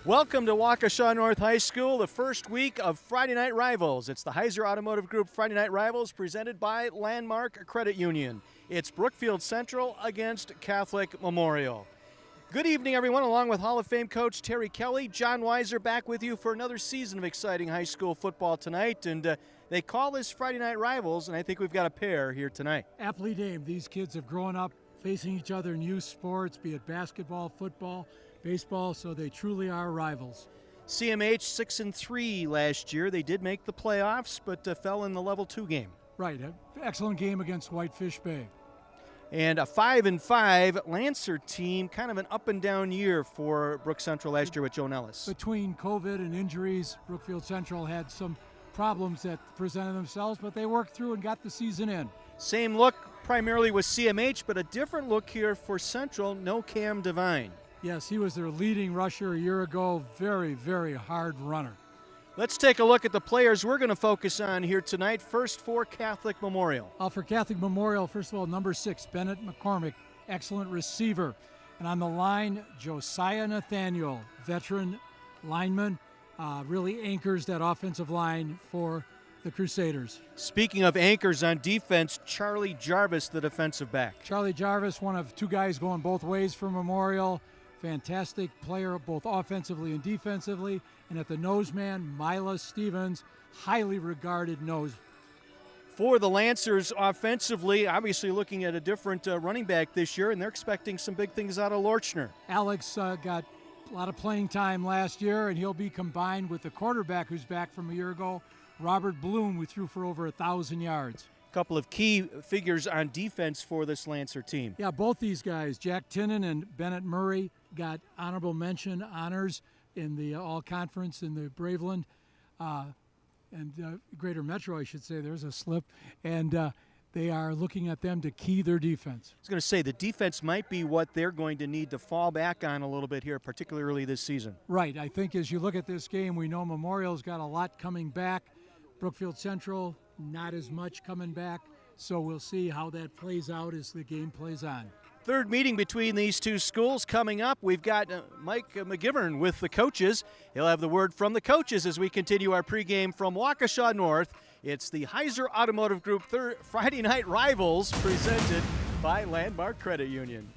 Welcome to Waukesha North High School, the first week of Friday Night Rivals. It's the Heiser Automotive Group Friday Night Rivals presented by Landmark Credit Union. It's Brookfield Central against Catholic Memorial. Good evening, everyone. Along with Hall of Fame coach Terry Kelly, John Heiser back with you for another season of exciting high school football tonight. And they call this Friday Night Rivals, and I think we've got a pair here tonight. Aptly named. These kids have grown up facing each other in youth sports, be it basketball, football, baseball, so they truly are rivals. CMH 6-3 last year. They did make the playoffs, but fell in the level 2 game. Right, an excellent game against Whitefish Bay. And a 5-5 Lancer team, kind of an up and down year for Brook Central last year with Joe Nellis. Between COVID and injuries, Brookfield Central had some problems that presented themselves, but they worked through and got the season in. Same look primarily with CMH, but a different look here for Central, no Cam Devine. Yes, he was their leading rusher a year ago, very, very hard runner. Let's take a look at the players we're going to focus on here tonight. First for Catholic Memorial. For Catholic Memorial, first of all, number 6, Bennett McCormick, excellent receiver. And on the line, Josiah Nathaniel, veteran lineman, really anchors that offensive line for the Crusaders. Speaking of anchors on defense, Charlie Jarvis, the defensive back. Charlie Jarvis, one of two guys going both ways for Memorial. Fantastic player both offensively and defensively. And at the nose man, Mila Stevens, highly regarded nose. For the Lancers offensively, obviously looking at a different running back this year, and they're expecting some big things out of Lorchner. Alex got a lot of playing time last year, and he'll be combined with the quarterback who's back from a year ago, Robert Bloom, who threw for over 1,000 yards. Couple of key figures on defense for this Lancer team. Yeah, both these guys, Jack Tinnen and Bennett Murray, got honorable mention honors in the all-conference in the Braveland and Greater Metro, I should say. There's a slip. And they are looking at them to key their defense. I was going to say, the defense might be what they're going to need to fall back on a little bit here, particularly early this season. Right. I think as you look at this game, we know Memorial's got a lot coming back. Brookfield Central, not as much coming back. So we'll see how that plays out as the game plays on. Third meeting between these two schools coming up. We've got Mike McGivern with the coaches. He'll have the word from the coaches as we continue our pregame from Waukesha North. It's the Heiser Automotive Group Friday Night Rivals presented by Landmark Credit Union.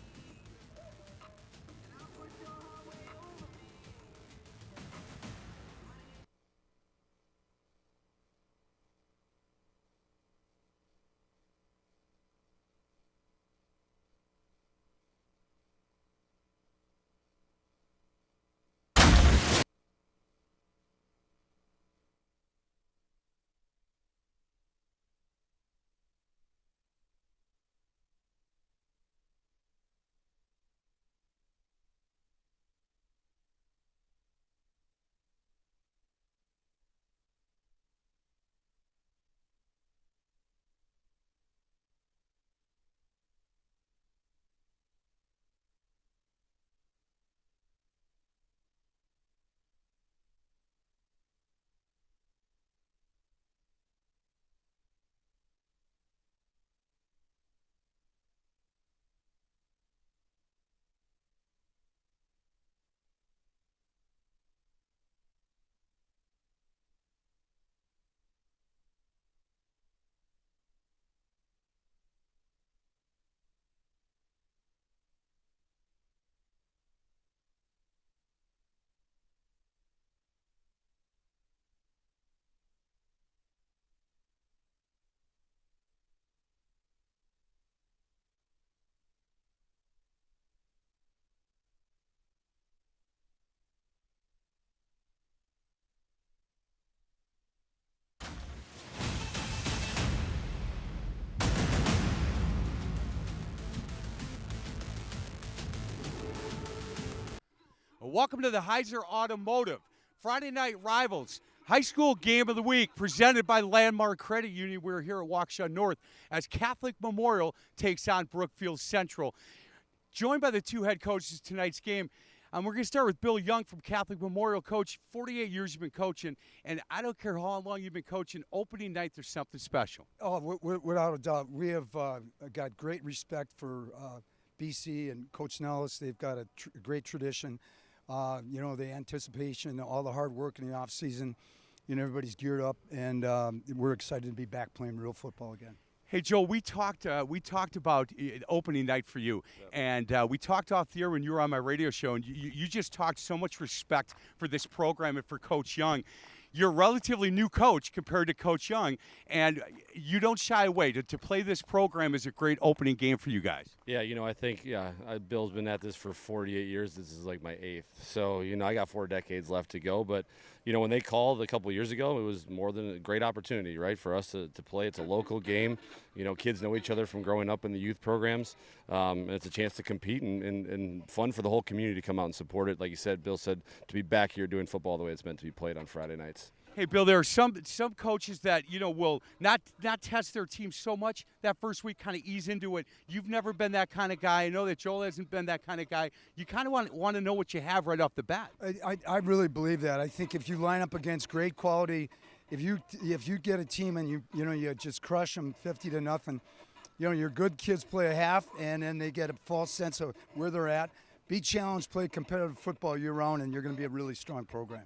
Welcome to the Heiser Automotive Friday Night Rivals High School Game of the Week presented by Landmark Credit Union. We're here at Waukesha North as Catholic Memorial takes on Brookfield Central. Joined by the two head coaches tonight's game. We're going to start with Bill Young from Catholic Memorial. Coach, 48 years you've been coaching, and I don't care how long you've been coaching, opening night there's something special. Oh, without a doubt. We have got great respect for BC and Coach Nellis. They've got a great tradition. You know, the anticipation, all the hard work in the off season. You know, everybody's geared up, and we're excited to be back playing real football again. Hey, Joe, we talked about opening night for you, and we talked off the air when you were on my radio show, and you just talked so much respect for this program and for Coach Young. You're a relatively new coach compared to Coach Young, and you don't shy away. To play this program is a great opening game for you guys. Yeah, you know, I think, Bill's been at this for 48 years. This is like my 8th. So, you know, I got 4 decades left to go. But, you know, when they called a couple of years ago, it was more than a great opportunity, right, for us to play. It's a local game. You know, kids know each other from growing up in the youth programs. And it's a chance to compete and fun for the whole community to come out and support it. Like you said, Bill said, to be back here doing football the way it's meant to be played on Friday nights. Hey, Bill, there are some coaches that, you know, will not test their team so much that first week, kind of ease into it. You've never been that kind of guy. I know that Joel hasn't been that kind of guy. You kind of want to know what you have right off the bat. I really believe that. I think if you line up against great quality, if you get a team and you just crush them 50-0, you know, your good kids play a half and then they get a false sense of where they're at. Be challenged, play competitive football year round, and you're going to be a really strong program.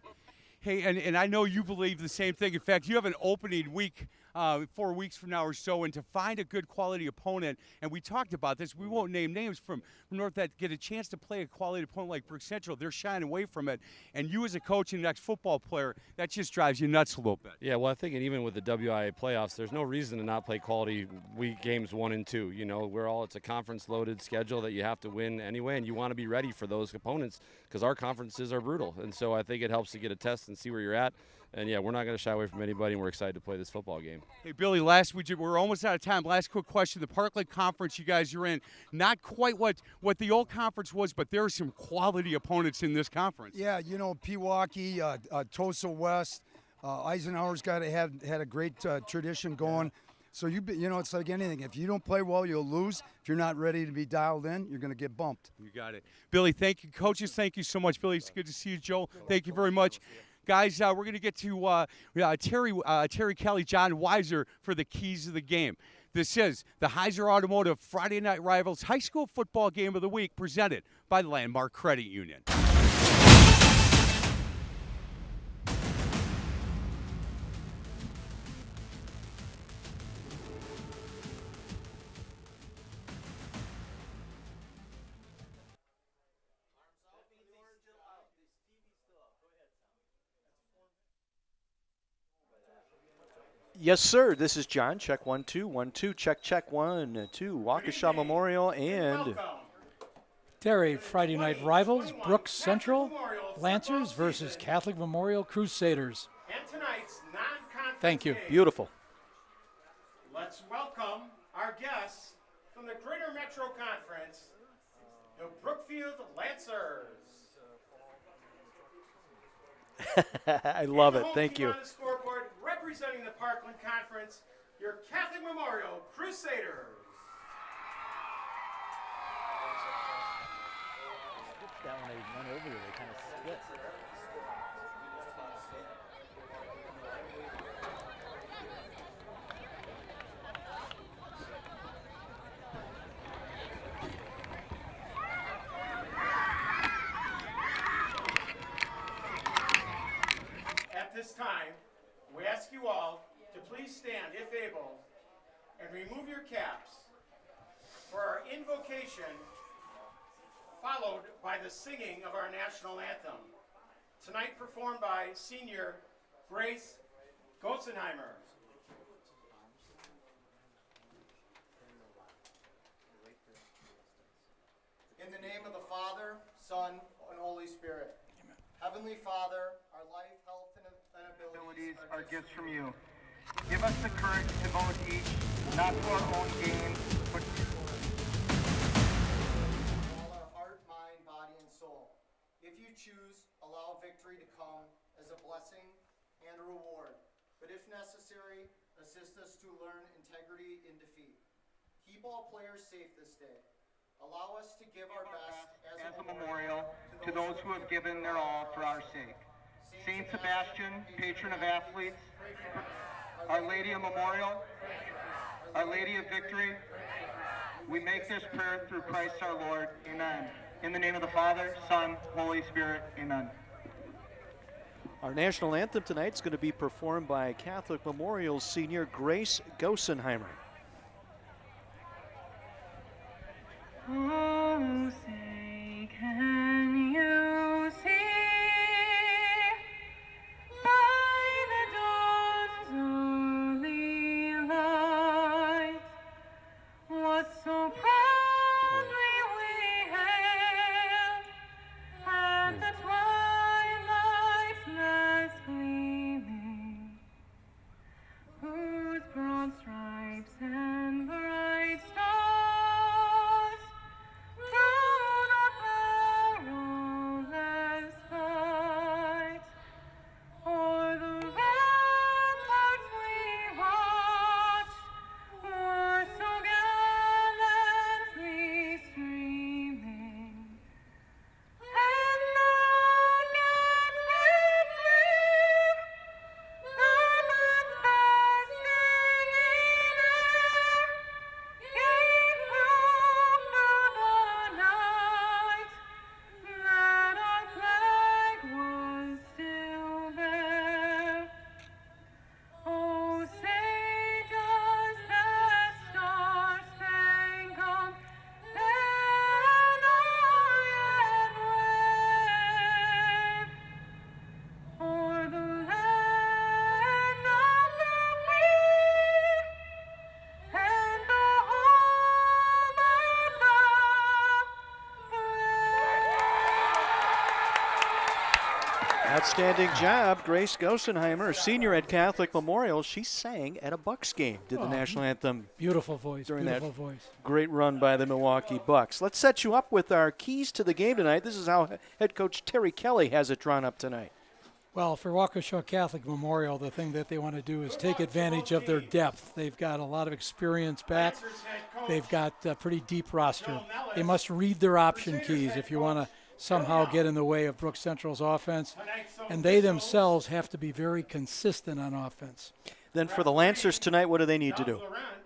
Hey, and I know you believe the same thing. In fact, you have an opening week 4 weeks from now or so, and to find a good quality opponent, and we talked about this, we won't name names from North that get a chance to play a quality opponent like Brook Central. They're shying away from it, and you as a coach and next football player, that just drives you nuts a little bit. Yeah, well, I think even with the WIA playoffs, there's no reason to not play quality week games 1 and 2. You know, it's a conference-loaded schedule that you have to win anyway, and you want to be ready for those opponents because our conferences are brutal, and so I think it helps to get a test and see where you're at. And, yeah, we're not going to shy away from anybody, and we're excited to play this football game. Hey, Billy, we're almost out of time. Last quick question. The Parkland Conference you guys are in, not quite what the old conference was, but there are some quality opponents in this conference. Yeah, you know, Pewaukee, Tulsa West, Eisenhower's had a great tradition going. So, you know, it's like anything. If you don't play well, you'll lose. If you're not ready to be dialed in, you're going to get bumped. You got it. Billy, thank you. Coaches, thank you so much. Billy, it's good to see you. Joel, thank you very much. Guys, we're going to get to Terry Kelly, John Weiser for the keys of the game. This is the Heiser Automotive Friday Night Rivals High School Football Game of the Week presented by Landmark Credit Union. Yes, sir. This is John. Check 1 2 1 2. Check 1 2. Waukesha Memorial and Terry, Friday night rivals, Brook Central Lancers versus Catholic Memorial Crusaders. And tonight's non-conference Thank you. game. Beautiful. Let's welcome our guests from the Greater Metro Conference, the Brookfield Lancers. I love it. And the home Thank team you. on the scoreboard, representing the Parkland Conference, your Catholic Memorial Crusaders. That when they went over there, they kind of split. At this time, we ask you all to please stand, if able, and remove your caps for our invocation, followed by the singing of our national anthem. Tonight performed by senior Grace Gotzenheimer. In the name of the Father, Son, and Holy Spirit. Amen. Heavenly Father, our life, health, and abilities are gifts from you. Give us the courage to vote each, not to our own gain, but to all our heart, mind, body, and soul. If you choose, allow victory to come as a blessing and a reward. But if necessary, assist us to learn integrity in defeat. Keep all players safe this day. Allow us to give our best as a memorial to those who have given their all for our sake. Saint Sebastian, patron of athletes, Our Lady of Memorial, Our Lady of Victory, we make this prayer through Christ our Lord. Amen. In the name of the Father, Son, Holy Spirit, amen. Our national anthem tonight is going to be performed by Catholic Memorial senior Grace Gosenheimer. Oh, say, can you see by the dawn's early light what so proudly we hailed at the twilight's last gleaming, whose broad stripes and bright stars through the perilous fight o'er the ramparts we watched were so gallantly streaming, and look at that flame, the man's bursting in air, gave proof through the night that our flag was still there. Oh, say does that star-spangled banner yet wave o'er the land of the free and the home of the Outstanding job, Grace Gosenheimer, senior at Catholic Memorial. She sang at a Bucks game, did the national anthem Beautiful voice, during beautiful that voice. great run by the Milwaukee Bucks. Let's set you up with our keys to the game tonight. This is how head coach Terry Kelly has it drawn up tonight. Well, for Waukesha Catholic Memorial, the thing that they want to do is take advantage of their depth. They've got a lot of experience back. They've got a pretty deep roster. They must read their option keys if you want to somehow get in the way of Brook Central's offense. And they themselves have to be very consistent on offense. Then for the Lancers tonight, what do they need to do?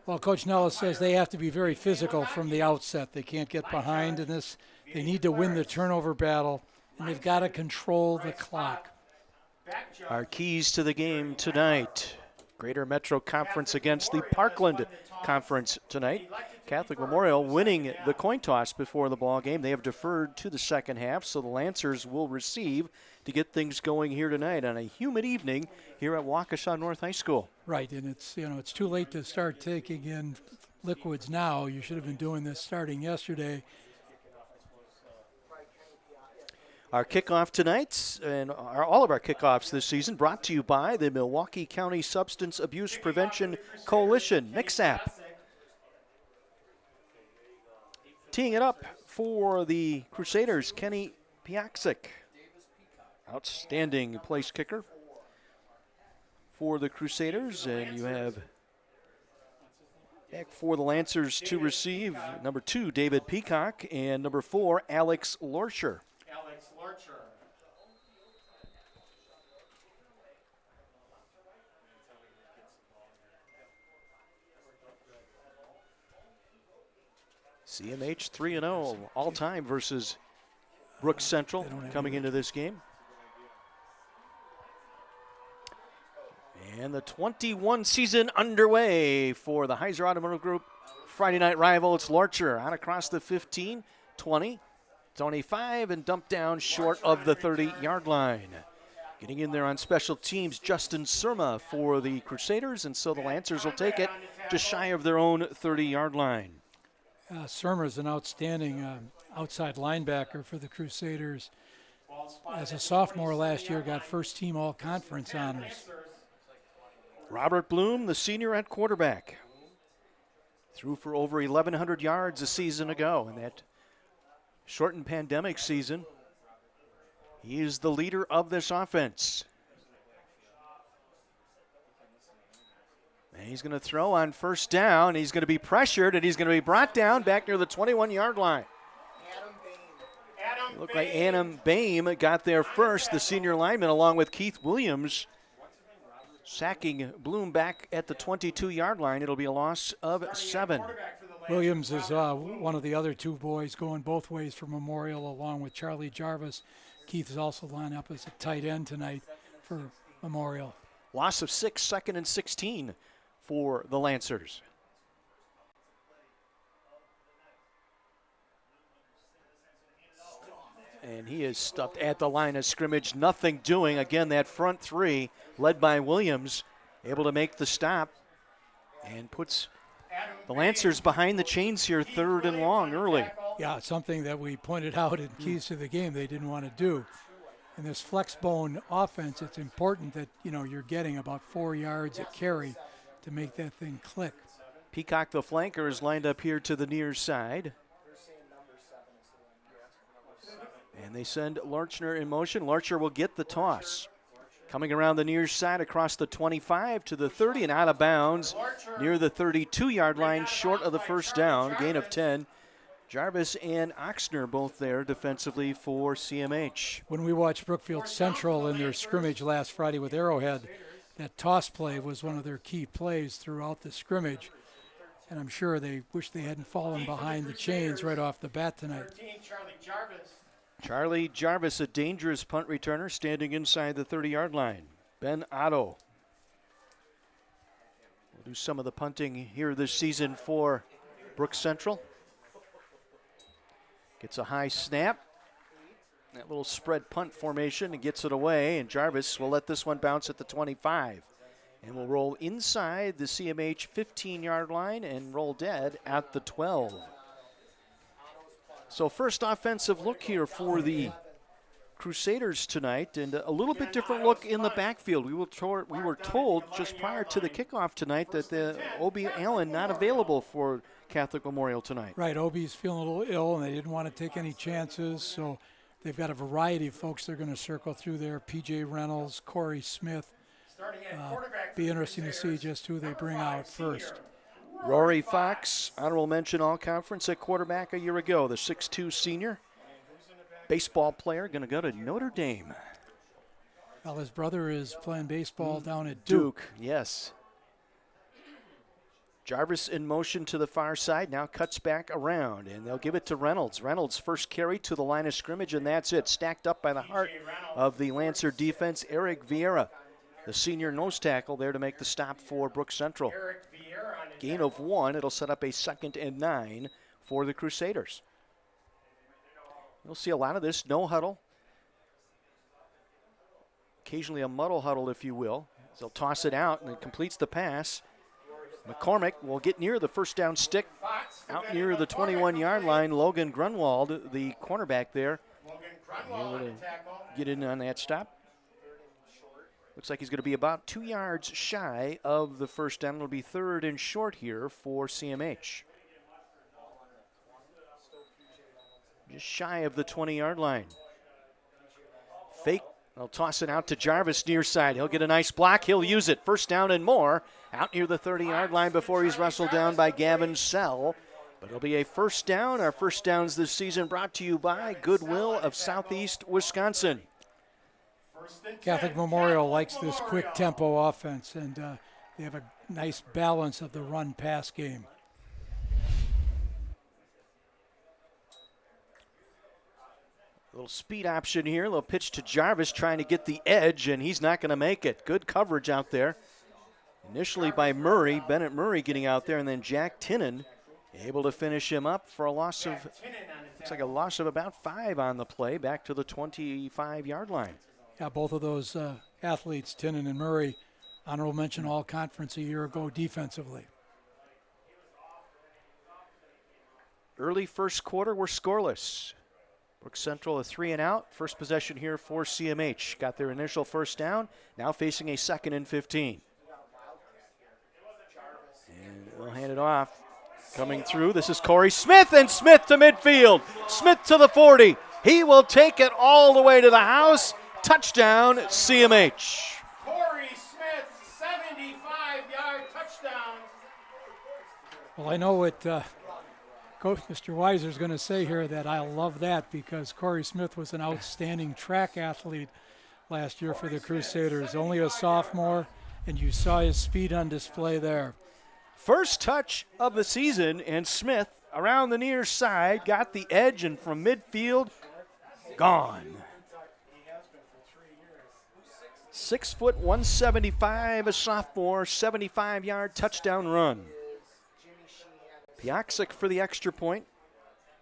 Well, Coach Nellis says they have to be very physical from the outset. They can't get behind in this. They need to win the turnover battle, and they've got to control the clock. Our keys to the game tonight. Greater Metro Conference against the Parkland Conference tonight. Catholic Memorial winning the coin toss before the ball game. They have deferred to the second half, so the Lancers will receive to get things going here tonight on a humid evening here at Waukesha North High School. Right, and it's too late to start taking in liquids now. You should have been doing this starting yesterday. Our kickoff tonight and all of our kickoffs this season brought to you by the Milwaukee County Substance Abuse Prevention Coalition, MCSAP. Teeing it up for the Crusaders, Kenny Piaksik. Outstanding place kicker for the Crusaders. And you have back for the Lancers to receive number 2, David Peacock, and number 4, Alex Lorscher. Alex Larcher. CMH 3-0 all-time versus Brook Central coming into this game. And the 21 season underway for the Heiser Automotive Group Friday night rival. It's Larcher out across the 15, 20, 25, and dumped down short of the 30-yard line. Getting in there on special teams, Justin Surma for the Crusaders, and so the Lancers will take it just shy of their own 30-yard line. Surma is an outstanding outside linebacker for the Crusaders. As a sophomore last year, got first-team all-conference honors. Robert Bloom, the senior at quarterback, threw for over 1,100 yards a season ago in that shortened pandemic season. He is the leader of this offense. And he's going to throw on first down. He's going to be pressured, and he's going to be brought down back near the 21-yard line. Looked like Adam Boehm got there first, the senior lineman, along with Keith Williams, sacking Bloom back at the 22-yard line. It'll be a loss of 7. Williams is one of the other two boys going both ways for Memorial, along with Charlie Jarvis. Keith is also lined up as a tight end tonight for Memorial. Loss of 6, 2nd and 16 for the Lancers. And he is stuffed at the line of scrimmage, nothing doing. Again, that front three, led by Williams, able to make the stop and puts the Lancers behind the chains here, 3rd and long early. Yeah, something that we pointed out in keys to the game they didn't want to do. In this flex bone offense, it's important that, you're getting about 4 yards at carry to make that thing click. Peacock, the flanker, is lined up here to the near side. And they send Larchner in motion. Larcher will get the toss. Coming around the near side across the 25 to the 30 and out of bounds near the 32-yard line, short of the first down, gain of 10. Jarvis and Oxner both there defensively for CMH. When we watched Brookfield Central in their scrimmage last Friday with Arrowhead, that toss play was one of their key plays throughout the scrimmage. And I'm sure they wish they hadn't fallen behind the chains right off the bat tonight. Charlie Jarvis, a dangerous punt returner, standing inside the 30-yard line. Ben Otto will do some of the punting here this season for Brook Central. Gets a high snap. That little spread punt formation and gets it away. And Jarvis will let this one bounce at the 25. And will roll inside the CMH 15-yard line and roll dead at the 12. So first offensive look here for the Crusaders tonight, and a little bit different look in the backfield. We were told just prior to the kickoff tonight that the Obi Allen not available for Catholic Memorial tonight. Right, Obi's feeling a little ill, and they didn't want to take any chances, so they've got a variety of folks they're going to circle through there. P.J. Reynolds, Corey Smith. Be interesting to see just who they bring out first. Rory Fox, honorable mention all-conference at quarterback a year ago, the 6'2 senior. Baseball player, going to go to Notre Dame. Well, his brother is playing baseball down at Duke, yes. Jarvis in motion to the far side, now cuts back around, and they'll give it to Reynolds. Reynolds first carry to the line of scrimmage, and that's it. Stacked up by the heart of the Lancer defense, Eric Vieira, the senior nose tackle there to make the stop for Brook Central. Gain of 1, it'll set up a 2nd and 9 for the Crusaders. You'll see a lot of this, no huddle. Occasionally a muddle huddle, if you will. They'll toss it out, and it completes the pass. McCormick will get near the first down stick, out near the 21-yard line. Logan Grunwald, the cornerback there, able to get in on that stop. Looks like he's going to be about 2 yards shy of the first down. It'll be 3rd and short here for CMH. Just shy of the 20-yard line. Fake. They'll toss it out to Jarvis near side. He'll get a nice block. He'll use it. First down and more. Out near the 30-yard line before he's wrestled down by Gavin Sell. But it'll be a first down. Our first downs this season brought to you by Goodwill of Southeast Wisconsin. Catholic Memorial likes this quick tempo offense, and they have a nice balance of the run-pass game. Little speed option here. A little pitch to Jarvis trying to get the edge, and he's not going to make it. Good coverage out there. Initially by Murray, Bennett Murray getting out there, and then Jack Tinnen able to finish him up for a loss of, looks like a loss of about 5 on the play, back to the 25-yard line. Yeah, both of those athletes, Tinnen and Murray, honorable mention all-conference a year ago defensively. Early first quarter, we're scoreless. Brook Central a 3-and-out. First possession here for CMH. Got their initial first down, now facing a 2nd and 15. And they'll hand it off. Coming through, this is Corey Smith, and Smith to midfield. Smith to the 40. He will take it all the way to the house. Touchdown, CMH. Corey Smith, 75-yard touchdown. Well, I know what Coach Mr. Weiser is going to say here, that I love that, because Corey Smith was an outstanding track athlete last year for the Crusaders. Only a sophomore, and you saw his speed on display there. First touch of the season, and Smith around the near side got the edge, and from midfield, gone. 6 foot 175, a sophomore, 75-yard touchdown run. Piaksic for the extra point.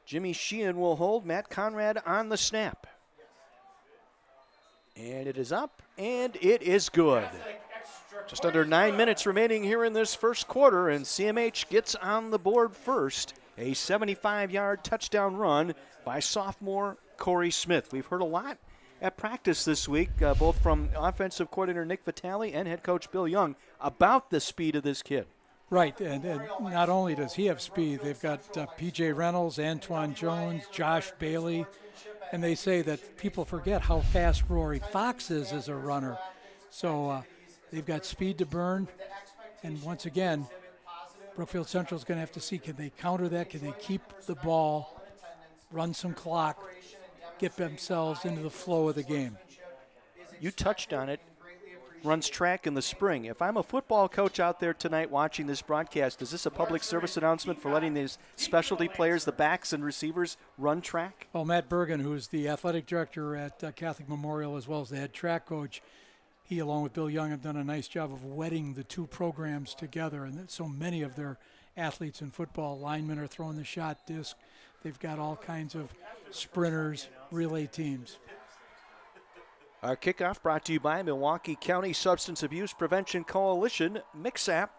Jimmy Sheehan will hold. Matt Conrad on the snap. And it is up, and it is good. Just under 9 minutes remaining here in this first quarter, and CMH gets on the board first. A 75-yard touchdown run by sophomore Corey Smith. We've heard a lot at practice this week, both from offensive coordinator Nick Vitale and head coach Bill Young, about the speed of this kid. Right, and not only does he have speed, they've got P.J. Reynolds, Antoine Jones, Josh Bailey, and they say that people forget how fast Rory Fox is as a runner. So they've got speed to burn, and once again, Brookfield Central is going to have to see, can they counter that? Can they keep the ball, run some clock, get themselves into the flow of the game? You touched on it. Runs track in the spring. If I'm a football coach out there tonight watching this broadcast, is this a public service announcement for letting these specialty players, the backs and receivers, run track? Well, Matt Bergen, who's the athletic director at Catholic Memorial as well as the head track coach, he, along with Bill Young, have done a nice job of wedding the two programs together. And so many of their athletes in football, linemen are throwing the shot disc. They've got all kinds of sprinters, relay teams. Our kickoff brought to you by Milwaukee County Substance Abuse Prevention Coalition, MICSAP.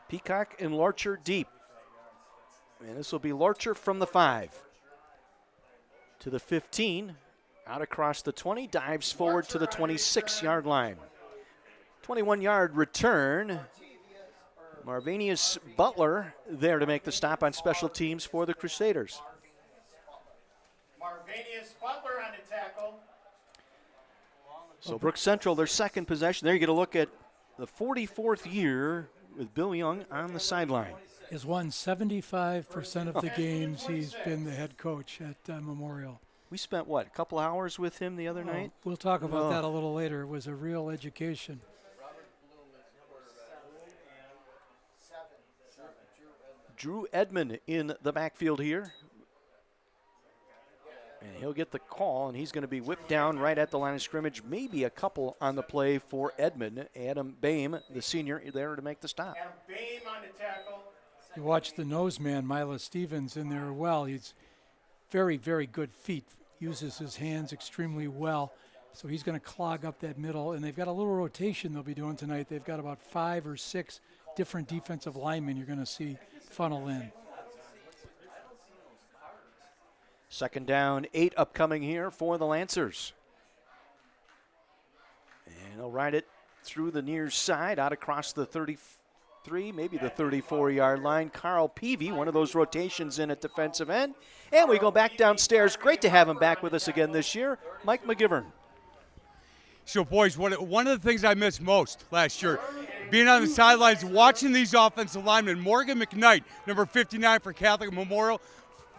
Peacock and Lorcher deep. And this will be Lorcher from the 5 to the 15. Out across the 20, dives forward to the 26-yard line. 21-yard return. Marvanius Butler there to make the stop on special teams for the Crusaders. Marvanius Butler on the tackle. So Brook Central, their second possession. There you get a look at the 44th year with Bill Young on the sideline. Has won 75% of the games he's been the head coach at Memorial. We spent, a couple hours with him the other night? We'll talk about that a little later. It was a real education. Drew Edmond in the backfield here. And he'll get the call, and he's going to be whipped down right at the line of scrimmage. Maybe a couple on the play for Edmond. Adam Boehm, the senior, there to make the stop. Adam Boehm on the tackle. You watch the nose man, Mila Stevens, in there well. He's very, very good feet. Uses his hands extremely well. So he's going to clog up that middle. And they've got a little rotation they'll be doing tonight. They've got about 5 or 6 different defensive linemen you're going to see funnel in. Second down, 8 upcoming here for the Lancers. And they'll ride it through the near side, out across the 33, maybe the 34-yard line. Carl Peavy, one of those rotations in at defensive end. And we go back downstairs. Great to have him back with us again this year, Mike McGivern. So, boys, one of the things I missed most last year, being on the sidelines, watching these offensive linemen. Morgan McKnight, number 59 for Catholic Memorial,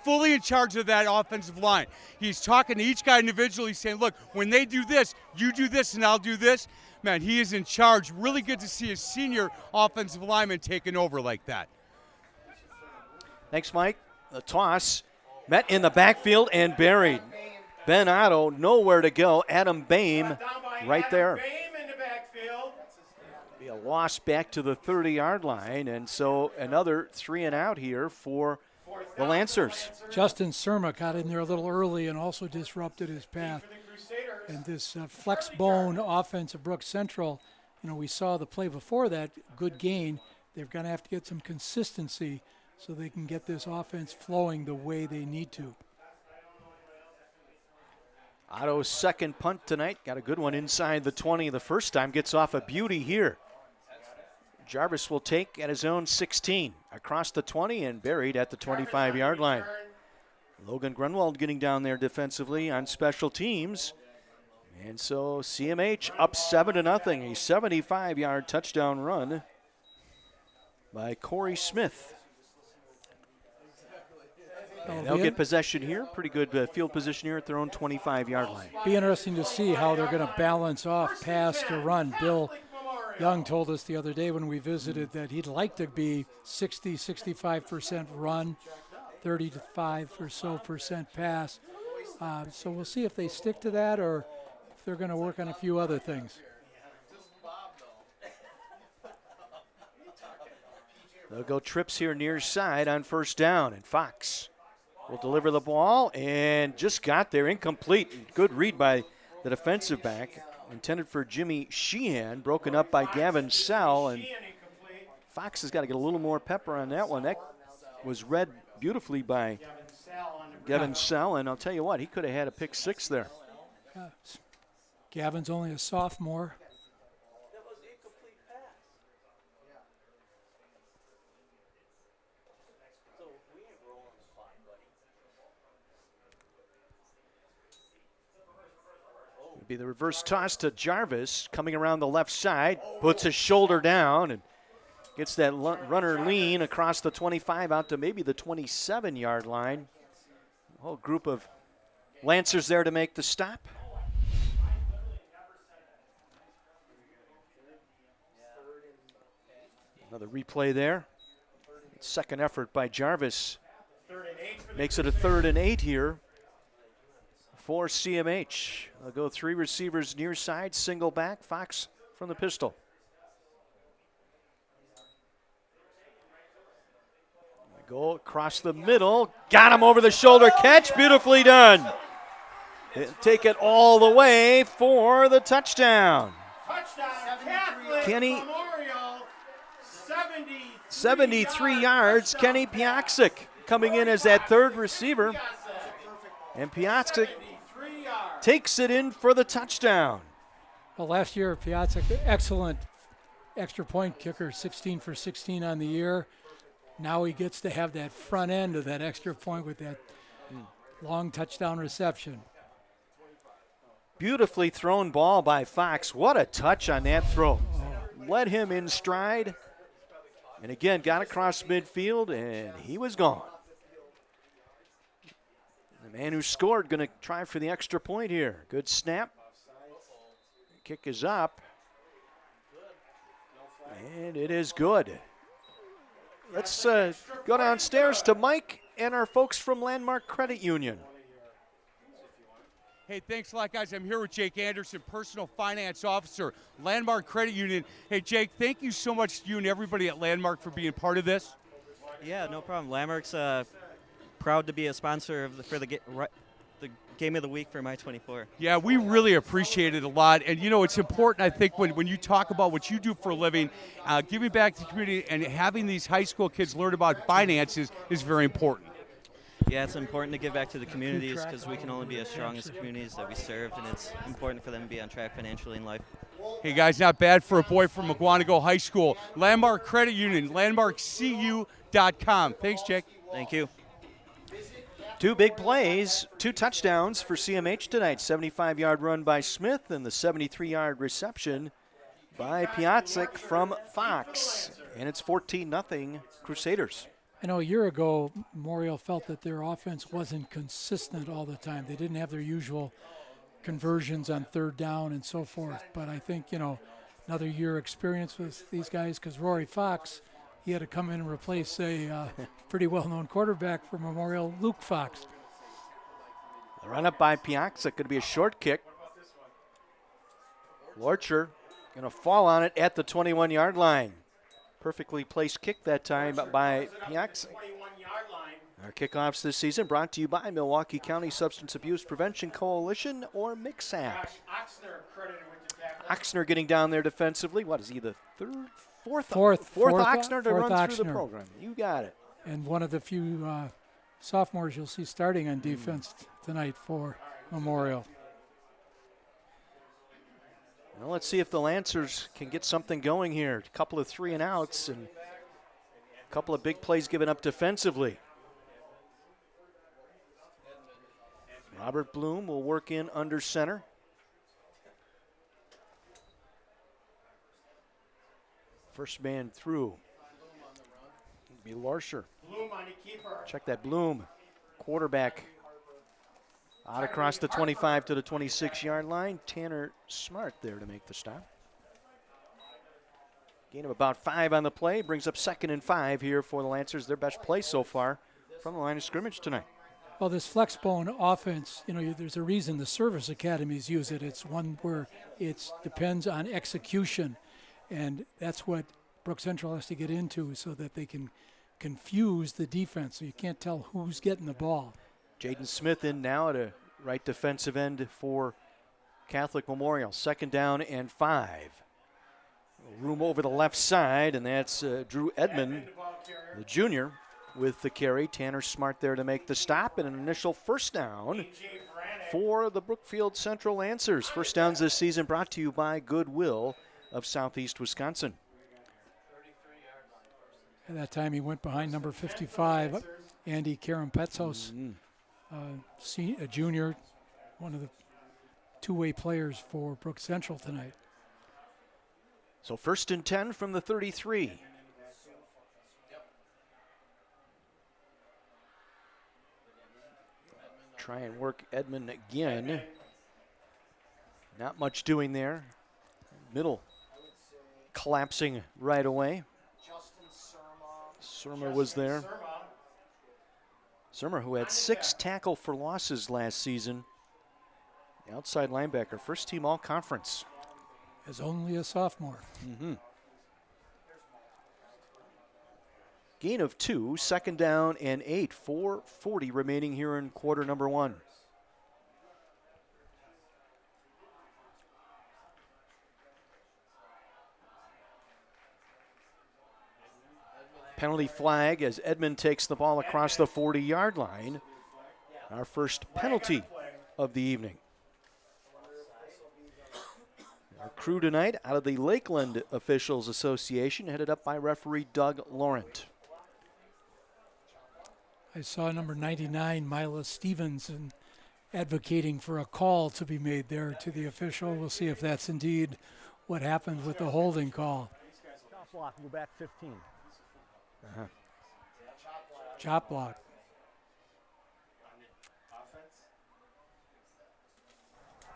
fully in charge of that offensive line. He's talking to each guy individually, saying, look, when they do this, you do this and I'll do this. Man, he is in charge. Really good to see a senior offensive lineman taking over like that. Thanks, Mike. The toss met in the backfield and buried. Ben Otto, nowhere to go. Adam Boehm right there. Boehm in the backfield. Be a loss back to the 30-yard line, and so another 3 and out here for the Lancers. Justin Surma got in there a little early and also disrupted his path. And this flex bone offense of Brook Central, we saw the play before that, good gain. They're going to have to get some consistency so they can get this offense flowing the way they need to. Otto's second punt tonight. Got a good one inside the 20 the first time. Gets off a beauty here. Jarvis will take at his own 16. Across the 20 and buried at the 25-yard line. Logan Grunwald getting down there defensively on special teams. And so CMH up 7-0. A 75-yard touchdown run by Corey Smith. And they'll get possession here. Pretty good field position here at their own 25-yard line. Be interesting to see how they're going to balance off pass to run. Bill Young told us the other day when we visited that he'd like to be 60, 65% run, 35 or so percent pass. So we'll see if they stick to that or if they're going to work on a few other things. They'll go trips here near side on first down, and Fox will deliver the ball and just got there, incomplete. Good read by the defensive back, intended for Jimmy Sheehan, broken up by Gavin Sell, and Fox has got to get a little more pepper on that one. That was read beautifully by Gavin Sell, and I'll tell you what, he could have had a pick six there. Gavin's only a sophomore. Be the reverse toss to Jarvis, coming around the left side, puts his shoulder down and gets that runner lean across the 25 out to maybe the 27-yard line. A whole group of Lancers there to make the stop. Another replay there. Second effort by Jarvis. Makes it a 3rd and 8 here for CMH. They'll go 3 receivers near side, single back, Fox from the pistol. Go across the middle, got him over the shoulder catch, beautifully done. Take it all the way for the touchdown. Kenny, Memorial, 73 yards, Kenny Piaksik coming in as that 3rd receiver. And Piaksik takes it in for the touchdown. Well, last year, Piazza, excellent extra point kicker, 16 for 16 on the year. Now he gets to have that front end of that extra point with that long touchdown reception. Beautifully thrown ball by Fox. What a touch on that throw. Led him in stride. And again, got across midfield, and he was gone. The man who scored going to try for the extra point here. Good snap. Kick is up. And it is good. Let's go downstairs to Mike and our folks from Landmark Credit Union. Hey, thanks a lot, guys. I'm here with Jake Anderson, Personal Finance Officer, Landmark Credit Union. Hey, Jake, thank you so much to you and everybody at Landmark for being part of this. Yeah, no problem. Landmark's proud to be a sponsor for the Game of the Week for My24. Yeah, we really appreciate it a lot. And, you know, it's important, I think, when you talk about what you do for a living, giving back to the community and having these high school kids learn about finances is very important. Yeah, it's important to give back to the communities because we can only be as strong as the communities that we serve, and it's important for them to be on track financially in life. Hey, guys, not bad for a boy from McGuanago High School. Landmark Credit Union, landmarkcu.com. Thanks, Jake. Thank you. 2 big plays, 2 touchdowns for CMH tonight. 75-yard run by Smith and the 73-yard reception by Piatsik from Fox. And it's 14-0 Crusaders. I know a year ago, Memorial felt that their offense wasn't consistent all the time. They didn't have their usual conversions on 3rd down and so forth. But I think, you know, another year experience with these guys because Rory Fox, he had to come in and replace a pretty well-known quarterback for Memorial, Luke Fox. The run up by Piaxa could be a short kick. Lorcher going to fall on it at the 21-yard line. Perfectly placed kick that time by Piaxa. Our kickoffs this season brought to you by Milwaukee County Substance Abuse Prevention Coalition or MIXAP. Oxner getting down there defensively. What is he, the fourth Oxner to run through the program? You got it. And one of the few sophomores you'll see starting on defense tonight for Memorial. Well, let's see if the Lancers can get something going here. A couple of 3 and outs and a couple of big plays given up defensively. Robert Bloom will work in under center. First man through. It'll be Larcher. Check that Bloom. Quarterback out across the 25 to the 26-yard line. Tanner Smart there to make the stop. Gain of about 5 on the play. Brings up 2nd and 5 here for the Lancers. Their best play so far from the line of scrimmage tonight. Well, this flexbone offense, there's a reason the service academies use it. It's one where it depends on execution, and that's what Brook Central has to get into so that they can confuse the defense so you can't tell who's getting the ball. Jaden Smith in now at a right defensive end for Catholic Memorial. 2nd down and 5. Room over the left side, and that's Drew Edmond, the junior, with the carry. Tanner Smart there to make the stop, and an initial 1st down for the Brookfield Central Lancers. 1st downs this season brought to you by Goodwill of Southeast Wisconsin. At that time, he went behind number 55, Andy Karampetsos, a junior, one of the two-way players for Brook Central tonight. So 1st and 10 from the 33. Try and work Edmond again. Not much doing there. Middle collapsing right away. Surma was there. Surma, who had 6 tackle for losses last season. The outside linebacker, 1st team all-conference. As only a sophomore. Gain of 2, 2nd down and 8, 4:40 remaining here in quarter number 1. Penalty flag as Edmond takes the ball across the 40-yard line. Our first penalty of the evening. Our crew tonight out of the Lakeland Officials Association, headed up by referee Doug Laurent. I saw number 99, Mila Stevenson, advocating for a call to be made there to the official. We'll see if that's indeed what happened with the holding call. Chop block, go back 15. Chop block.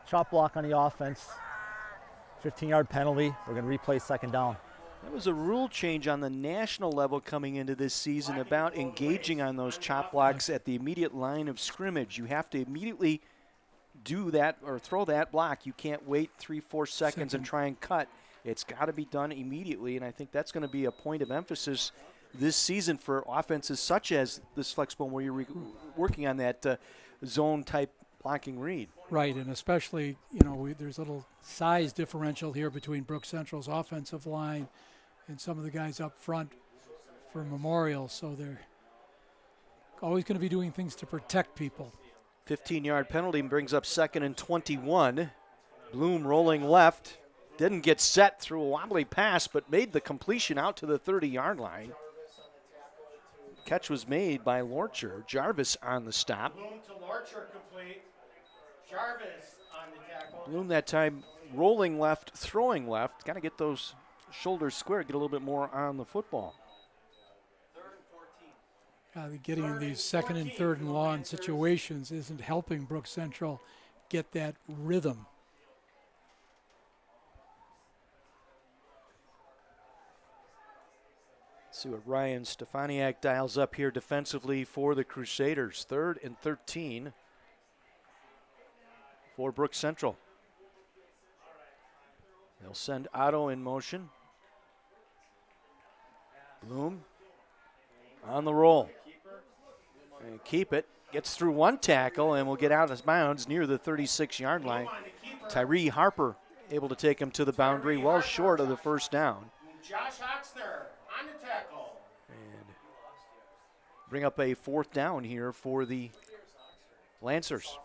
Chop block on the offense. 15-yard penalty. We're going to replay 2nd down. There was a rule change on the national level coming into this season about engaging on those chop blocks at the immediate line of scrimmage. You have to immediately do that or throw that block. You can't wait 3-4 seconds and try and cut. It's got to be done immediately, and I think that's going to be a point of emphasis this season for offenses such as this flexbone where you're working on that zone-type blocking read. Right, and especially, there's a little size differential here between Brook Central's offensive line and some of the guys up front for Memorial, so they're always going to be doing things to protect people. 15-yard penalty brings up 2nd and 21. Bloom rolling left. Didn't get set through a wobbly pass, but made the completion out to the 30-yard line. Catch was made by Lorcher. Jarvis on the stop. Bloom to Lorcher complete. Jarvis on the tackle. Bloom that time rolling left, throwing left. Got to get those shoulders square, get a little bit more on the football. Getting in these 2nd and 3rd and long situations isn't helping Brook Central get that rhythm. See what Ryan Stefaniak dials up here defensively for the Crusaders. 3rd and 13 for Brook Central. They'll send Otto in motion. Bloom on the roll. And keep it. Gets through one tackle and will get out of bounds near the 36-yard line. Tyree Harper able to take him to the boundary, well short of the 1st down. Josh Oxner on the tackle. And bring up a 4th down here for the Lancers.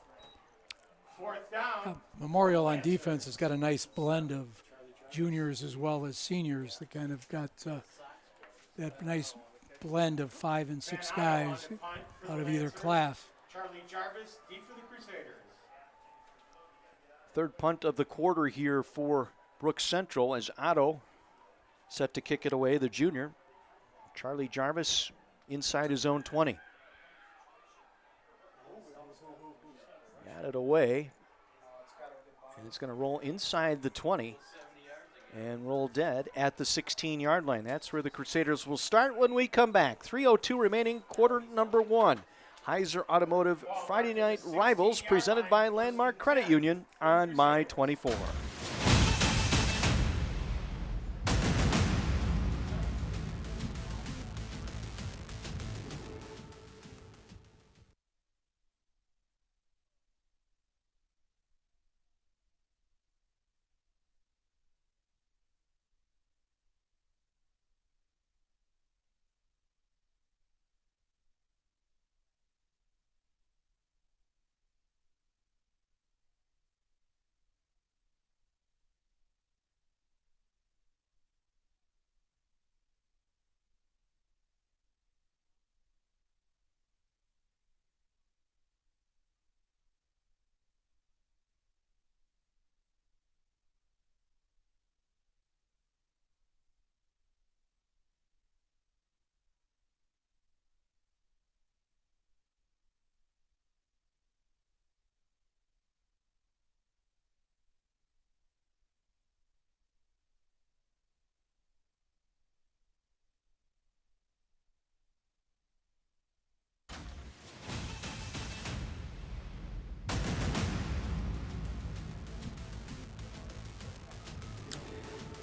4th down. Memorial on defense has got a nice blend of juniors as well as seniors that kind of got that nice blend of 5 and 6 guys out of either class. Charlie Jarvis deep for the Crusaders. 3rd punt of the quarter here for Brook Central as Otto set to kick it away, the junior. Charlie Jarvis inside his own 20. Got it away. And it's going to roll inside the 20. and roll dead at the 16-yard line. That's where the Crusaders will start when we come back. 3:02 remaining, quarter number 1. Heiser Automotive Friday Night Rivals presented by Landmark Credit Union on My 24.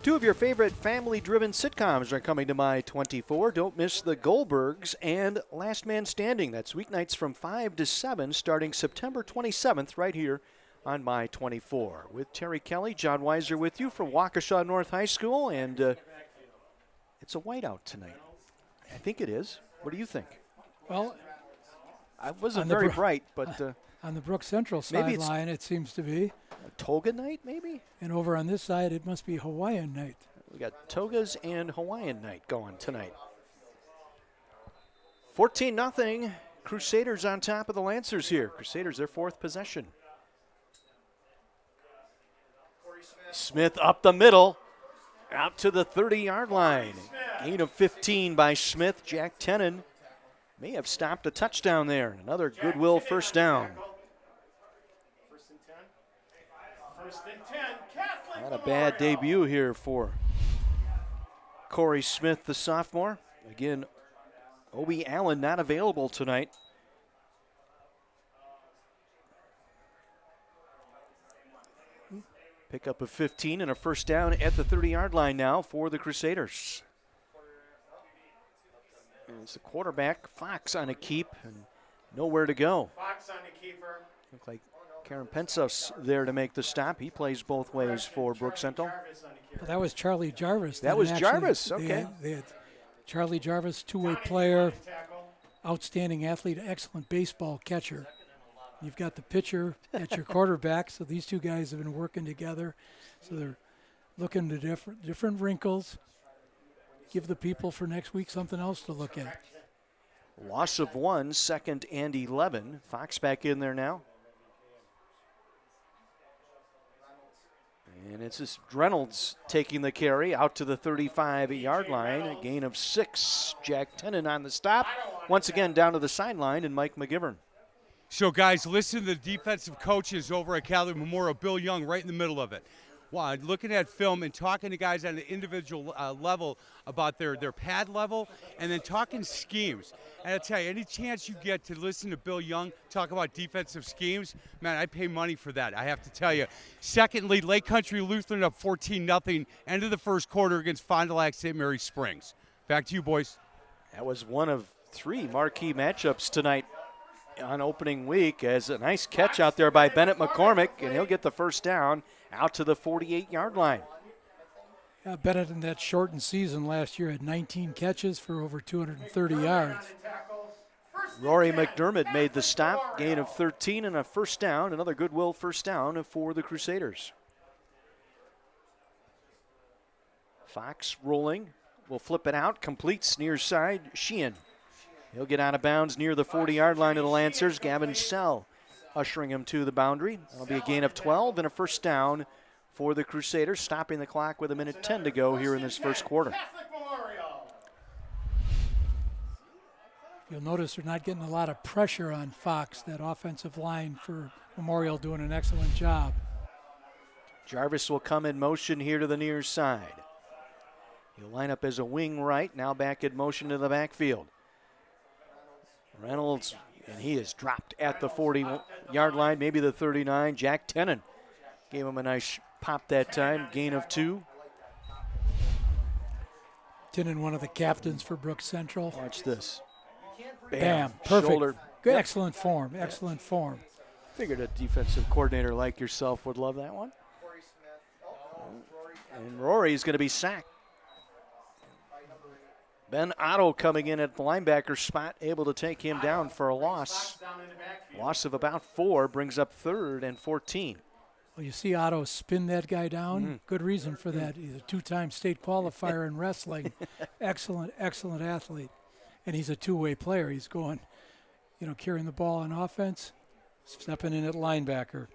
Two of your favorite family-driven sitcoms are coming to My 24. Don't miss The Goldbergs and Last Man Standing. That's weeknights from 5 to 7 starting September 27th right here on My 24. With Terry Kelly, John Weiser with you from Waukesha North High School. And it's a whiteout tonight. I think it is. What do you think? Well, I wasn't very bright, but... on the Brook Central sideline, it seems to be. A toga night, maybe? And over on this side, it must be Hawaiian night. We got togas and Hawaiian night going tonight. 14-0. Crusaders on top of the Lancers here. Crusaders, their fourth possession. Smith up the middle, out to the 30-yard line. Gain of 15 by Smith. Jack Tenen may have stopped a touchdown there. Another goodwill first down. Not a bad debut here for Corey Smith, the sophomore. Again, Obi Allen not available tonight. Pick up a 15 and a first down at the 30-yard line now for the Crusaders. And it's the quarterback, Fox, on a keep and nowhere to go. Fox on the keeper. Look like Karen Pensos there to make the stop. He plays both ways for Brook Central. Well, that was Charlie Jarvis. That was Jarvis, okay. They had Charlie Jarvis, two-way player, outstanding athlete, excellent baseball catcher. You've got the pitcher at your quarterback, so these two guys have been working together. So they're looking to different wrinkles. Give the people for next week something else to look at. Loss of 1, 2nd and 11. Fox back in there now. And it's just Reynolds taking the carry out to the 35-yard line. A gain of 6. Jack Tenen on the stop. Once again down to the sideline, and Mike McGivern. So, guys, listen to the defensive coaches over at Catholic Memorial, Bill Young, right in the middle of it. Wow, looking at film and talking to guys on an individual level about their pad level, and then talking schemes. And I tell you, any chance you get to listen to Bill Young talk about defensive schemes, man, I pay money for that, I have to tell you. Secondly, Lake Country Lutheran up 14-0, end of the first quarter against Fond du Lac St. Mary Springs. Back to you, boys. That was one of 3 marquee matchups tonight on opening week, as a nice catch out there by Bennett McCormick, and he'll get the first down out to the 48-yard line. Bennett in that shortened season last year had 19 catches for over 230 yards. Rory McDermott made the stop, gain of 13 and a first down, another goodwill first down for the Crusaders. Fox rolling, will flip it out, completes near side, Sheehan. He'll get out of bounds near the 40-yard line of the Lancers. Gavin Sell ushering him to the boundary. That'll be a gain of 12 and a first down for the Crusaders, stopping the clock with 1:10 to go here in this first quarter. You'll notice they're not getting a lot of pressure on Fox, that offensive line for Memorial doing an excellent job. Jarvis will come in motion here to the near side. He'll line up as a wing right, now back in motion to the backfield. Reynolds, and he is dropped at the 40-yard line, maybe the 39. Jack Tenen gave him a nice pop that time, gain of 2. Tinen, one of the captains for Brooks Central. Watch this. Bam, perfect. Shoulder. Good, excellent form, excellent form. Figured a defensive coordinator like yourself would love that one. And Rory's going to be sacked. Ben Otto coming in at the linebacker spot, able to take him down for a loss. Loss of about 4, brings up 3rd and 14. Well, you see Otto spin that guy down. Good reason for that. He's a 2-time state qualifier in wrestling. Excellent, excellent athlete. And he's a two-way player. He's going, carrying the ball on offense, stepping in at linebacker.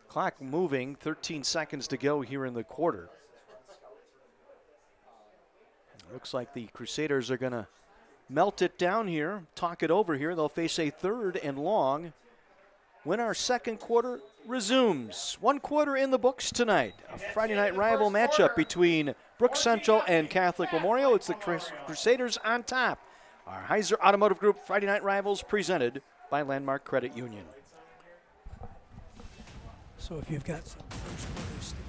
Clock moving, 13 seconds to go here in the quarter. Looks like the Crusaders are going to melt it down here, talk it over here. They'll face a 3rd and long when our second quarter resumes. 1 quarter in the books tonight. A Friday night rival matchup between Brooks Central and Catholic Memorial. It's the Crusaders on top. Our Heiser Automotive Group Friday night rivals presented by Landmark Credit Union. So if you've got some first quarters. Yourself.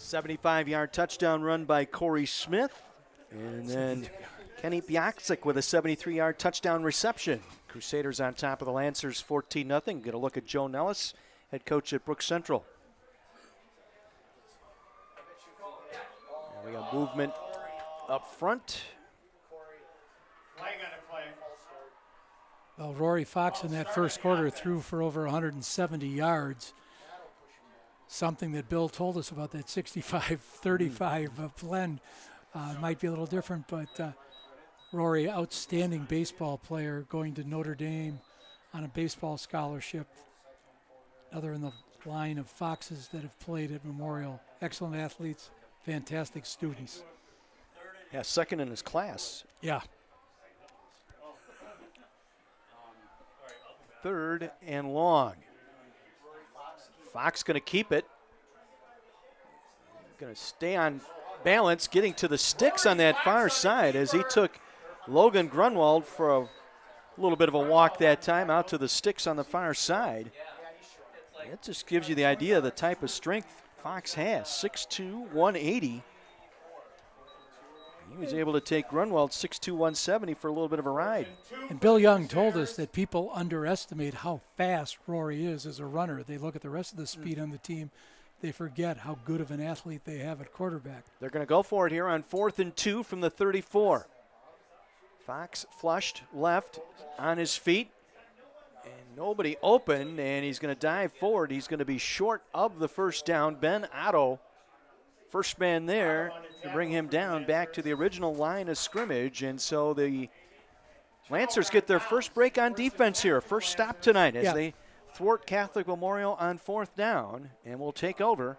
75-yard touchdown run by Corey Smith. And then Kenny Piaksic with a 73-yard touchdown reception. Crusaders on top of the Lancers 14-0. Get a look at Joe Nellis, head coach at Brooks Central. And we got movement up front. Well, Rory Fox in that first quarter threw for over 170 yards. Something that Bill told us about that 65-35 blend might be a little different, but Rory, outstanding baseball player, going to Notre Dame on a baseball scholarship. Another in the line of Foxes that have played at Memorial. Excellent athletes, fantastic students. Yeah, second in his class. Yeah. 3rd and long. Fox going to keep it. Going to stay on balance, getting to the sticks on that far side as he took Logan Grunwald for a little bit of a walk that time out to the sticks on the far side. That just gives you the idea of the type of strength Fox has. 6'2", 180. He was able to take Grunwald 6'2", 170 for a little bit of a ride. And Bill Young told us that people underestimate how fast Rory is as a runner. They look at the rest of the speed on the team. They forget how good of an athlete they have at quarterback. They're going to go for it here on 4th and 2 from the 34. Fox flushed left on his feet. And Nobody open, and he's going to dive forward. He's going to be short of the first down. Ben Otto, first man there to bring him down back to the original line of scrimmage. And so the Lancers get their first break on defense here. First stop tonight as they thwart Catholic Memorial on 4th down, and will take over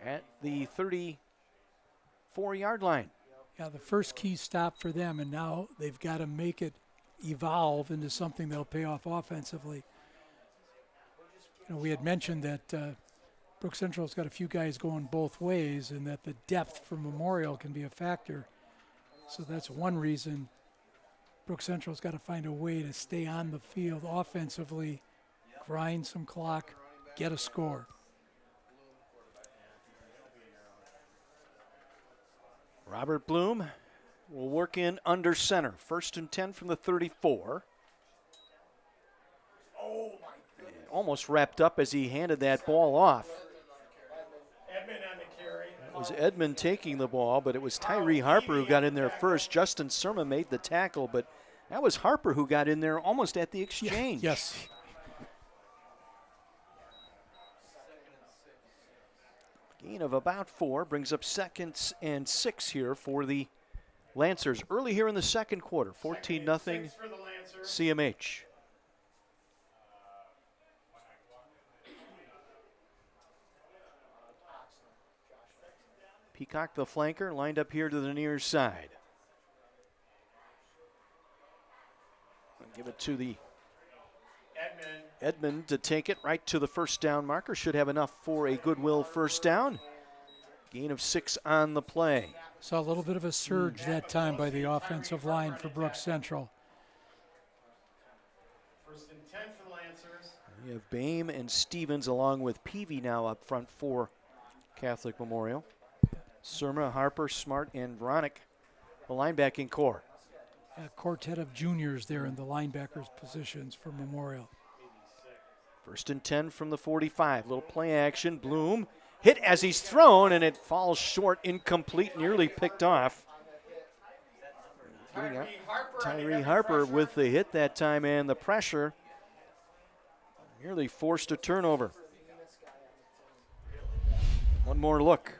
at the 34-yard line. Yeah, the first key stop for them, and now they've got to make it evolve into something that'll pay off offensively. You know, we had mentioned that Brook Central's got a few guys going both ways, and that the depth for Memorial can be a factor. So that's one reason Brook Central's got to find a way to stay on the field offensively, grind some clock, get a score. Robert Bloom will work in under center. 1st and 10 from the 34. Almost wrapped up as he handed that ball off. Edmund on the carry. It was Edmund taking the ball, but it was Tyree Harper who got in there first. Justin Surma made the tackle, but that was Harper who got in there almost at the exchange. Yes. Gain of about 4 brings up 2nd and 6 here for the Lancers. Early here in the second quarter, 14-0 CMH. Peacock, the flanker, lined up here to the near side. Give it to the Edmund to take it right to the first down marker. Should have enough for a goodwill first down. Gain of 6 on the play. Saw a little bit of a surge that time by the offensive line for Brook Central. 1st and 10 for the Lancers. We have Boehm and Stevens along with Peavy now up front for Catholic Memorial. Surma, Harper, Smart, and Vronick, the linebacking core. A quartet of juniors there in the linebackers positions for Memorial. 1st and 10 from the 45. Little play action. Bloom hit as he's thrown, and it falls short, incomplete, nearly picked off. Tyree Harper with the hit that time and the pressure. Nearly forced a turnover. One more look.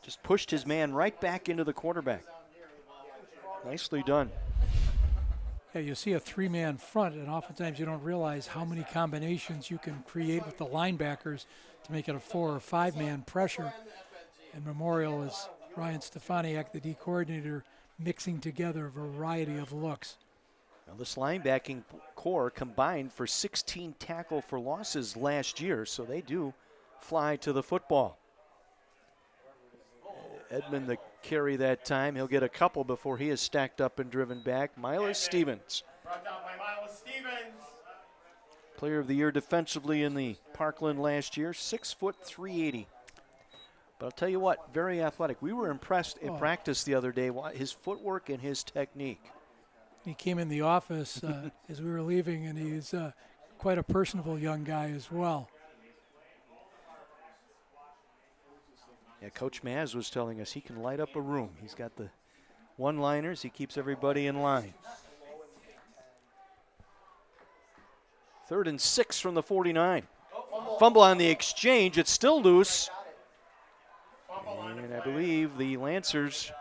Just pushed his man right back into the quarterback. Nicely done. Yeah, you see a 3-man front, and oftentimes you don't realize how many combinations you can create with the linebackers to make it a 4 or 5-man pressure. And Memorial is Ryan Stefaniak, the D coordinator, mixing together a variety of looks. Now this linebacking core combined for 16 tackle for losses last year, so they do fly to the football. Edmund the carry that time. He'll get a couple before he is stacked up and driven back. Miles Stevens. Brought down by Miles Stevens. Player of the year defensively in the Parkland last year. 6 foot 380. But I'll tell you what, very athletic. We were impressed in practice the other day. His footwork and his technique. He came in the office as we were leaving, and he's quite a personable young guy as well. Yeah, Coach Maz was telling us he can light up a room. He's got the one-liners. He keeps everybody in line. 3rd and 6 from the 49. Fumble on the exchange. It's still loose. And I believe the Lancers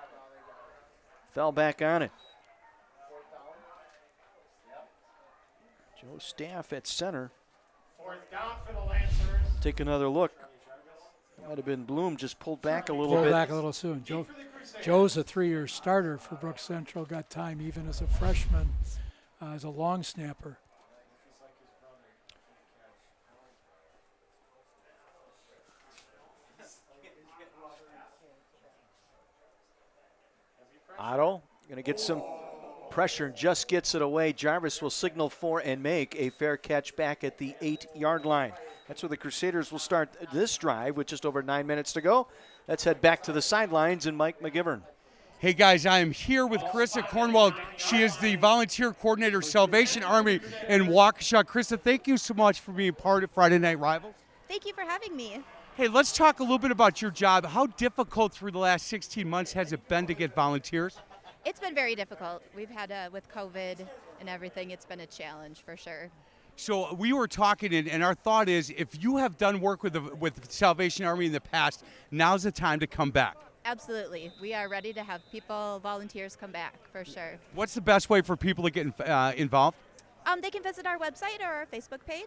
fell back on it. Joe Staff at center. 4th down for the Lancers. Take another look. Might have been Bloom, just pulled back a little bit. Pulled back a little soon. Joe's a 3-year starter for Brook Central, got time even as a freshman as a long snapper. Otto going to get some pressure, just gets it away. Jarvis will signal for and make a fair catch back at the 8-yard line. That's where the Crusaders will start this drive with just over 9 minutes to go. Let's head back to the sidelines and Mike McGivern. Hey guys, I am here with Carissa Cornwell. She is the volunteer coordinator, Salvation Army in Waukesha. Carissa, thank you so much for being part of Friday Night Rivals. Thank you for having me. Hey, let's talk a little bit about your job. How difficult through the last 16 months has it been to get volunteers? It's been very difficult. We've had, with COVID and everything, it's been a challenge for sure. So we were talking, and our thought is, if you have done work with the Salvation Army in the past, now's the time to come back. Absolutely. We are ready to have people, volunteers come back for sure. What's the best way for people to get involved? They can visit our website or our Facebook page.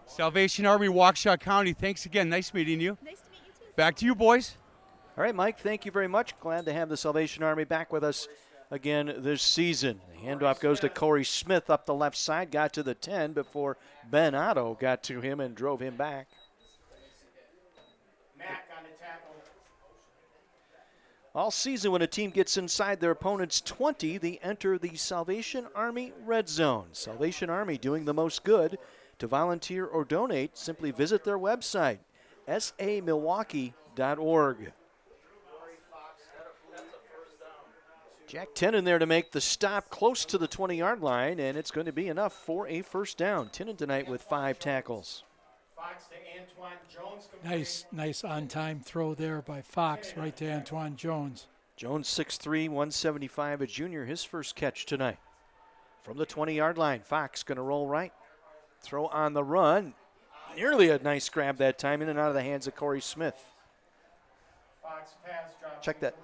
Salvation Army, Waukesha County. Thanks again. Nice meeting you. Nice to meet you too. Back to you, boys. All right, Mike, thank you very much. Glad to have the Salvation Army back with us again this season. The handoff goes to Corey Smith up the left side, got to the 10 before Ben Otto got to him and drove him back. Mack on the tackle. All season, when a team gets inside their opponent's 20, they enter the Salvation Army Red Zone. Salvation Army doing the most good. To volunteer or donate, simply visit their website, samilwaukee.org. Jack Tinnen there to make the stop close to the 20-yard line, and it's going to be enough for a first down. Tinnen tonight with 5 tackles. Fox to Antoine Jones. Nice on-time throw there by Fox right to Antoine Jones. Jones 6'3", 175, a junior, his first catch tonight. From the 20-yard line, Fox going to roll right. Throw on the run. Nearly a nice grab that time, in and out of the hands of Corey Smith. Fox pass drop. Check that.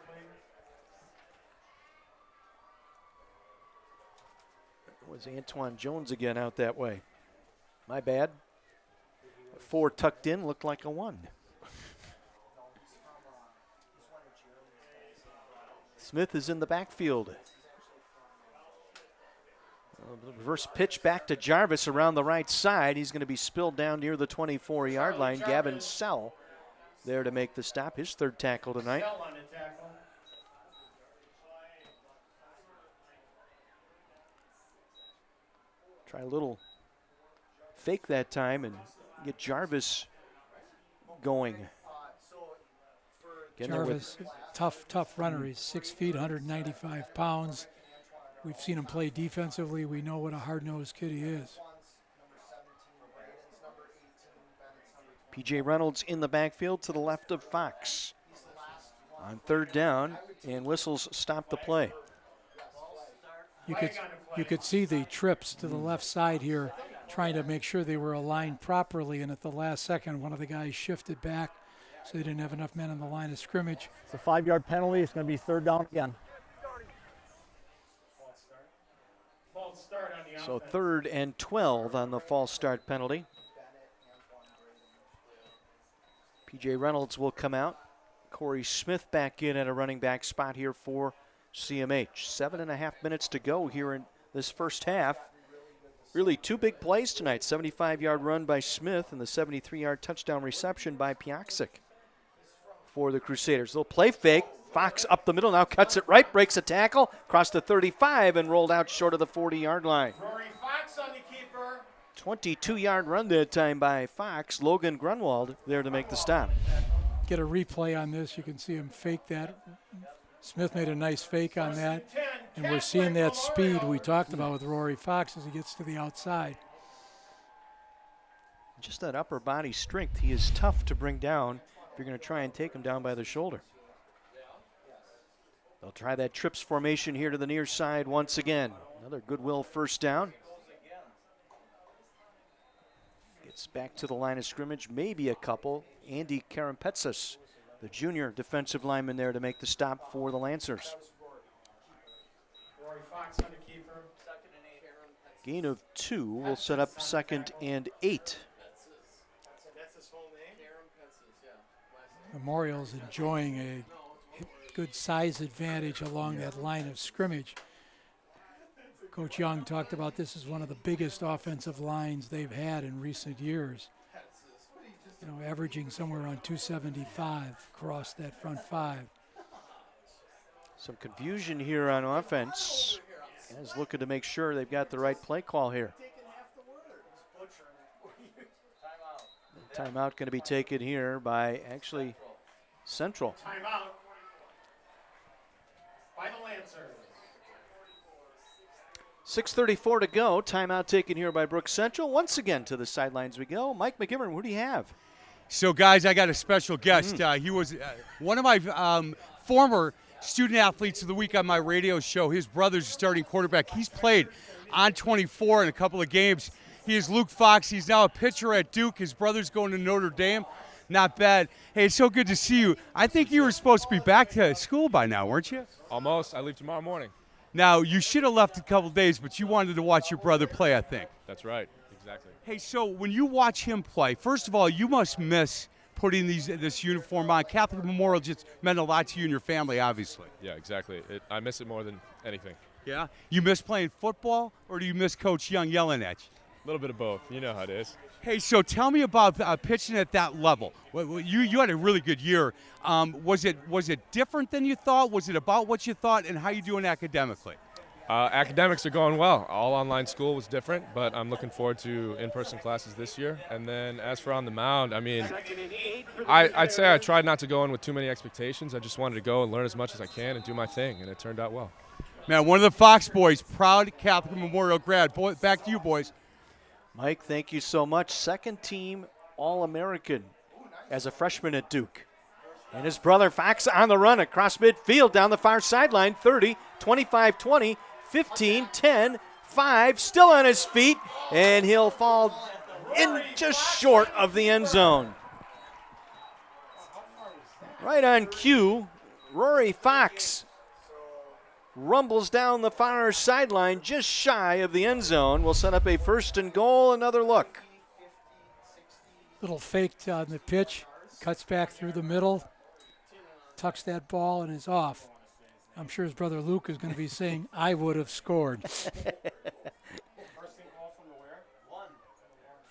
It was Antoine Jones again out that way. My bad. A 4 tucked in, looked like a 1. Smith is in the backfield. Reverse pitch back to Jarvis around the right side. He's going to be spilled down near the 24-yard line. Gavin Sell there to make the stop. His 3rd tackle tonight. Try a little fake that time and get Jarvis going. Jarvis, tough runner. He's 6 feet, 195 pounds. We've seen him play defensively. We know what a hard-nosed kid he is. P.J. Reynolds in the backfield to the left of Fox. On 3rd down, and whistles stop the play. You could see the trips to the left side here, trying to make sure they were aligned properly, and at the last second, one of the guys shifted back, so they didn't have enough men on the line of scrimmage. It's a 5-yard penalty. It's going to be 3rd down again. So 3rd and 12 on the false start penalty. P.J. Reynolds will come out. Corey Smith back in at a running back spot here for CMH. 7.5 minutes to go here in this first half. Really 2 big plays tonight. 75-yard run by Smith and the 73-yard touchdown reception by Piaksic for the Crusaders. Little play fake. Fox up the middle, now cuts it right, breaks a tackle, across the 35 and rolled out short of the 40-yard line. Rory Fox on the keeper. 22-yard run that time by Fox. Logan Grunwald there to make the stop. Get a replay on this. You can see him fake that. Smith made a nice fake on that. And we're seeing that speed we talked about with Rory Fox as he gets to the outside. Just that upper body strength. He is tough to bring down if you're going to try and take him down by the shoulder. They'll try that trips formation here to the near side once again. Another Goodwill first down. Gets back to the line of scrimmage, maybe a couple. Andy Karampetsis, the junior defensive lineman there to make the stop for the Lancers. Rory Fox on the keeper. Gain of 2 will set up 2nd and 8. That's his whole name? Memorial's enjoying a good size advantage along that line of scrimmage. Coach Young talked about this as one of the biggest offensive lines they've had in recent years. You know, averaging somewhere around 275 across that front 5. Some confusion here on offense. Guys looking to make sure they've got the right play call here. Timeout going to be taken here by actually Central. Timeout by the Lancers. 6:34 to go. Timeout taken here by Brooks Central. Once again to the sidelines we go. Mike McGivern, who do you have? So, guys, I got a special guest. He was one of my former student athletes of the week on my radio show. His brother's a starting quarterback. He's played on 24 in a couple of games. He is Luke Fox. He's now a pitcher at Duke. His brother's going to Notre Dame. Not bad. Hey, it's so good to see you. I think you were supposed to be back to school by now, weren't you? Almost. I leave tomorrow morning. Now, you should have left a couple days, but you wanted to watch your brother play, I think. That's right. Exactly. Hey, so when you watch him play, first of all, you must miss putting this uniform on. Catholic Memorial just meant a lot to you and your family, obviously. Yeah, exactly. I miss it more than anything. Yeah? You miss playing football, or do you miss Coach Young yelling at you? A little bit of both. You know how it is. Hey, so tell me about pitching at that level. You had a really good year. Was it different than you thought? Was it about what you thought, and how you doing academically? Academics are going well. All online school was different, but I'm looking forward to in-person classes this year. And then as for on the mound, I mean, I'd say I tried not to go in with too many expectations. I just wanted to go and learn as much as I can and do my thing, and it turned out well. Man, one of the Fox boys, proud Catholic Memorial grad. Boy, back to you, boys. Mike, thank you so much. Second team All-American as a freshman at Duke. And his brother Fox on the run across midfield down the far sideline, 30, 25-20, 15, 10, 5, still on his feet, and he'll fall in just short of the end zone. Right on cue, Rory Fox rumbles down the far sideline just shy of the end zone. Will set up a 1st and goal, another look. Little fake on the pitch, cuts back through the middle, tucks that ball and is off. I'm sure his brother Luke is going to be saying, I would have scored.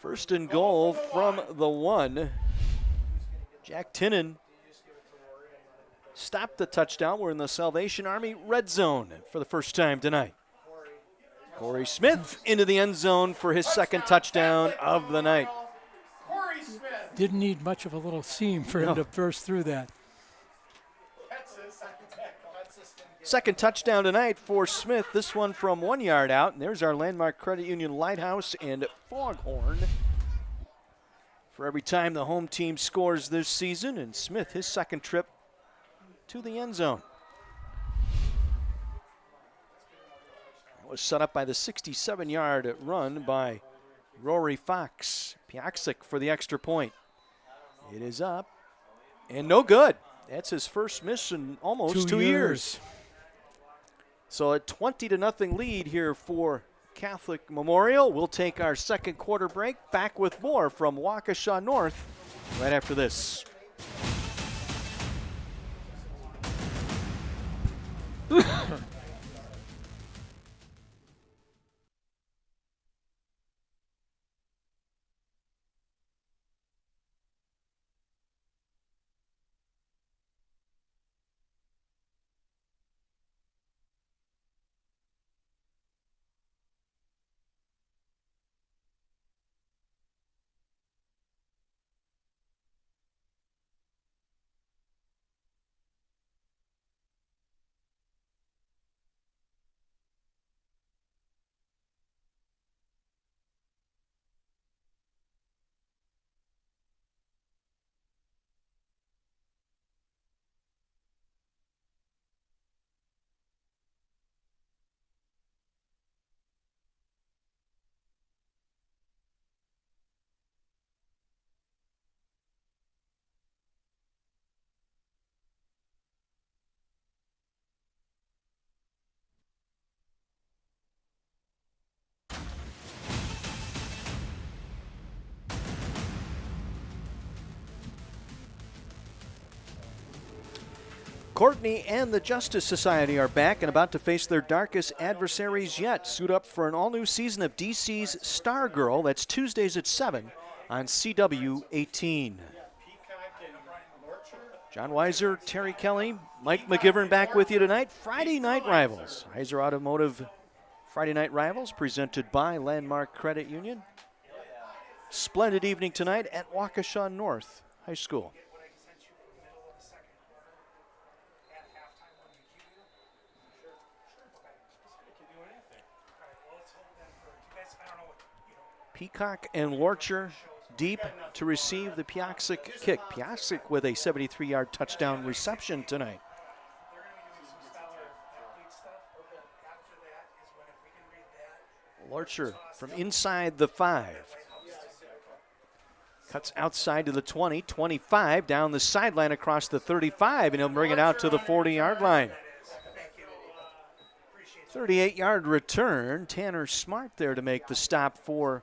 1st and goal from the 1. Jack Tinnen stopped the touchdown. We're in the Salvation Army red zone for the first time tonight. Corey Smith into the end zone for his 2nd touchdown of the night. Didn't need much of a little seam for him to burst through that. 2nd touchdown tonight for Smith. This one from 1 yard out. And there's our Landmark Credit Union Lighthouse and Foghorn. For every time the home team scores this season, and Smith his 2nd trip to the end zone. It was set up by the 67-yard run by Rory Fox. Piaksic for the extra point. It is up and no good. That's his first miss in almost 2 years. So a 20-0 lead here for Catholic Memorial. We'll take our 2nd quarter break. Back with more from Waukesha North right after this. Courtney and the Justice Society are back and about to face their darkest adversaries yet. Suit up for an all-new season of DC's Stargirl. That's Tuesdays at 7 on CW 18. John Weiser, Terry Kelly, Mike McGivern back with you tonight. Friday Night Rivals. Heiser Automotive Friday Night Rivals presented by Landmark Credit Union. Splendid evening tonight at Waukesha North High School. Peacock and Lorcher deep to receive the Piaksic kick. Piaksic with a 73-yard touchdown reception tonight. Archer from inside the 5. Cuts outside to the 20, 25, down the sideline across the 35, and he'll bring it out to the 40-yard line. 38-yard return. Tanner Smart there to make the stop for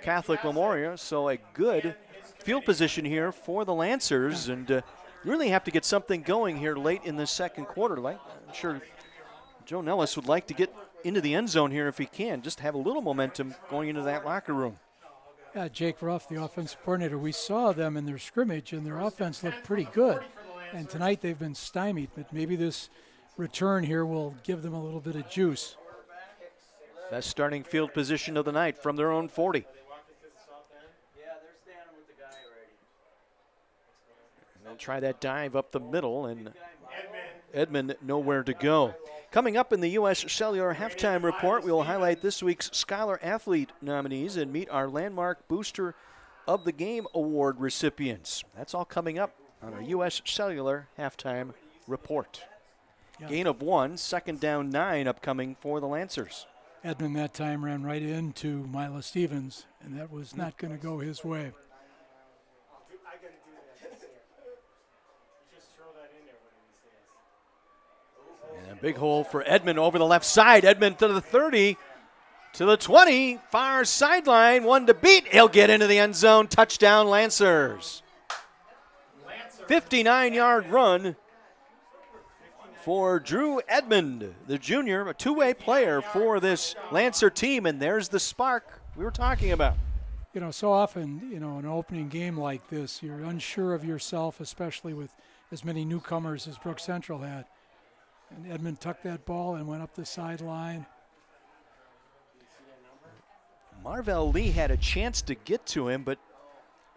Catholic Memorial. So a good field position here for the Lancers, and really have to get something going here late in the second quarter. I'm sure Joe Nellis would like to get into the end zone here if he can, just have a little momentum going into that locker room. Yeah, Jake Ruff, the offensive coordinator, we saw them in their scrimmage, and their offense looked pretty good. And tonight they've been stymied, but maybe this return here will give them a little bit of juice. Best starting field position of the night from their own 40. And they'll try that dive up the middle, and Edmond nowhere to go. Coming up in the U.S. Cellular Halftime Report, we will highlight this week's Scholar Athlete nominees and meet our Landmark Booster of the Game Award recipients. That's all coming up on our U.S. Cellular Halftime Report. Yeah. Gain of 1, second down 9 upcoming for the Lancers. Edmond that time ran right into Mila Stevens, and that was not going to go his way. And a big hole for Edmond over the left side. Edmond to the 30, to the 20, far sideline, one to beat. He'll get into the end zone. Touchdown, Lancers. 59-yard run for Drew Edmond, the junior, a two-way player for this Lancer team, and there's the spark we were talking about. You know, so often, you know, an opening game like this, you're unsure of yourself, especially with as many newcomers as Brook Central had. And Edmond tucked that ball and went up the sideline. Marvell Lee had a chance to get to him, but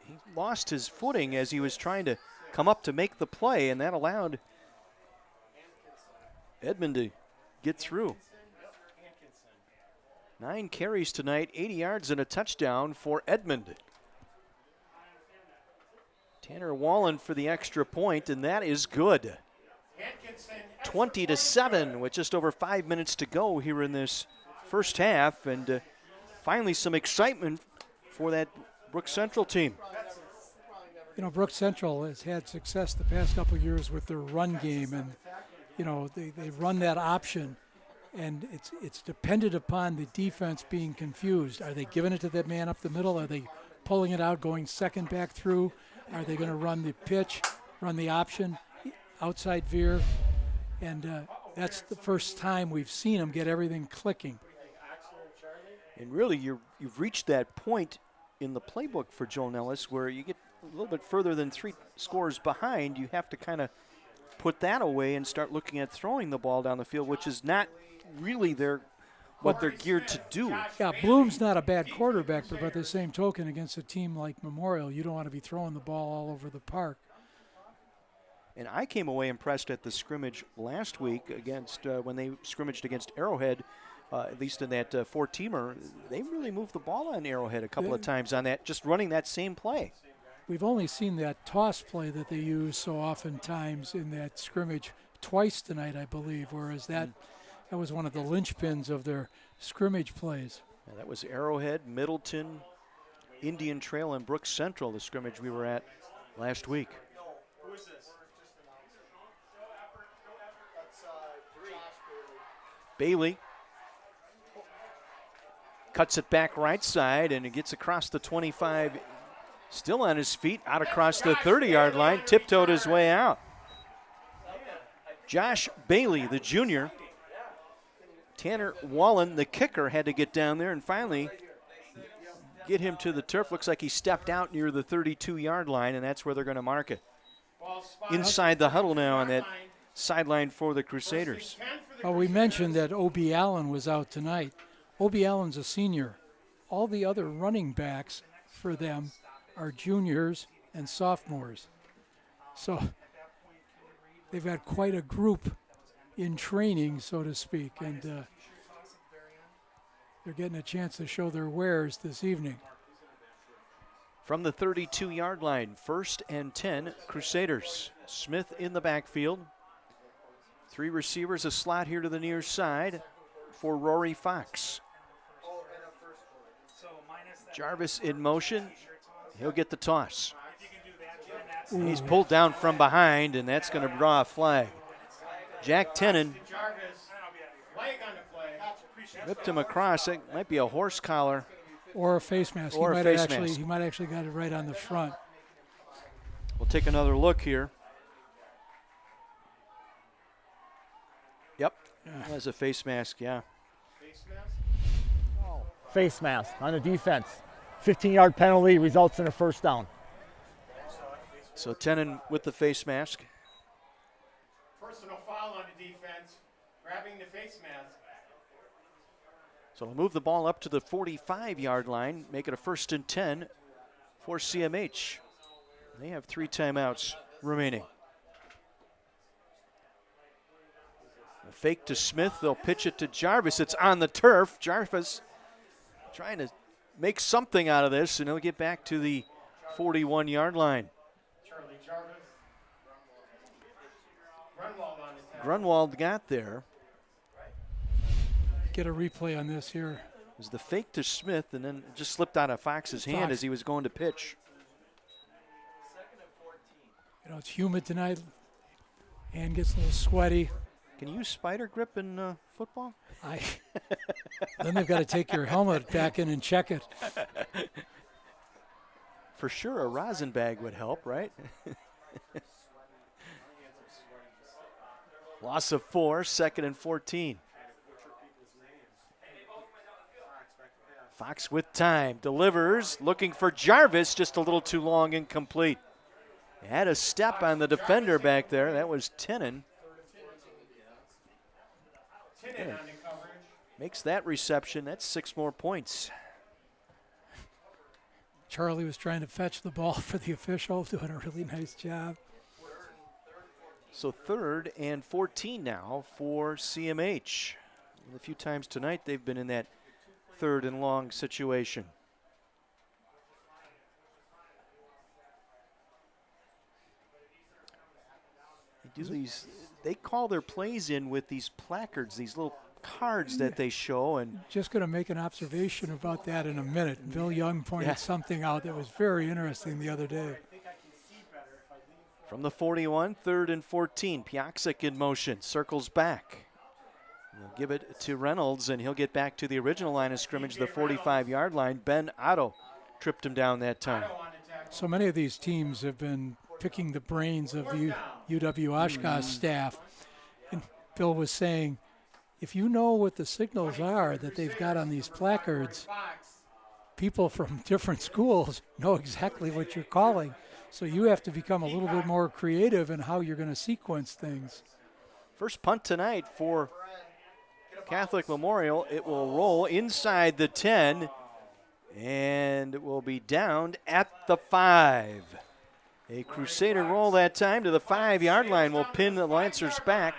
he lost his footing as he was trying to come up to make the play, and that allowed Edmond to get through. 9 carries tonight, 80 yards and a touchdown for Edmond. Tanner Wallen for the extra point, and that is good. 20-7 with just over 5 minutes to go here in this first half, and finally some excitement for that Brook Central team. You know, Brook Central has had success the past couple of years with their run game, and you know, they run that option, and it's dependent upon the defense being confused. Are they giving it to that man up the middle? Are they pulling it out, going second back through? Are they going to run the pitch, run the option, outside veer? And that's the first time we've seen them get everything clicking. And really, you've reached that point in the playbook for Joe Nellis where you get a little bit further than 3 scores behind. You have to kind of put that away and start looking at throwing the ball down the field, which is not really what they're geared to do. Yeah, Bloom's not a bad quarterback, but by the same token, against a team like Memorial, you don't want to be throwing the ball all over the park. And I came away impressed at the scrimmage last week against when they scrimmaged against Arrowhead, at least in that 4-teamer. They really moved the ball on Arrowhead a couple of times on that, just running that same play. We've only seen that toss play that they use so oftentimes in that scrimmage twice tonight, I believe, whereas that was one of the linchpins of their scrimmage plays. Yeah, that was Arrowhead, Middleton, Indian Trail, and Brook Central, the scrimmage we were at last week. Bailey cuts it back right side, and it gets across the 25, still on his feet, out across the 30-yard line, tiptoed his way out. Josh Bailey, the junior. Tanner Wallen, the kicker, had to get down there and finally get him to the turf. Looks like he stepped out near the 32-yard line, and that's where they're going to mark it. Inside the huddle now on that sideline for the Crusaders. Well, we mentioned that O.B. Allen was out tonight. O.B. Allen's a senior. All the other running backs for them are juniors and sophomores. So they've got quite a group in training, so to speak, and they're getting a chance to show their wares this evening. From the 32-yard line, 1st and 10, Crusaders. Smith in the backfield. 3 receivers, a slot here to the near side for Rory Fox. Jarvis in motion. He'll get the toss. He's pulled down from behind, and that's going to draw a flag. Jack Tenen ripped him across. It might be a horse collar. Or a face mask. Or he a might face have actually, mask. He might actually got it right on the front. We'll take another look here. Yep, that's a face mask, yeah. Face mask on the defense. 15-yard penalty results in a first down. So Tenen with the face mask. Personal foul on the defense, grabbing the face mask. So they'll move the ball up to the 45-yard line, make it a 1st and 10 for CMH. They have 3 timeouts remaining. A fake to Smith, they'll pitch it to Jarvis. It's on the turf. Jarvis trying to make something out of this, and he'll get back to the 41-yard line. Charlie Jarvis. Grunwald on his head. Grunwald got there. Get a replay on this here. It was the fake to Smith, and then it just slipped out of Fox's hand as he was going to pitch. You know, it's humid tonight. Hand gets a little sweaty. Can you use spider grip in football? Then they've got to take your helmet back in and check it. For sure, a rosin bag would help, right? Loss of 4, 2nd and 14. Fox with time, delivers, looking for Jarvis, just a little too long, incomplete. He had a step on the defender back there. That was Tenen. Yeah. Makes that reception. That's 6 more points. Charlie was trying to fetch the ball for the official, doing a really nice job. So 3rd and 14 now for CMH. A few times tonight they've been in that 3rd and long situation. They call their plays in with these placards, these little cards that they show. And just going to make an observation about that in a minute. Bill Young pointed something out that was very interesting the other day. From the 41, 3rd and 14, Piaksic in motion, circles back. They'll give it to Reynolds, and he'll get back to the original line of scrimmage, the 45-yard line. Ben Otto tripped him down that time. So many of these teams have been picking the brains of the UW Oshkosh staff. And Bill was saying, if you know what the signals are that they've got on these placards, people from different schools know exactly what you're calling. So you have to become a little bit more creative in how you're going to sequence things. First punt tonight for Catholic Memorial. It will roll inside the 10, and it will be downed at the 5. A Crusader roll that time to the 5-yard line will pin the Lancers back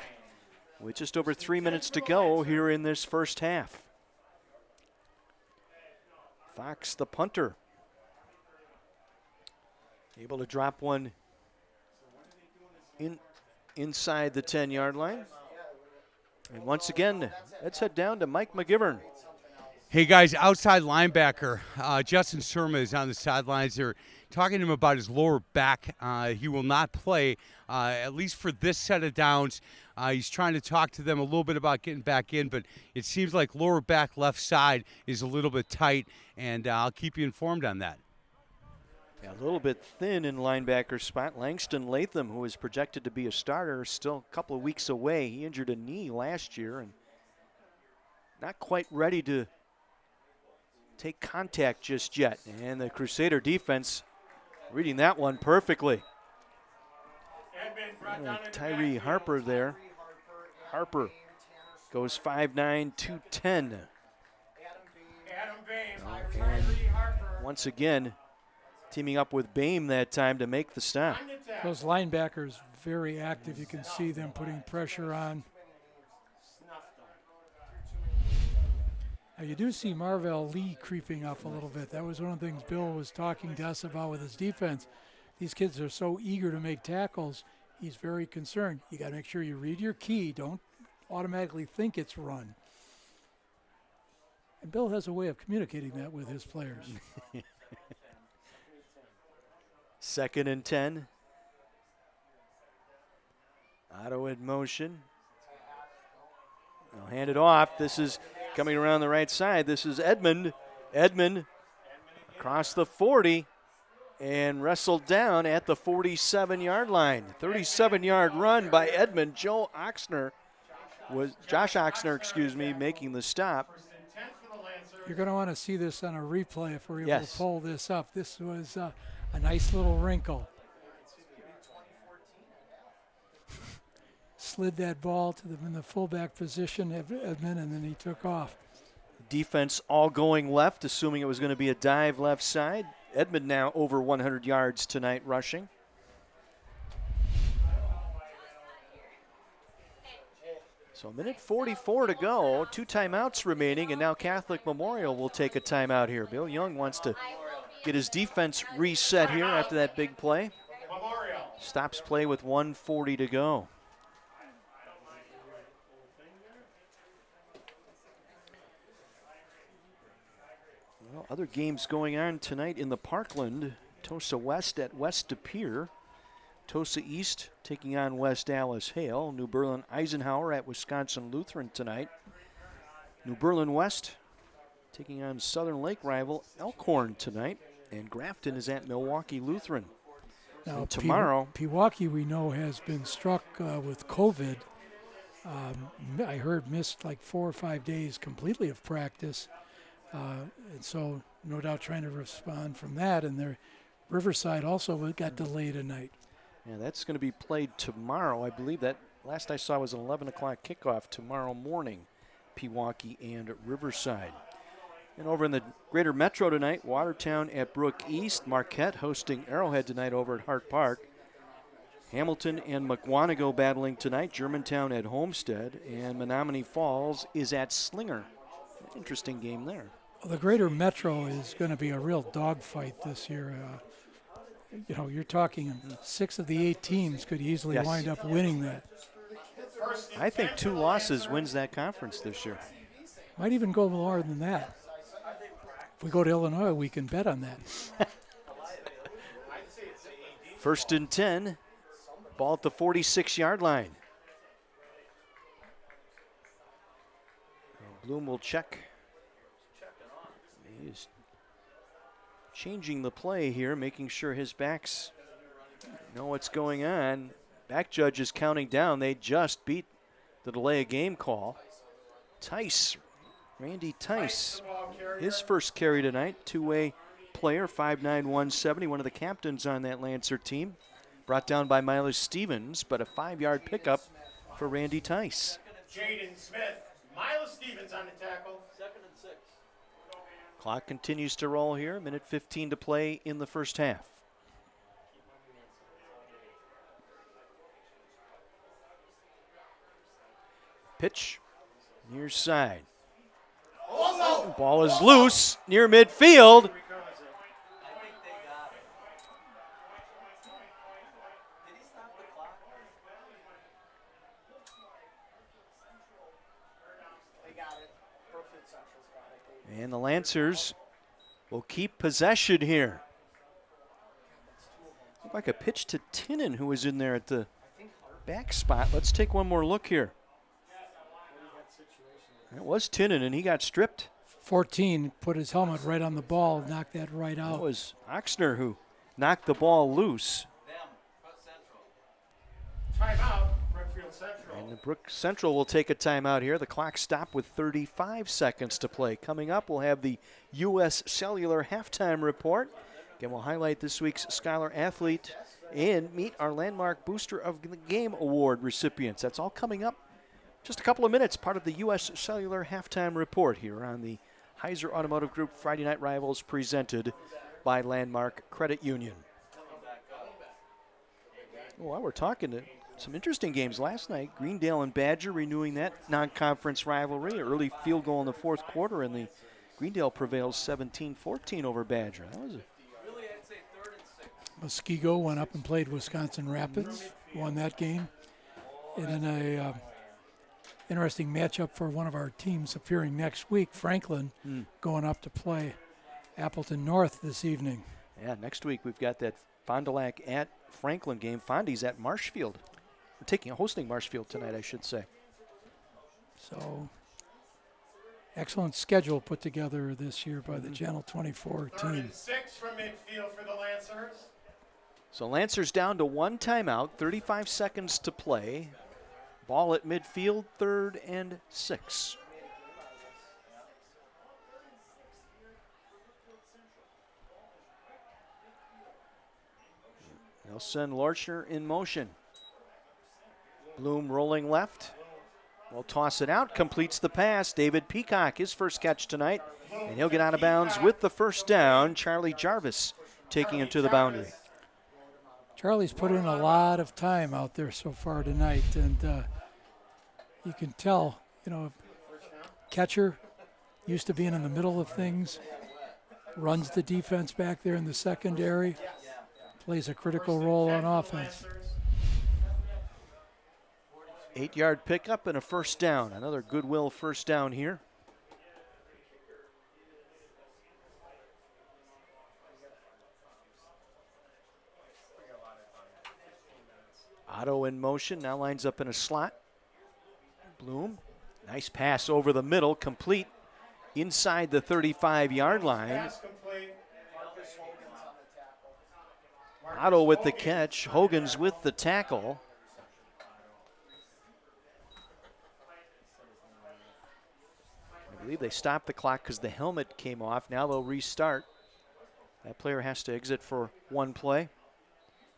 with just over 3 minutes to go here in this first half. Fox, the punter, able to drop one inside the 10-yard line. And once again, let's head down to Mike McGivern. Hey, guys, outside linebacker Justin Surma is on the sidelines. They're talking to him about his lower back. He will not play, at least for this set of downs. He's trying to talk to them a little bit about getting back in, but it seems like lower back left side is a little bit tight, and I'll keep you informed on that. Yeah, a little bit thin in linebacker spot. Langston Latham, who is projected to be a starter, is still a couple of weeks away. He injured a knee last year and not quite ready to take contact just yet. And the Crusader defense reading that one perfectly. Tyree Harper there. Harper goes 5'9", 210. And once again, teaming up with Boehm that time to make the stop. Those linebackers very active. You can see them putting pressure on. Now you do see Marvell Lee creeping up a little bit. That was one of the things Bill was talking to us about with his defense. These kids are so eager to make tackles. He's very concerned. You got to make sure you read your key. Don't automatically think it's run. And Bill has a way of communicating that with his players. 2nd and 10. Otto in motion. They'll hand it off. This is coming around the right side. This is Edmond. Edmond across the 40 and wrestled down at the 47-yard line. 37-yard run by Edmond. Josh Oxner, making the stop. You're going to want to see this on a replay if we're able to pull this up. This was a nice little wrinkle. Slid that ball to in the fullback position, Edmond, and then he took off. Defense all going left, assuming it was going to be a dive left side. Edmond now over 100 yards tonight rushing. So 1:44 to go, 2 timeouts remaining, and now Catholic Memorial will take a timeout here. Bill Young wants to get his defense reset here after that big play. Stops play with 1:40 to go. Well, other games going on tonight in the Parkland. Tosa West at West De Pere. Tosa East taking on West Dallas Hale. New Berlin Eisenhower at Wisconsin Lutheran tonight. New Berlin West taking on Southern Lake rival Elkhorn tonight. And Grafton is at Milwaukee Lutheran. Now, and tomorrow, Pewaukee, we know, has been struck with COVID. I heard missed like 4 or 5 days completely of practice. And so no doubt trying to respond from that. And their Riverside also got delayed tonight. Yeah, that's going to be played tomorrow. I believe that last I saw was an 11 o'clock kickoff tomorrow morning, Pewaukee and Riverside. And over in the greater metro tonight, Watertown at Brook East. Marquette hosting Arrowhead tonight over at Hart Park. Hamilton and McWanago battling tonight. Germantown at Homestead. And Menominee Falls is at Slinger. Interesting game there. Well, the greater metro is going to be a real dogfight this year. You're talking 6 of the 8 teams could easily wind up winning that. I think 2 losses wins that conference this year. Might even go lower than that. If we go to Illinois, we can bet on that. 1st and 10. Ball at the 46-yard line. Bloom will check. He's changing the play here, making sure his backs know what's going on. Back judge is counting down. They just beat the delay of game call. Randy Tice, his first carry tonight, 2-way player, 5'9", 170, one of the captains on that Lancer team. Brought down by Miles Stevens, but a 5-yard pickup for Randy Tice. Jaden Smith, Miles Stevens on the tackle. 2nd and 6. Clock continues to roll here. 1:15 to play in the first half. Pitch, near side. Ball is loose near midfield. And the Lancers will keep possession here. Looked like a pitch to Tinnon, who was in there at the back spot. Let's take one more look here. It was Tinnon, and he got stripped. 14 put his helmet right on the ball, knocked that right out. That was Oxner who knocked the ball loose. Timeout, Brookfield Central. And the Brook Central will take a timeout here. The clock stopped with 35 seconds to play. Coming up, we'll have the U.S. Cellular halftime report. Again, we'll highlight this week's Scholar Athlete and meet our Landmark Booster of the Game Award recipients. That's all coming up just a couple of minutes, part of the U.S. Cellular halftime report here on the Heiser Automotive Group Friday Night Rivals, presented by Landmark Credit Union. Well, we're talking to some interesting games last night. Greendale and Badger renewing that non-conference rivalry. Early field goal in the fourth quarter, and the Greendale prevails 17-14 over Badger. That was Muskego went up and played Wisconsin Rapids, won that game. And then interesting matchup for one of our teams appearing next week, Franklin, going up to play Appleton North this evening. Yeah, next week we've got that Fond du Lac at Franklin game. Fondy's at Marshfield. We're hosting Marshfield tonight, I should say. So, excellent schedule put together this year by the Channel 24 team. 3rd and 6 from midfield for the Lancers. So Lancers down to 1 timeout, 35 seconds to play. Ball at midfield, 3rd and 6. They'll send Lorchner in motion. Bloom rolling left. Will toss it out, completes the pass. David Peacock, his first catch tonight, and he'll get out of bounds with the first down. Charlie Jarvis taking him to the boundary. Charlie's put in a lot of time out there so far tonight, and you can tell, catcher, used to being in the middle of things, runs the defense back there in the secondary, plays a critical role on offense. 8-yard pickup and a first down. Another Goodwill first down here. Otto in motion, now lines up in a slot. Bloom, nice pass over the middle, complete inside the 35-yard line. Otto with the catch, Hogan's with the tackle. I believe they stopped the clock because the helmet came off. Now they'll restart. That player has to exit for one play.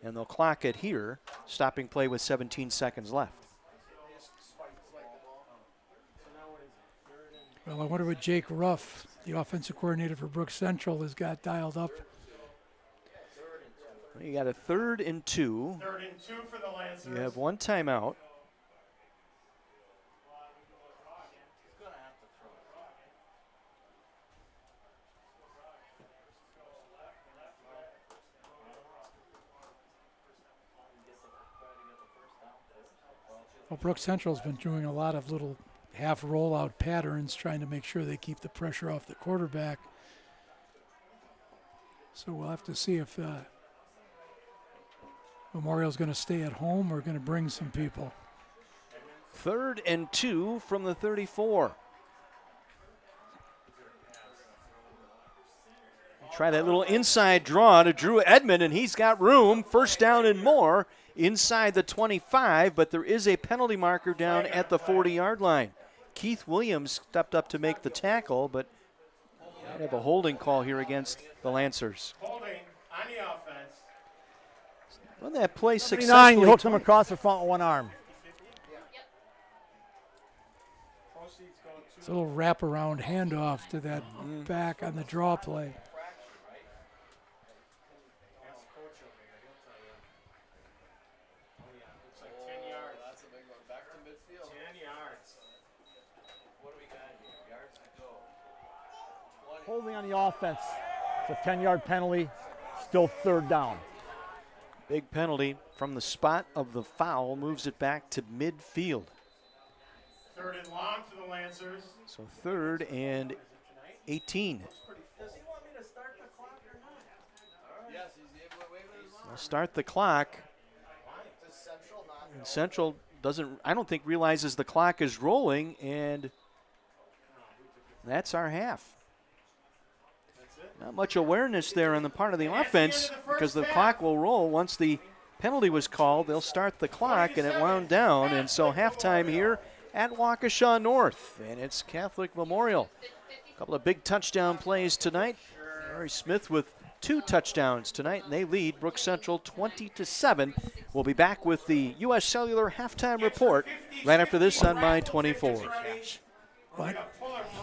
And they'll clock it here, stopping play with 17 seconds left. Well, I wonder what Jake Ruff, the offensive coordinator for Brooks Central, has got dialed up. Well, you got a 3rd and 2. 3rd and 2 for the Lancers. You have 1 timeout. Well, Brooks Central's been doing a lot of little half rollout patterns, trying to make sure they keep the pressure off the quarterback. So we'll have to see if Memorial's going to stay at home or going to bring some people. 3rd and 2 from the 34. Try that little inside draw to Drew Edmond, and he's got room. First down and more inside the 25, but there is a penalty marker down at the 40-yard line. Keith Williams stepped up to make the tackle, but might have a holding call here against the Lancers. Holding on the offense. Run that play 9, successfully. he hooks him across the front with one arm. It's a little wraparound handoff to that back on the draw play. Holding on the offense. It's a 10-yard penalty, still 3rd down. Big penalty from the spot of the foul, moves it back to midfield. 3rd and long for the Lancers. So 3rd and 18. They'll start the clock. And Central doesn't, I don't think, realizes the clock is rolling, and that's our half. Not much awareness there on the part of the offense because the clock will roll. Once the penalty was called, they'll start the clock, and it wound down. And so halftime here at Waukesha North, and it's Catholic Memorial. A couple of big touchdown plays tonight. Murray Smith with 2 touchdowns tonight, and they lead Brooks Central 20-7. We'll be back with the U.S. Cellular halftime report right after this on My 24. What?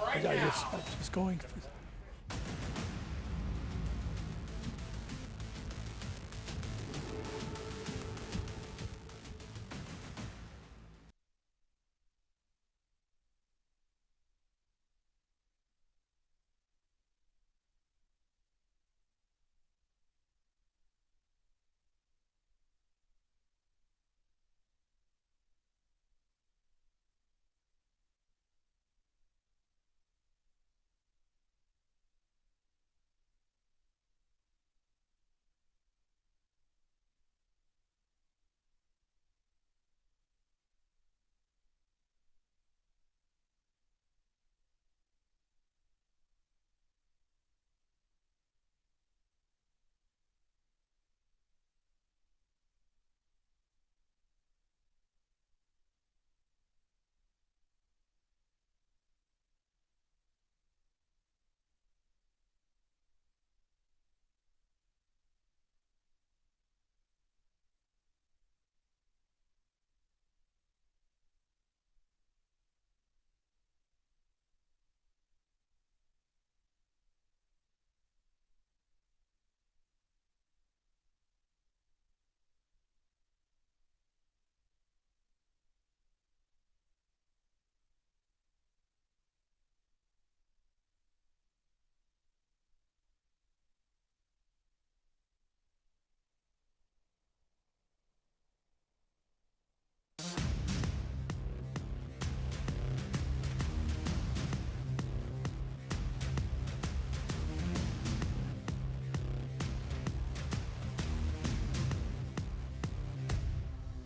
I was going.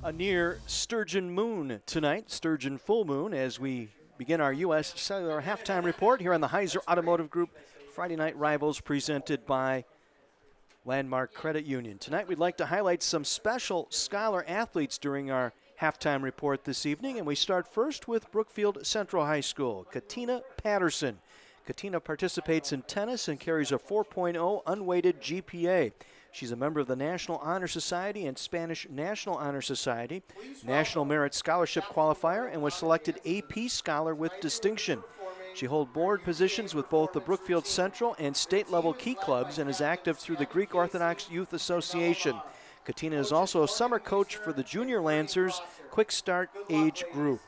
A near sturgeon moon tonight, sturgeon full moon, as we begin our U.S. Cellular halftime report here on the Heiser Automotive Group Friday Night Rivals presented by Landmark Credit Union. Tonight we'd like to highlight some special scholar athletes during our halftime report this evening, and we start first with Brookfield Central High School. Katina Patterson. Katina participates in tennis and carries a 4.0 unweighted GPA. She's a member of the National Honor Society and Spanish National Honor Society, National Merit Scholarship qualifier, and was selected AP Scholar with distinction. She holds board positions with both the Brookfield Central and state-level key clubs and is active through the Greek Orthodox Youth Association. Katina is also a summer coach for the Junior Lancers Quick Start age group.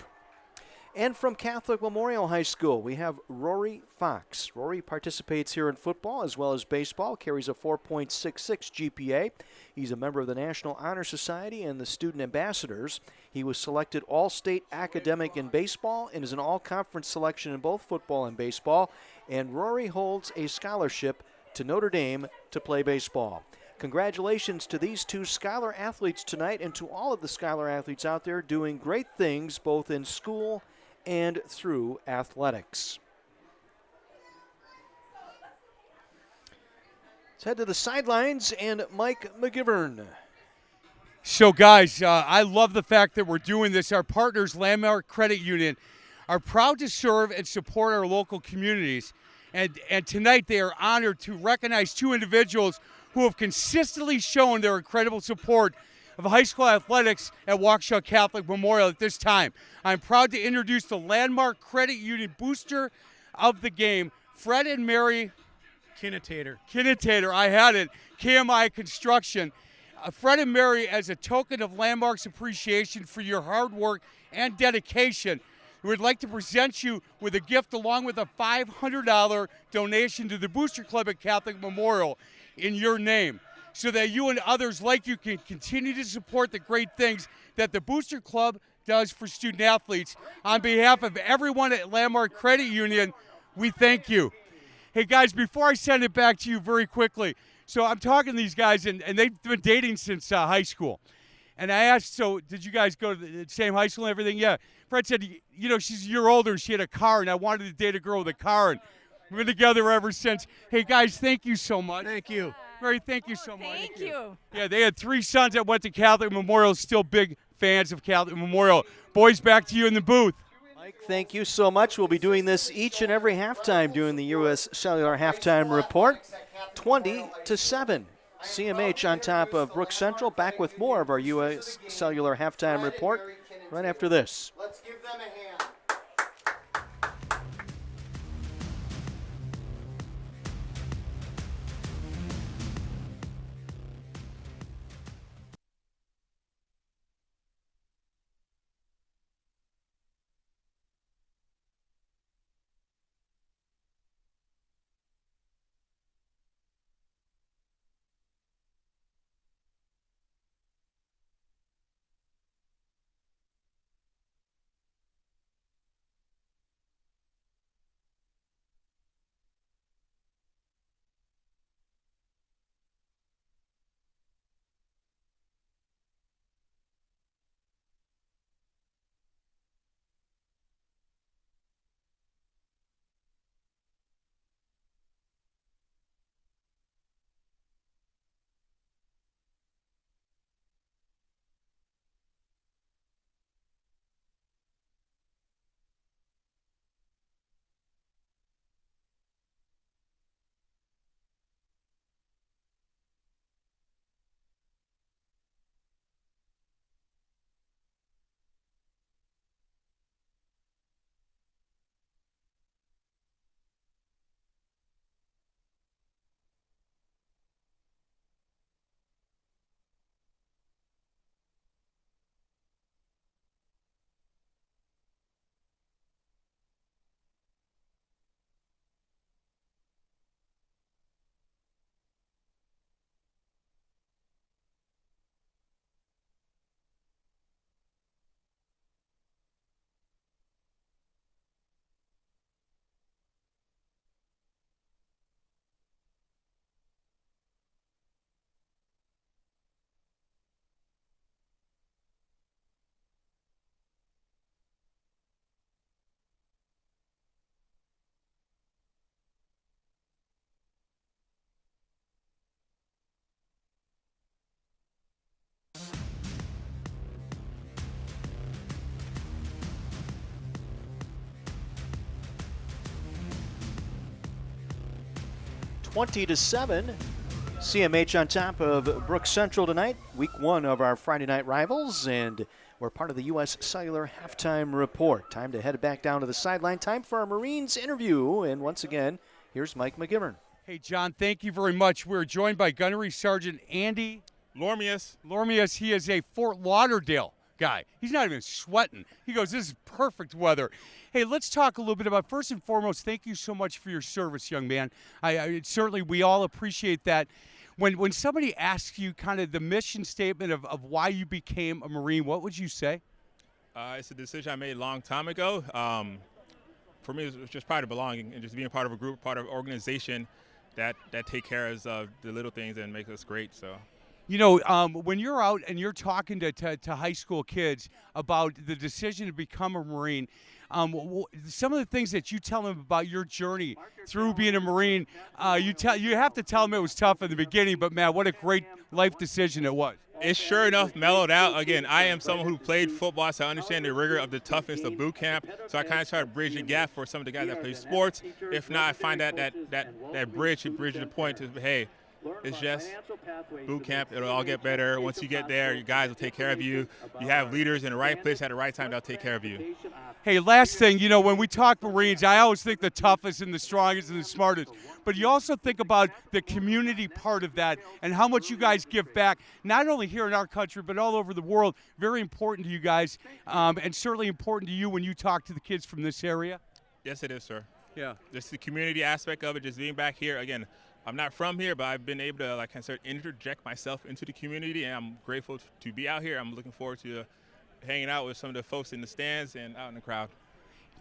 And from Catholic Memorial High School, we have Rory Fox. Rory participates here in football as well as baseball, carries a 4.66 GPA. He's a member of the National Honor Society and the Student Ambassadors. He was selected All-State Academic in baseball and is an all-conference selection in both football and baseball. And Rory holds a scholarship to Notre Dame to play baseball. Congratulations to these two scholar athletes tonight and to all of the scholar athletes out there doing great things both in school and through athletics. Let's head to the sidelines and Mike McGivern. So, guys, I love the fact that we're doing this. Our partners, Landmark Credit Union, are proud to serve and support our local communities. And tonight they are honored to recognize two individuals who have consistently shown their incredible support of high school athletics at Waukesha Catholic Memorial at this time. I'm proud to introduce the Landmark Credit Union booster of the game, Fred and Mary Kinnitator, I had it, KMI Construction. Fred and Mary, as a token of Landmark's appreciation for your hard work and dedication, we'd like to present you with a gift along with a $500 donation to the Booster Club at Catholic Memorial in your name, so that you and others like you can continue to support the great things that the Booster Club does for student athletes. On behalf of everyone at Landmark Credit Union, we thank you. Hey guys, before I send it back to you very quickly, so I'm talking to these guys, and they've been dating since high school. And I asked, so did you guys go to the same high school and everything? Yeah. Fred said, you know, she's a year older and she had a car, and I wanted to date a girl with a car, and we've been together ever since. Hey guys, thank you so much. Thank you. Mary, thank you so much. Thank you. Yeah, they had 3 sons that went to Catholic Memorial, still big fans of Catholic Memorial. Boys, back to you in the booth. Mike, thank you so much. We'll be doing this each and every halftime doing the U.S. Cellular halftime report. 20-7. CMH on top of Brook Central. Back with more of our U.S. Cellular halftime report right after this. Let's give them a hand. 20-7. CMH on top of Brook Central tonight, week 1 of our Friday night rivals, and we're part of the U.S. Cellular halftime report. Time to head back down to the sideline. Time for our Marines interview, and once again, here's Mike McGivern. Hey, John, thank you very much. We're joined by Gunnery Sergeant Andy Lormius. Lormius, he is a Fort Lauderdale guy. He's not even sweating. He goes, this is perfect weather. Hey, let's talk a little bit about, first and foremost, thank you so much for your service, young man. Certainly, we all appreciate that. When somebody asks you kind of the mission statement of why you became a Marine, what would you say? It's a decision I made a long time ago. For me, it was just pride of belonging and just being part of a group, part of an organization that take care of the little things and make us great. So, you know, when you're out and you're talking to high school kids about the decision to become a Marine, some of the things that you tell them about your journey through being a Marine, you have to tell them it was tough in the beginning, but man, what a great life decision it was. It's sure enough mellowed out. Again, I am someone who played football, so I understand the rigor of the toughness of boot camp. So I kind of try to bridge the gap for some of the guys that play sports. If not, I find that bridge the point to, hey, it's just boot camp. It'll all get better. Once you get there, your guys will take care of you. You have leaders in the right place at the right time that'll take care of you. Hey, last thing, you know, when we talk Marines, I always think the toughest and the strongest and the smartest. But you also think about the community part of that and how much you guys give back, not only here in our country, but all over the world. Very important to you guys, and certainly important to you when you talk to the kids from this area. Yes, it is, sir. Yeah. Just the community aspect of it, just being back here. Again, I'm not from here, but I've been able to, like I said, interject myself into the community, and I'm grateful to be out here. I'm looking forward to hanging out with some of the folks in the stands and out in the crowd.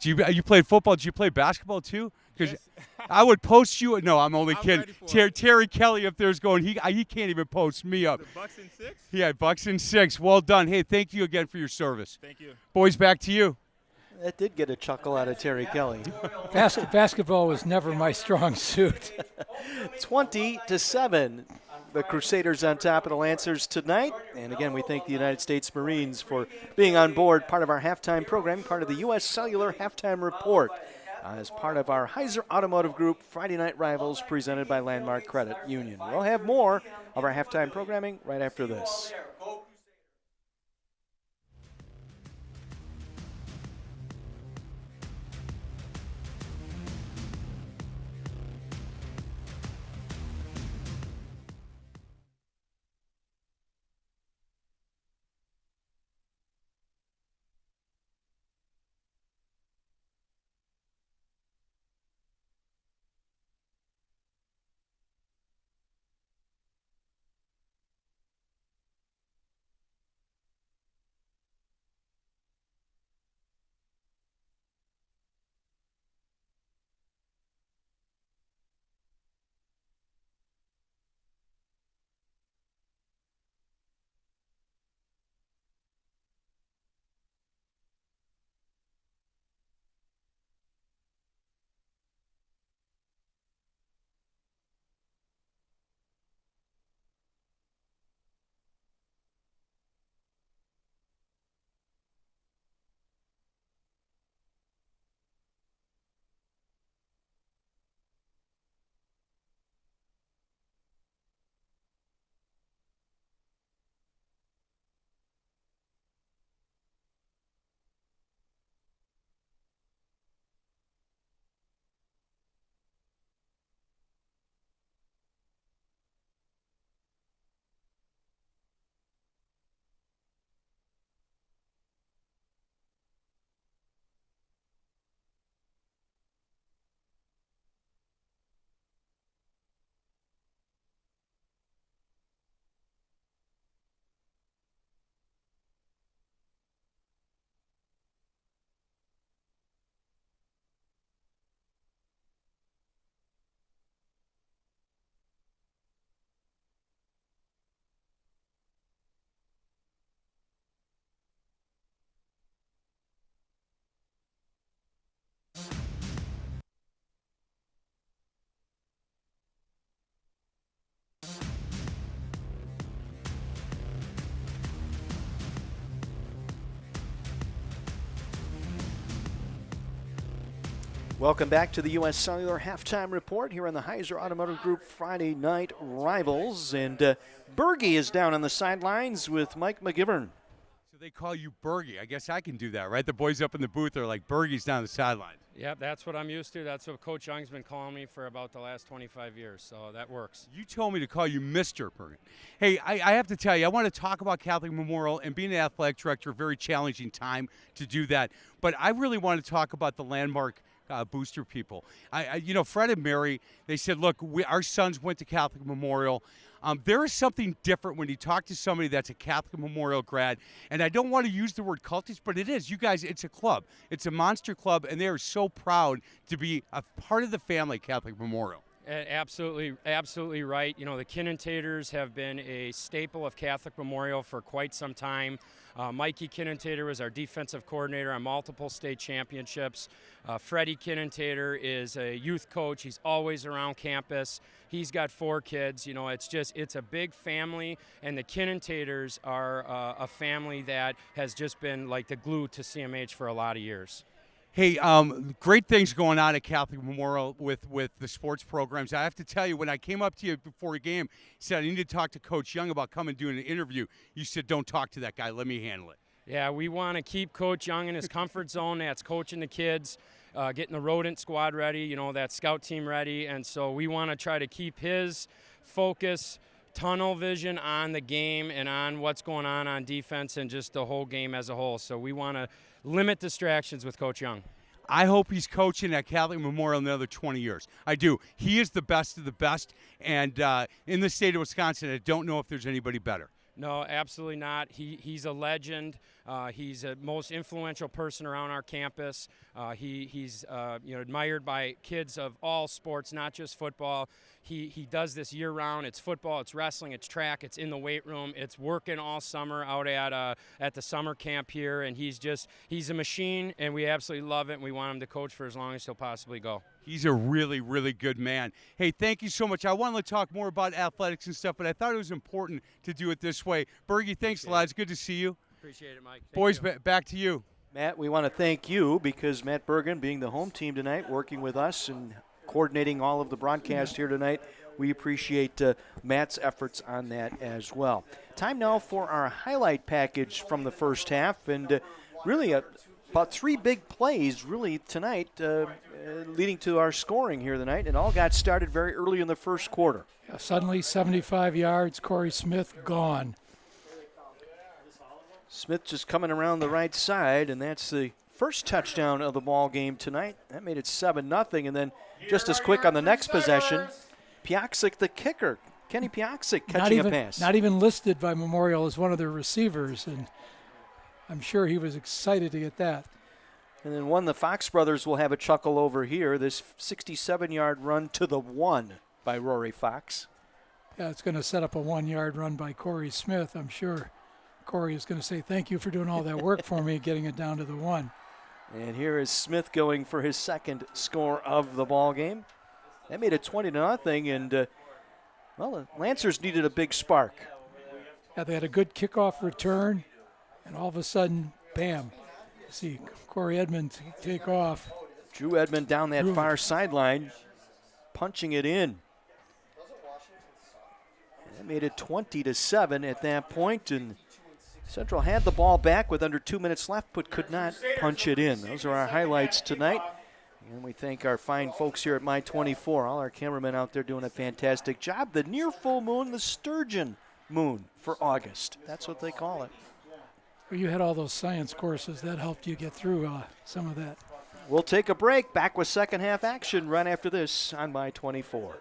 You played football. Did you play basketball too? Because yes. I would post you. No, I'm only kidding. Ready Terry Kelly up there's going. He can't even post me up. The Bucks in 6? Yeah, Bucks in 6. Well done. Hey, thank you again for your service. Thank you. Boys, back to you. That did get a chuckle out of Terry Kelly. Basketball was never my strong suit. 20-7. The Crusaders on top of the Lancers tonight. And again, we thank the United States Marines for being on board, part of our halftime program, part of the U.S. Cellular halftime report, as part of our Heiser Automotive Group Friday Night Rivals presented by Landmark Credit Union. We'll have more of our halftime programming right after this. Welcome back to the U.S. Cellular Halftime Report here on the Heiser Automotive Group Friday Night Rivals. And Berge is down on the sidelines with Mike McGivern. So they call you Bergie. I guess I can do that, right? The boys up in the booth are like, Bergie's down the sideline. Yep, that's what I'm used to. That's what Coach Young's been calling me for about the last 25 years, so that works. You told me to call you Mr. Bergen. Hey, I have to tell you, I want to talk about Catholic Memorial, and being an athletic director, a very challenging time to do that. But I really want to talk about the Landmark booster people. Fred and Mary, they said, look, our sons went to Catholic Memorial. There is something different when you talk to somebody that's a Catholic Memorial grad, and I don't want to use the word cultist, but it is. You guys, it's a club. It's a monster club, and they are so proud to be a part of the family at Catholic Memorial. Absolutely, absolutely right. You know, the Kinnentators have been a staple of Catholic Memorial for quite some time. Mikey Kinnentator was our defensive coordinator on multiple state championships. Freddie Kinnentator is a youth coach. He's always around campus. He's got 4 kids. You know, it's a big family, and the Kinnentators are a family that has just been like the glue to CMH for a lot of years. Hey, great things going on at Catholic Memorial with the sports programs. I have to tell you, when I came up to you before a game, said I need to talk to Coach Young about coming and doing an interview, you said, don't talk to that guy. Let me handle it. Yeah, we want to keep Coach Young in his comfort zone. That's coaching the kids, getting the rodent squad ready, you know, that scout team ready. And so we want to try to keep his focus, tunnel vision on the game and on what's going on defense and just the whole game as a whole. So we want to limit distractions with Coach Young. I hope he's coaching at Catholic Memorial another 20 years. I do. He is the best of the best, and in the state of Wisconsin, I don't know if there's anybody better. No, absolutely not. He's a legend. He's a most influential person around our campus. He's admired by kids of all sports, not just football. He does this year-round. It's football, it's wrestling, it's track, it's in the weight room, it's working all summer out at the summer camp here, and he's a machine, and we absolutely love it, and we want him to coach for as long as he'll possibly go. He's a really, really good man. Hey, thank you so much. I wanted to talk more about athletics and stuff, but I thought it was important to do it this way. Bergie, thanks a lot. It's good to see you. Appreciate it, Mike. Boys, back to you. Matt, we want to thank you because Matt Bergen, being the home team tonight, working with us and coordinating all of the broadcast here tonight, we appreciate Matt's efforts on that as well. Time now for our highlight package from the first half, and really about 3 big plays really tonight leading to our scoring here tonight. It all got started very early in the first quarter. Yeah, suddenly 75 yards, Corey Smith gone. Smith just coming around the right side, and that's the first touchdown of the ball game tonight. That made it 7-0, and then just as quick on the next possession, Piaksik, the kicker, Kenny Piaksik catching a pass. Not even listed by Memorial as one of their receivers, and I'm sure he was excited to get that. And then one the Fox brothers will have a chuckle over here, this 67-yard run to the 1 by Rory Fox. Yeah, it's going to set up a 1-yard run by Corey Smith. I'm sure Corey is going to say, thank you for doing all that work for me, getting it down to the 1. And here is Smith going for his second score of the ball game. That made it 20-0, and the Lancers needed a big spark. Yeah, they had a good kickoff return, and all of a sudden, bam, see Corey Edmonds take off. Drew Edmond down that far sideline, punching it in. And that made it 20-7 at that point, and Central had the ball back with under 2 minutes left, but could not punch it in. Those are our highlights tonight. And we thank our fine folks here at My 24, all our cameramen out there doing a fantastic job. The near full moon, the sturgeon moon for August. That's what they call it. Well, you had all those science courses. That helped you get through some of that. We'll take a break. Back with second half action right after this on My 24.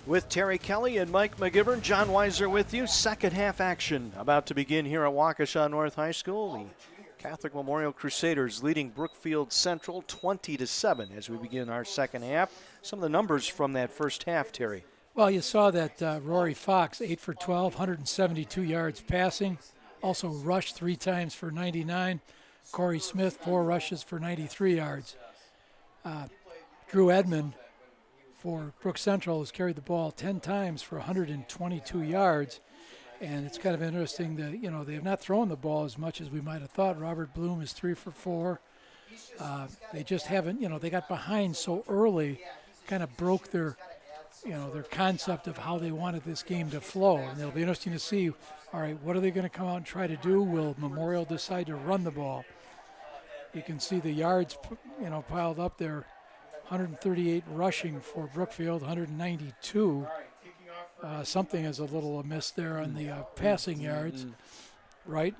With Terry Kelly and Mike McGivern, John Heiser with you. Second half action about to begin here at Waukesha North High School. The Catholic Memorial Crusaders leading Brookfield Central 20-7 as we begin our second half. Some of the numbers from that first half, Terry. Well, you saw that Rory Fox, 8 for 12, 172 yards passing. Also rushed 3 times for 99. Corey Smith, 4 rushes for 93 yards. Drew Edmond for Brook Central has carried the ball 10 times for 122 yards. And it's kind of interesting that, you know, they have not thrown the ball as much as we might have thought. Robert Bloom is 3 for 4. They just haven't, you know, they got behind so early, kind of broke their, you know, their concept of how they wanted this game to flow. And it'll be interesting to see, all right, what are they going to come out and try to do? Will Memorial decide to run the ball? You can see the yards, you know, piled up there. 138 rushing for Brookfield, 192. Something is a little amiss there on the passing yards, right?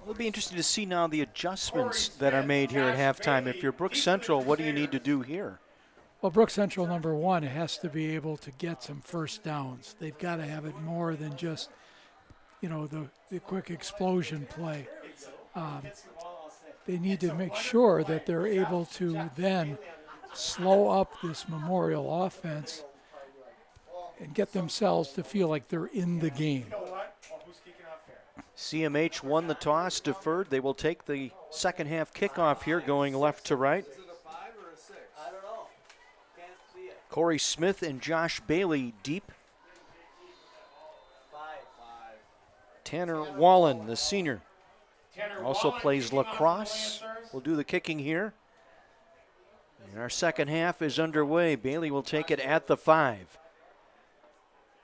It'll be interesting to see now the adjustments that are made here at halftime. If you're Brook Central, what do you need to do here? Well, Brook Central, number one, has to be able to get some first downs. They've got to have it more than just, you know, the quick explosion play. They need to make sure that they're able to then slow up this Memorial offense and get themselves to feel like they're in the game. CMH won the toss, deferred. They will take the second half kickoff here, going left to right. Corey Smith and Josh Bailey deep. Tanner Wallen, the senior, also plays lacrosse. Will do the kicking here. And our second half is underway. Bailey will take it at the 5.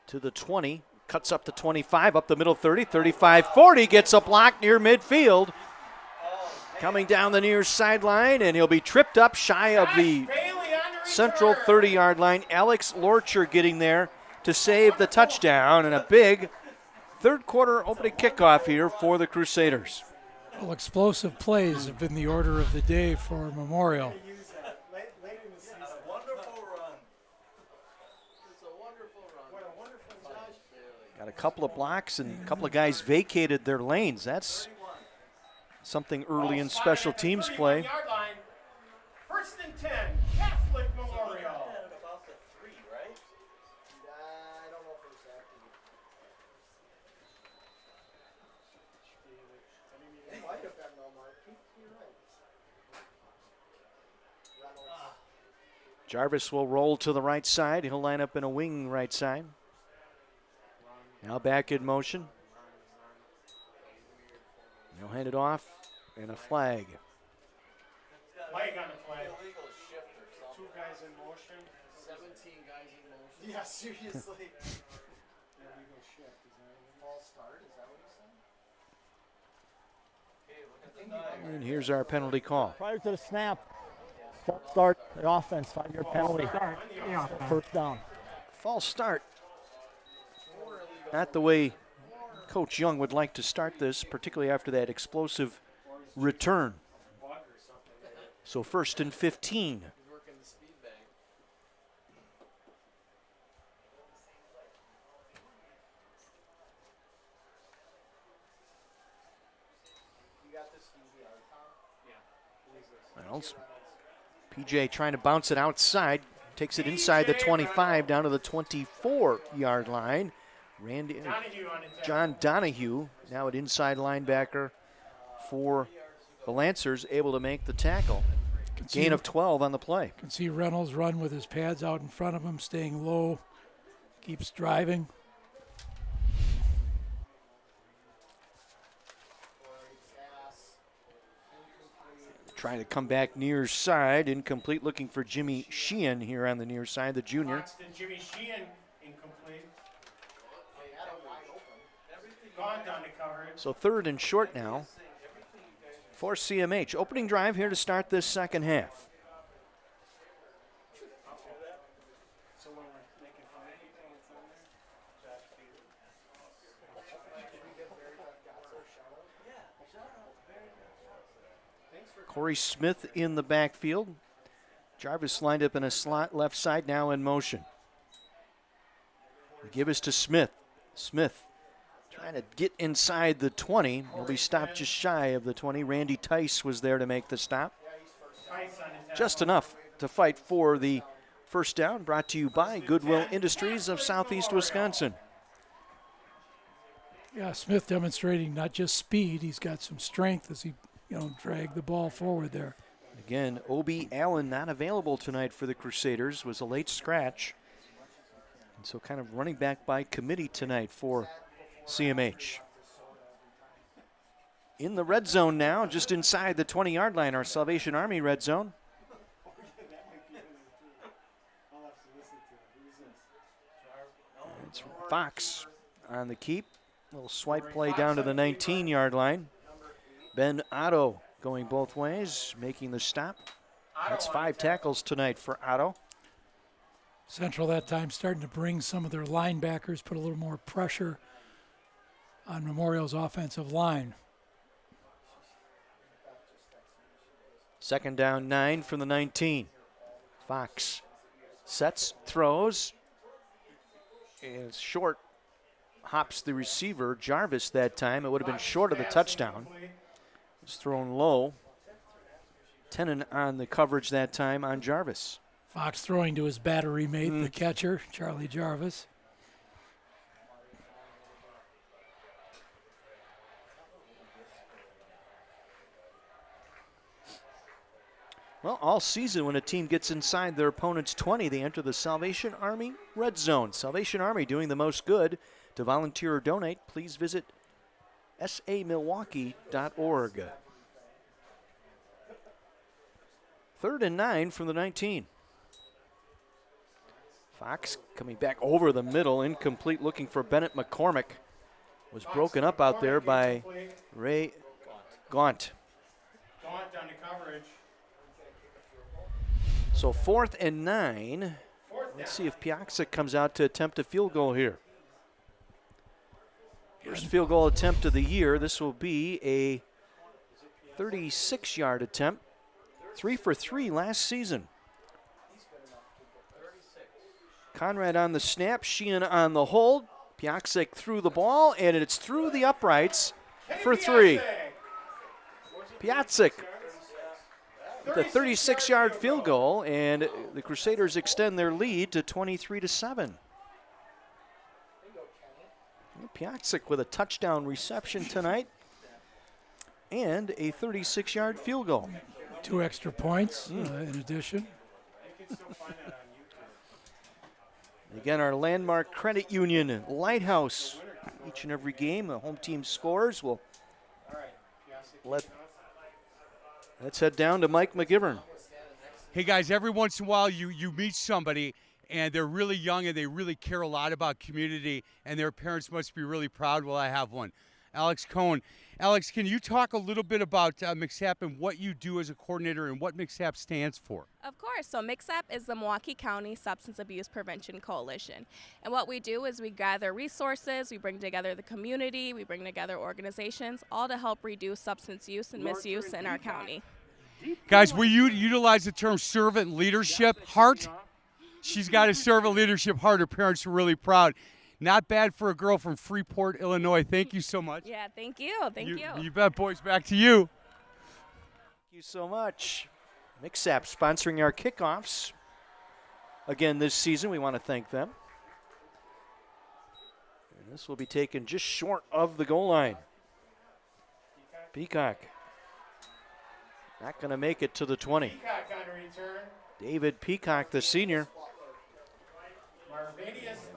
To the 20, cuts up to 25, up the middle 30, 35, 40, gets a block near midfield. Coming down the near sideline, and he'll be tripped up shy of the central 30-yard line. Alex Lorcher getting there to save the touchdown, and a big third quarter opening kickoff here for the Crusaders. Well, explosive plays have been the order of the day for Memorial. Got a couple of blocks and a couple of guys vacated their lanes. That's something early in special teams play. First and 10, Catholic Memorial. Jarvis will roll to the right side. He'll line up in a wing right side. Now back in motion. He'll hand it off, and a flag. Flag on the flag. Illegal shift or something. 2 guys in motion. 17 guys in motion. Yeah, seriously. Illegal shift. Is that a false start? Is that what he said? And here's our penalty call. Prior to the snap, false start, the offense, 5-yard penalty. First down. False start. Not the way Coach Young would like to start this, particularly after that explosive return. So first and 15. Reynolds. PJ trying to bounce it outside. Takes it inside the 25 down to the 24-yard line. John Donahue, now at inside linebacker for the Lancers, able to make the tackle. Gain of 12 on the play. You can see Reynolds run with his pads out in front of him, staying low, keeps driving. Trying to come back near side, incomplete, looking for Jimmy Sheehan here on the near side, the junior. Jimmy Sheehan, incomplete. So third and short now for CMH. Opening drive here to start this second half. Corey Smith in the backfield. Jarvis lined up in a slot left side, now in motion. Give us to Smith. Smith trying to get inside the 20. He'll be stopped just shy of the 20. Randy Tice was there to make the stop. Just enough to fight for the first down, brought to you by Goodwill Industries of Southeast Wisconsin. Yeah, Smith demonstrating not just speed, he's got some strength as he, dragged the ball forward there. Again, Obi Allen not available tonight for the Crusaders, was a late scratch. And so kind of running back by committee tonight for CMH. In the red zone now, just inside the 20-yard line, our Salvation Army red zone. It's Fox on the keep. Little swipe play down to the 19-yard line. Ben Otto going both ways, making the stop. That's 5 tackles tonight for Otto. Central that time starting to bring some of their linebackers, put a little more pressure on Memorial's offensive line. 2nd down, 9 from the 19. Fox sets, throws, and it's short. Hops the receiver, Jarvis, that time. It would have been short of the touchdown. It's thrown low. Tenen on the coverage that time on Jarvis. Fox throwing to his battery mate, the catcher, Charlie Jarvis. Well, all season when a team gets inside their opponent's 20, they enter the Salvation Army red zone. Salvation Army doing the most good. To volunteer or donate, please visit samilwaukee.org. 3rd and 9 from the 19. Fox coming back over the middle, incomplete, looking for Bennett McCormick. Was broken up out there by Ray Gaunt. Gaunt on the coverage. So 4th and 9. Let's see if Piaksa comes out to attempt a field goal here. First field goal attempt of the year. This will be a 36-yard attempt. 3 for 3 last season. Conrad on the snap, Sheehan on the hold. Piaksa threw the ball, and it's through the uprights for 3. Piatzik with a 36-yard field goal, and the Crusaders extend their lead to 23-7. Piatzik with a touchdown reception tonight and a 36-yard field goal. 2 extra points in addition. Again, our Landmark Credit Union Lighthouse. Each and every game, the home team scores. Let's head down to Mike McGivern. Hey, guys, every once in a while you meet somebody, and they're really young, and they really care a lot about community, and their parents must be really proud. Well, I have one. Alex Cohen. Alex, can you talk a little bit about MCSAP and what you do as a coordinator and what MCSAP stands for? Of course. So MCSAP is the Milwaukee County Substance Abuse Prevention Coalition. And what we do is we gather resources, we bring together the community, we bring together organizations, all to help reduce substance use and misuse in our county. Guys, we utilize the term servant leadership heart. She's got a servant leadership heart. Her parents are really proud. Not bad for a girl from Freeport, Illinois. Thank you so much. Yeah, thank you. Thank you. You bet, boys. Back to you. Thank you so much. MCSAP sponsoring our kickoffs again this season. We want to thank them. And this will be taken just short of the goal line. Peacock not going to make it to the 20. Peacock on return. David Peacock, the senior.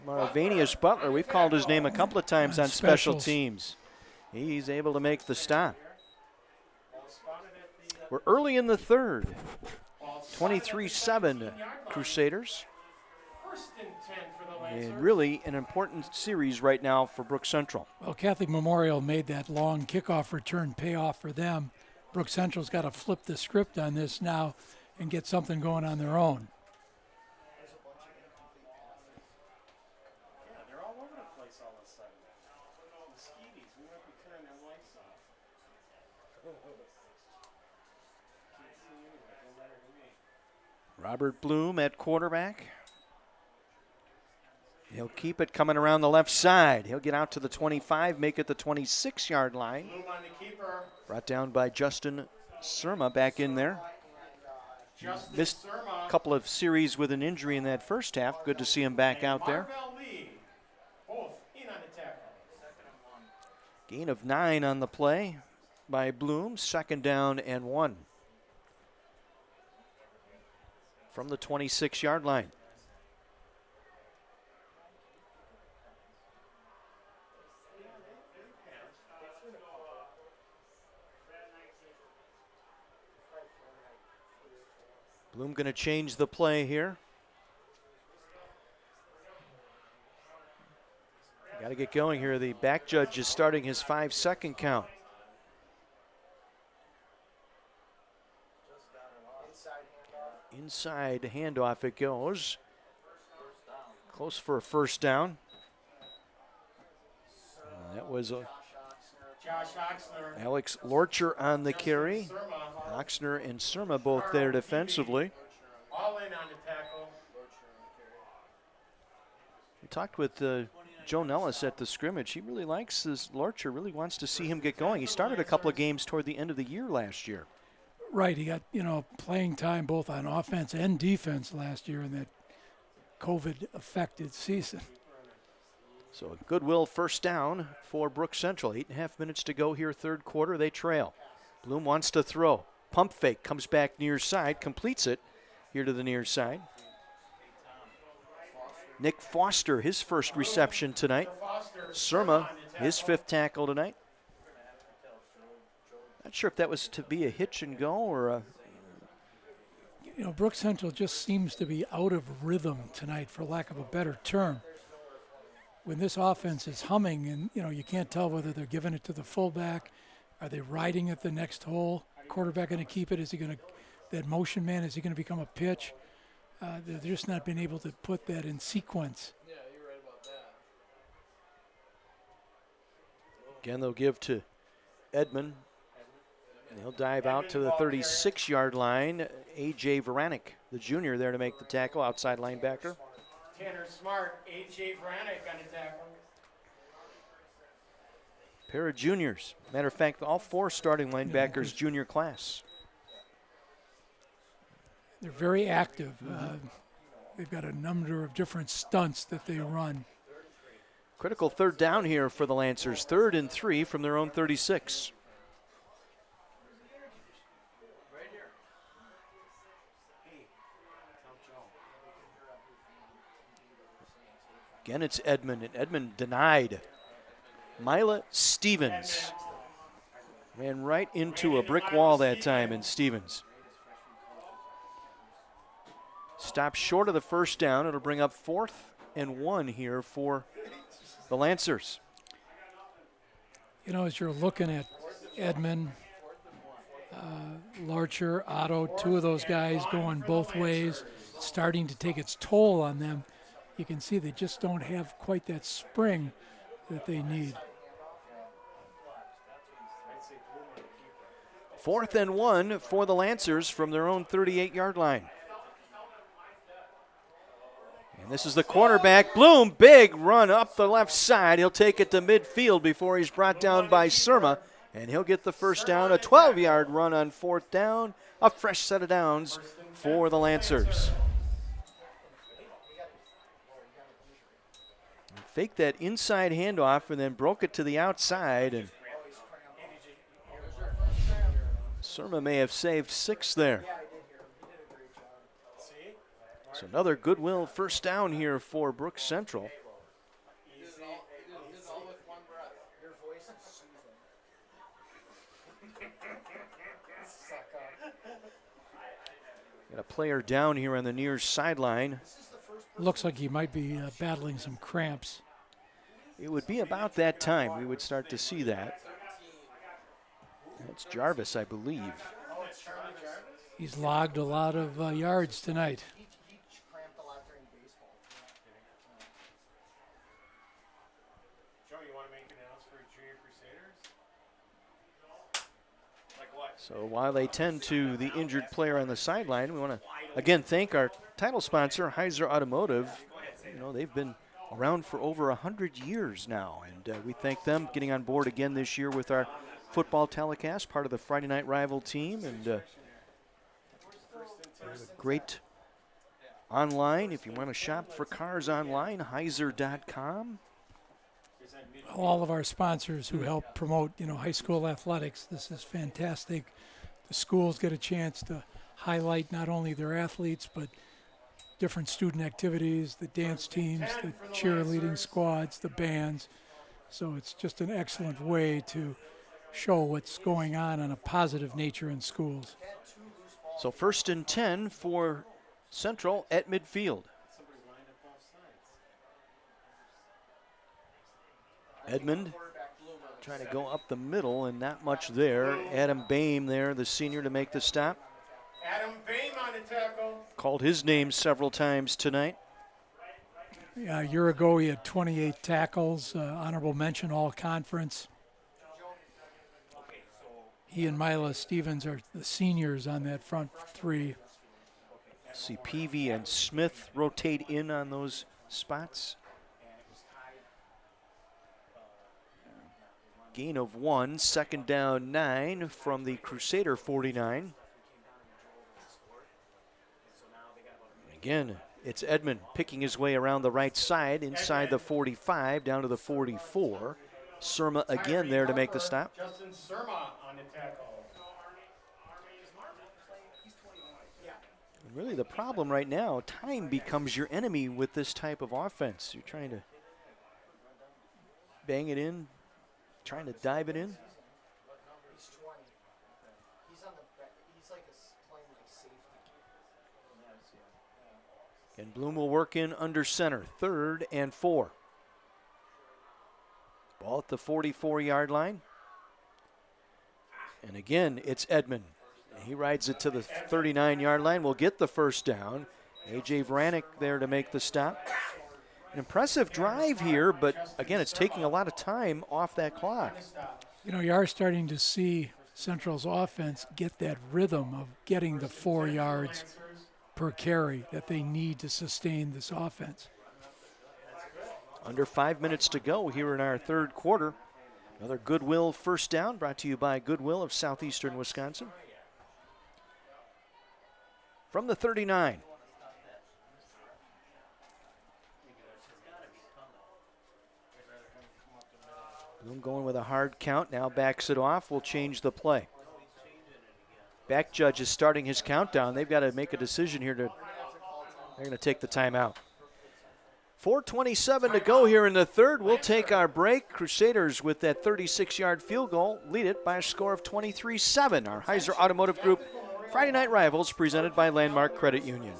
Marvanius Butler, we've called his name a couple of times on special teams. He's able to make the stop. We're early in the third. 23-7 Crusaders. And really an important series right now for Brook Central. Well, Catholic Memorial made that long kickoff return pay off for them. Brook Central's got to flip the script on this now and get something going on their own. Robert Bloom at quarterback. He'll keep it coming around the left side. He'll get out to the 25, make it the 26-yard line. Bloom on the keeper. Brought down by Justin Surma back in there. Justin Missed Surma. a couple of series with an injury in that first half. Good to see him back out there. Marvell Lee, both in on the tackle. Gain of 9 on the play by Bloom. 2nd down and 1. From the 26-yard line. Bloom going to change the play here. Got to get going here. The back judge is starting his 5-second count. Inside handoff it goes. Close for a first down. That was Alex Lorcher on the carry. Oxner and Surma both there defensively. All in on the tackle. We talked with Joe Nellis at the scrimmage. He really likes this. Lorcher really wants to see him get going. He started a couple of games toward the end of the year last year. Right, he got, playing time both on offense and defense last year in that COVID-affected season. So a goodwill first down for Brook Central. 8.5 minutes to go here, third quarter. They trail. Bloom wants to throw. Pump fake, comes back near side, completes it here to the near side. Nick Foster, his first reception tonight. Surma, his 5th tackle tonight. Not sure if that was to be a hitch and go or a... Brook Central just seems to be out of rhythm tonight, for lack of a better term. When this offense is humming and, you can't tell whether they're giving it to the fullback. Are they riding at the next hole? Quarterback going to keep it? Is he going to, that motion man, is he going to become a pitch? They're just not been able to put that in sequence. Yeah, you're right about that. Again, they'll give to Edmond. And he'll dive out to the 36-yard line. A.J. Varanek, the junior, there to make the tackle, outside linebacker. Tanner Smart, A.J. Vranek on the tackle. Pair of juniors. Matter of fact, all 4 starting linebackers junior class. They're very active. They've got a number of different stunts that they run. Critical third down here for the Lancers. 3rd and 3 from their own 36. Again, it's Edmond, and Edmond denied. Mila Stevens ran right into a brick wall that time in Stevens. Stopped short of the first down. It'll bring up 4th and 1 here for the Lancers. As you're looking at Edmond, Larcher, Otto, 2 of those guys going both ways, starting to take its toll on them. You can see they just don't have quite that spring that they need. 4th and 1 for the Lancers from their own 38-yard line. And this is the quarterback, Bloom, big run up the left side. He'll take it to midfield before he's brought down by Surma, and he'll get the first down, a 12-yard run on 4th down, a fresh set of downs for the Lancers. Faked that inside handoff and then broke it to the outside, and Surma may have saved 6 there. So another goodwill first down here for Brook Central. Got a player down here on the near sideline. Looks like he might be battling some cramps. It would be about that time we would start to see that. That's Jarvis, I believe. He's logged a lot of yards tonight. So while they tend to the injured player on the sideline, we want to again thank our title sponsor, Heiser Automotive. You know, they've been around for over 100 years now, and we thank them getting on board again this year with our football telecast, part of the Friday Night Rival team, and great online. If you want to shop for cars online, Heiser.com. All of our sponsors who help promote, high school athletics. This is fantastic. The schools get a chance to highlight not only their athletes, but different student activities, the dance teams, the cheerleading squads, the bands. So it's just an excellent way to show what's going on a positive nature in schools. So 1st and 10 for Central at midfield. Edmond trying to go up the middle and not much there. Adam Boehm there, the senior, to make the stop. Adam Boehm on the tackle. Called his name several times tonight. Yeah, a year ago he had 28 tackles, honorable mention all conference. He and Mila Stevens are the seniors on that front three. See Peavy and Smith rotate in on those spots. Gain of 1, 2nd down 9 from the Crusader 49. Again, it's Edmond picking his way around the right side, inside the 45, down to the 44. Surma again there to make the stop. Justin Surma on the tackle. And really the problem right now, time becomes your enemy with this type of offense. You're trying to bang it in, trying to dive it in. He's 20. He's on the back. He's like playing like safety. And Bloom will work in under center. 3rd and 4. Ball at the 44-yard line. And again, it's Edmond. He rides it to the 39-yard line. Will get the 1st down. A.J. Vranek there to make the stop. An impressive drive here, but again, it's taking a lot of time off that clock. You are starting to see Central's offense get that rhythm of getting the 4 yards per carry that they need to sustain this offense. Under 5 minutes to go here in our 3rd quarter. Another Goodwill 1st down brought to you by Goodwill of Southeastern Wisconsin. From the 39. Bloom going with a hard count, now backs it off, will change the play. Back judge is starting his countdown. They've got to make a decision here. They're going to take the timeout. 4:27 to go here in the 3rd. We'll take our break. Crusaders with that 36-yard field goal lead it by a score of 23-7. Our Heiser Automotive Group Friday Night Rivals presented by Landmark Credit Union.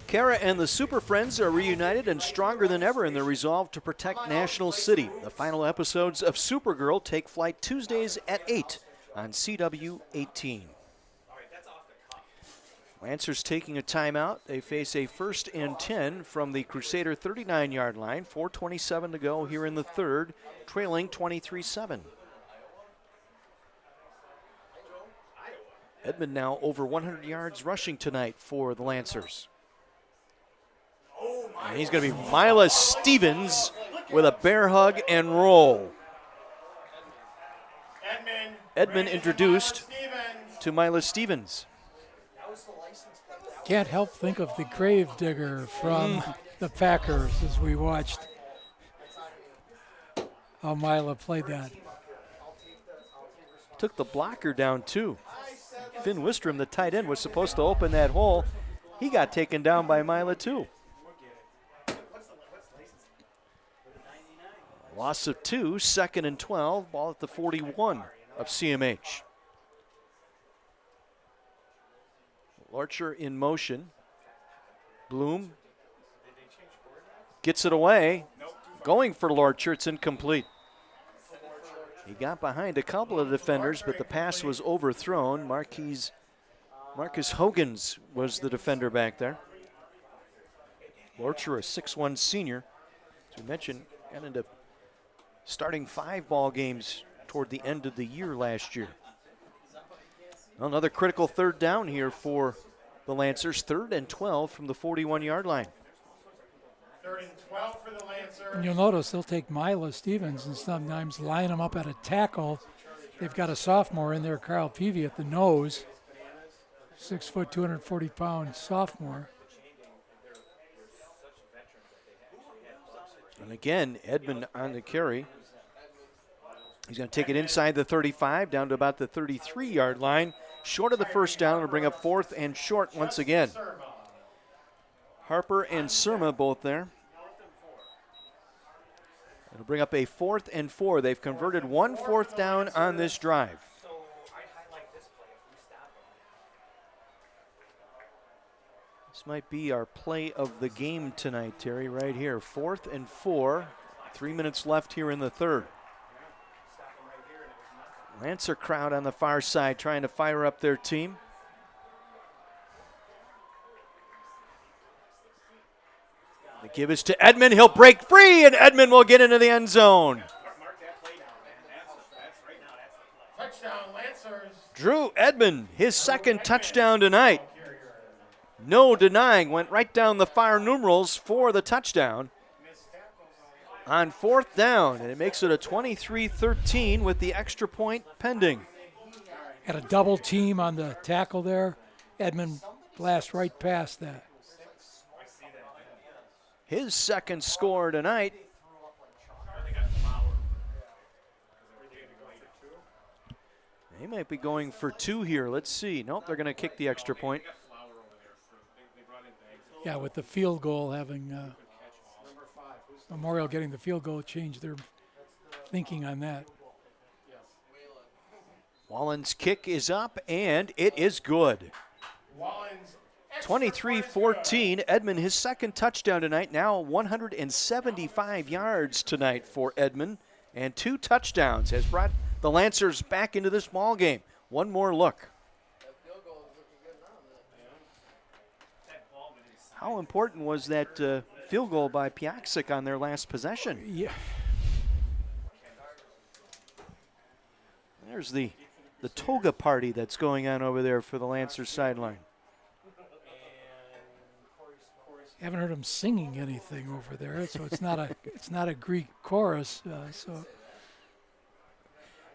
Kara and the Super Friends are reunited and stronger than ever in their resolve to protect National City. The final episodes of Supergirl take flight Tuesdays at 8 on CW 18. Lancers taking a timeout. They face a 1st and 10 from the Crusader 39-yard line. 4:27 to go here in the 3rd, trailing 23-7. Edmond now over 100 yards rushing tonight for the Lancers. And he's going to be Mila Stevens with a bear hug and roll. Edmond introduced to Mila Stevens. Can't help think of the grave digger from the Packers as we watched how Mila played that. Took the blocker down too. Finn Wistrom, the tight end, was supposed to open that hole. He got taken down by Mila too. Loss of 2, 2nd and 12, ball at the 41 of CMH. Larcher in motion. Bloom gets it away. Going for Larcher, it's incomplete. He got behind a couple of defenders, but the pass was overthrown. Marcus Hogans was the defender back there. Larcher, a 6'1 senior. As we mentioned, got into starting 5 ball games toward the end of the year last year. Another critical third down here for the Lancers. 3rd and 12 from the 41-yard line. 3rd and 12 for the Lancers. And you'll notice they'll take Mila Stevens and sometimes line him up at a tackle. They've got a sophomore in there, Carl Peavy, at the nose. 6 foot, 240-pound sophomore. And again, Edmond on the carry. He's going to take it inside the 35, down to about the 33-yard line. Short of the first down, to bring up 4th and short once again. Harper and Surma both there. It'll bring up a 4th and 4. They've converted 1 4th down on this drive. This might be our play of the game tonight, Terry, right here. 4th and 4. 3 minutes left here in the 3rd. Lancer crowd on the far side trying to fire up their team. The give is to Edmond. He'll break free, and Edmond will get into the end zone. Touchdown, Lancers. Drew Edmond, his 2nd touchdown tonight. No denying, went right down the far numerals for the touchdown. On 4th down, and it makes it a 23-13 with the extra point pending. Had a double team on the tackle there. Edmond blast right past that. His 2nd score tonight. They might be going for 2 here. Let's see. Nope, they're going to kick the extra point. Yeah, with the field goal having Memorial getting the field goal changed their thinking on that. Wallen's kick is up, and it is good. 23-14. Edmond, his 2nd touchdown tonight. Now 175 yards tonight for Edmond, and 2 touchdowns has brought the Lancers back into this ball game. One more look. How important was that field goal by Piaksik on their last possession? Yeah. There's the toga party that's going on over there for the Lancers sideline. Haven't heard them singing anything over there, so it's not a Greek chorus. So, of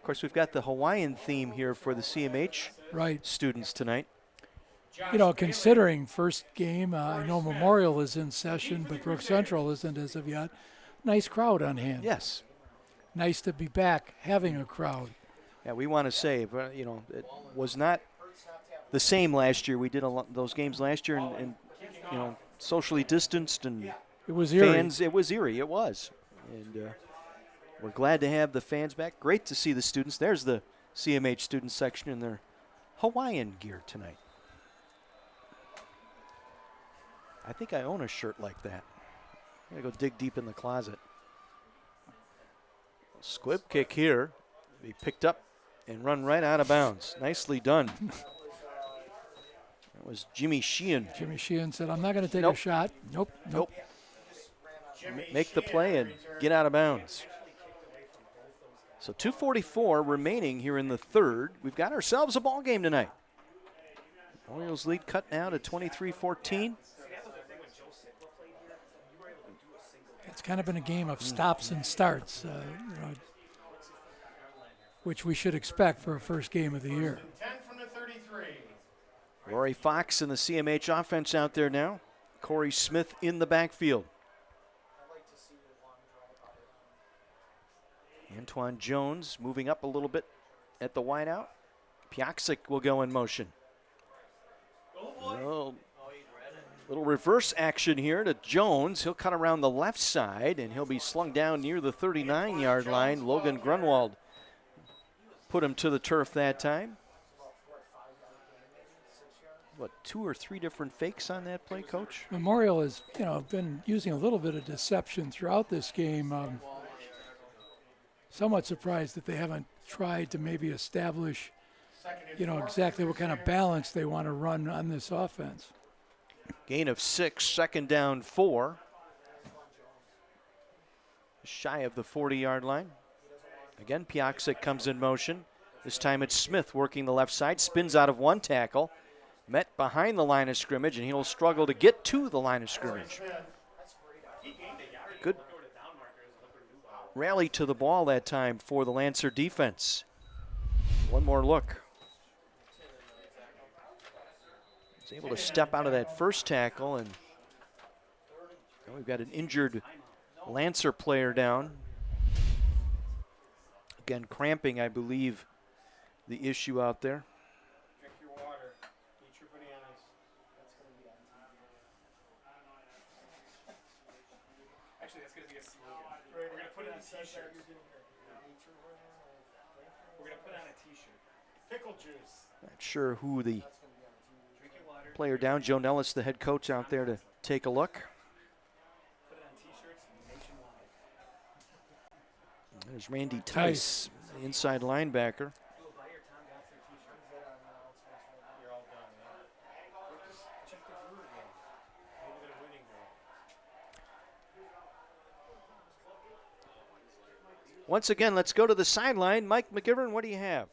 course, we've got the Hawaiian theme here for the CMH students tonight. You know, considering first game, I know Memorial is in session, but Brook Central isn't as of yet. Nice crowd on hand. Yes. Nice to be back having a crowd. Yeah, we want to say, you know, it was not the same last year. We did those games last year, and you know, socially distanced and it was eerie. Fans. It was eerie. It was, and we're glad to have the fans back. Great to see the students. There's the CMH student section in their Hawaiian gear tonight. I think I own a shirt like that. I'm going to go dig deep in the closet. Squib kick here. Be picked up and run right out of bounds. Nicely done. That was Jimmy Sheehan. Jimmy Sheehan said, I'm not going to take a shot. Nope. Make the play and get out of bounds. So 2:44 remaining here in the 3rd. We've got ourselves a ball game tonight. Orioles lead cut now to 23-14. It's kind of been a game of stops and starts, which we should expect for a first game of the year. 10 from the 33. Rory Fox in the CMH offense out there now. Corey Smith in the backfield. Antoine Jones moving up a little bit at the wideout. Piaksic will go in motion. Little reverse action here to Jones. He'll cut around the left side, and he'll be slung down near the 39-yard line. Logan Grunwald put him to the turf that time. What, 2 or 3 different fakes on that play, Coach? Memorial has, been using a little bit of deception throughout this game. Somewhat surprised that they haven't tried to maybe establish, exactly what kind of balance they want to run on this offense. Gain of 6, second down 4. Shy of the 40-yard line. Again, Piaksic comes in motion. This time it's Smith working the left side, spins out of one tackle. Met behind the line of scrimmage, and he'll struggle to get to the line of scrimmage. Good rally to the ball that time for the Lancer defense. One more look. He's able to step out of that first tackle, and now we've got an injured Lancer player down. Again, cramping, I believe, the issue out there. Drink your water. Eat your bananas. That's going to be on TV. Actually, that's going to be a slogan. We're going to put it on t-shirts. We're going to put on a t-shirt. Pickle juice. Not sure who the player down. Joe Nellis, the head coach, out there to take a look. Put it on t-shirts nationwide. There's Randy Tice, the inside linebacker. Once again, let's go to the sideline. Mike McGivern, what do you have?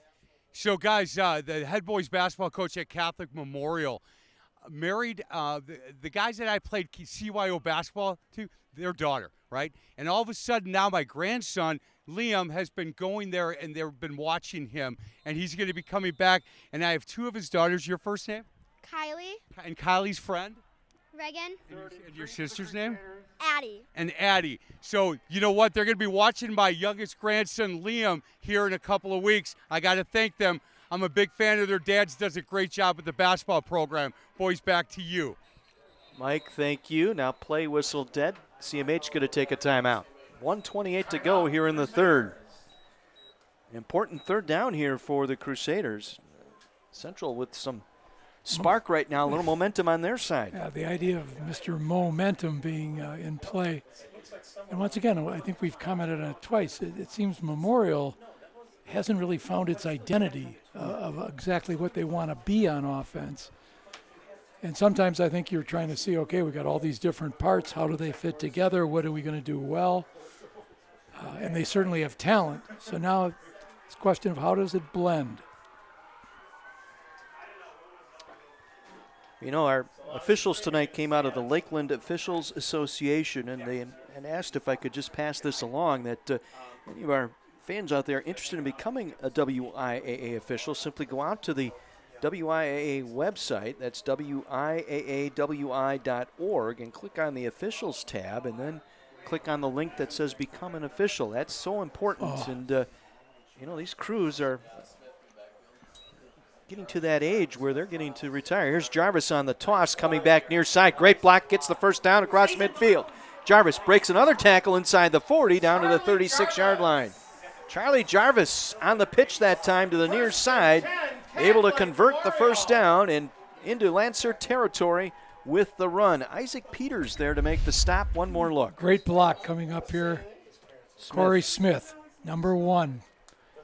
So, guys, the head boys basketball coach at Catholic Memorial married the guys that I played CYO basketball to, their daughter, right? And all of a sudden now my grandson, Liam, has been going there, and they've been watching him, and he's going to be coming back. And I have 2 of his daughters. Your first name? Kylie. And Kylie's friend? Reagan. And your sister's name? Addie. And Addie. So, you know what? They're going to be watching my youngest grandson, Liam, here in a couple of weeks. I got to thank them. I'm a big fan of their dads. Does a great job with the basketball program. Boys, back to you. Mike, thank you. Now play whistle dead. CMH going to take a timeout. 1:28 to go here in the third. Important third down here for the Crusaders. Central with some spark right now, a little momentum on their side. Yeah, the idea of Mr. Momentum being in play. And once again, I think we've commented on it twice. It seems Memorial hasn't really found its identity of exactly what they want to be on offense. And sometimes I think you're trying to see, okay, we got all these different parts. How do they fit together? What are we going to do well? And they certainly have talent. So now it's a question of how does it blend? You know, our officials tonight came out of the Lakeland Officials Association, and they asked if I could just pass this along, that any of our fans out there interested in becoming a WIAA official, simply go out to the WIAA website, that's WIAAWI.org, and click on the officials tab, and then click on the link that says become an official. That's so important. And, you know, these crews are getting to that age where they're getting to retire. Here's Jarvis on the toss, coming back near side. Great block, gets the first down across midfield. Jarvis breaks another tackle inside the 40 down to the 36-yard line. Charlie Jarvis on the pitch that time to the near side, able to convert the first down and into Lancer territory with the run. Isaac Peters there to make the stop. One more look. Great block coming up here. Corey Smith, number 1,